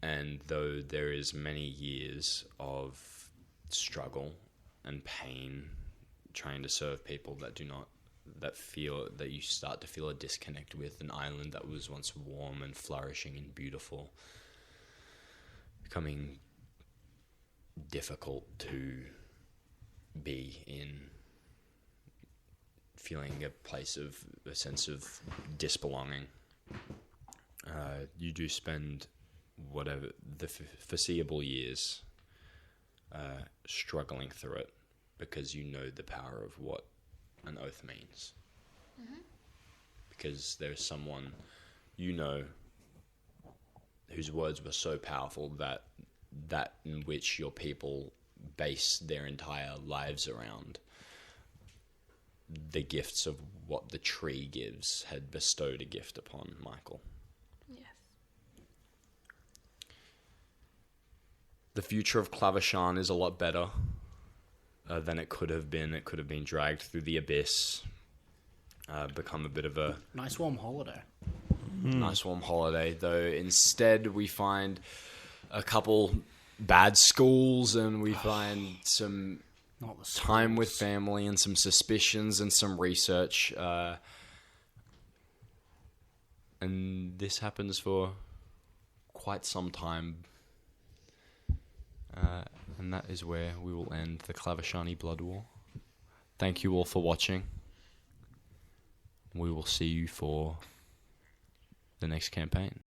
And though there is many years of struggle and pain trying to serve people that you start to feel a disconnect with, an island that was once warm and flourishing and beautiful becoming difficult to be in, feeling a sense of disbelonging. You do spend whatever the foreseeable years struggling through it, because you know the power of what an oath means. Because there's someone you know whose words were so powerful that in which your people base their entire lives around, the gifts of what the tree gives, had bestowed a gift upon Michael. Yes. The future of Klavashani is a lot better than it could have been. It could have been dragged through the abyss, become a bit of a nice warm holiday. Though instead we find a couple bad schools, and we find some time with family and some suspicions and some research, and this happens for quite some time, and that is where we will end the Klavashani Blood War. Thank you all for watching. We will see you for the next campaign.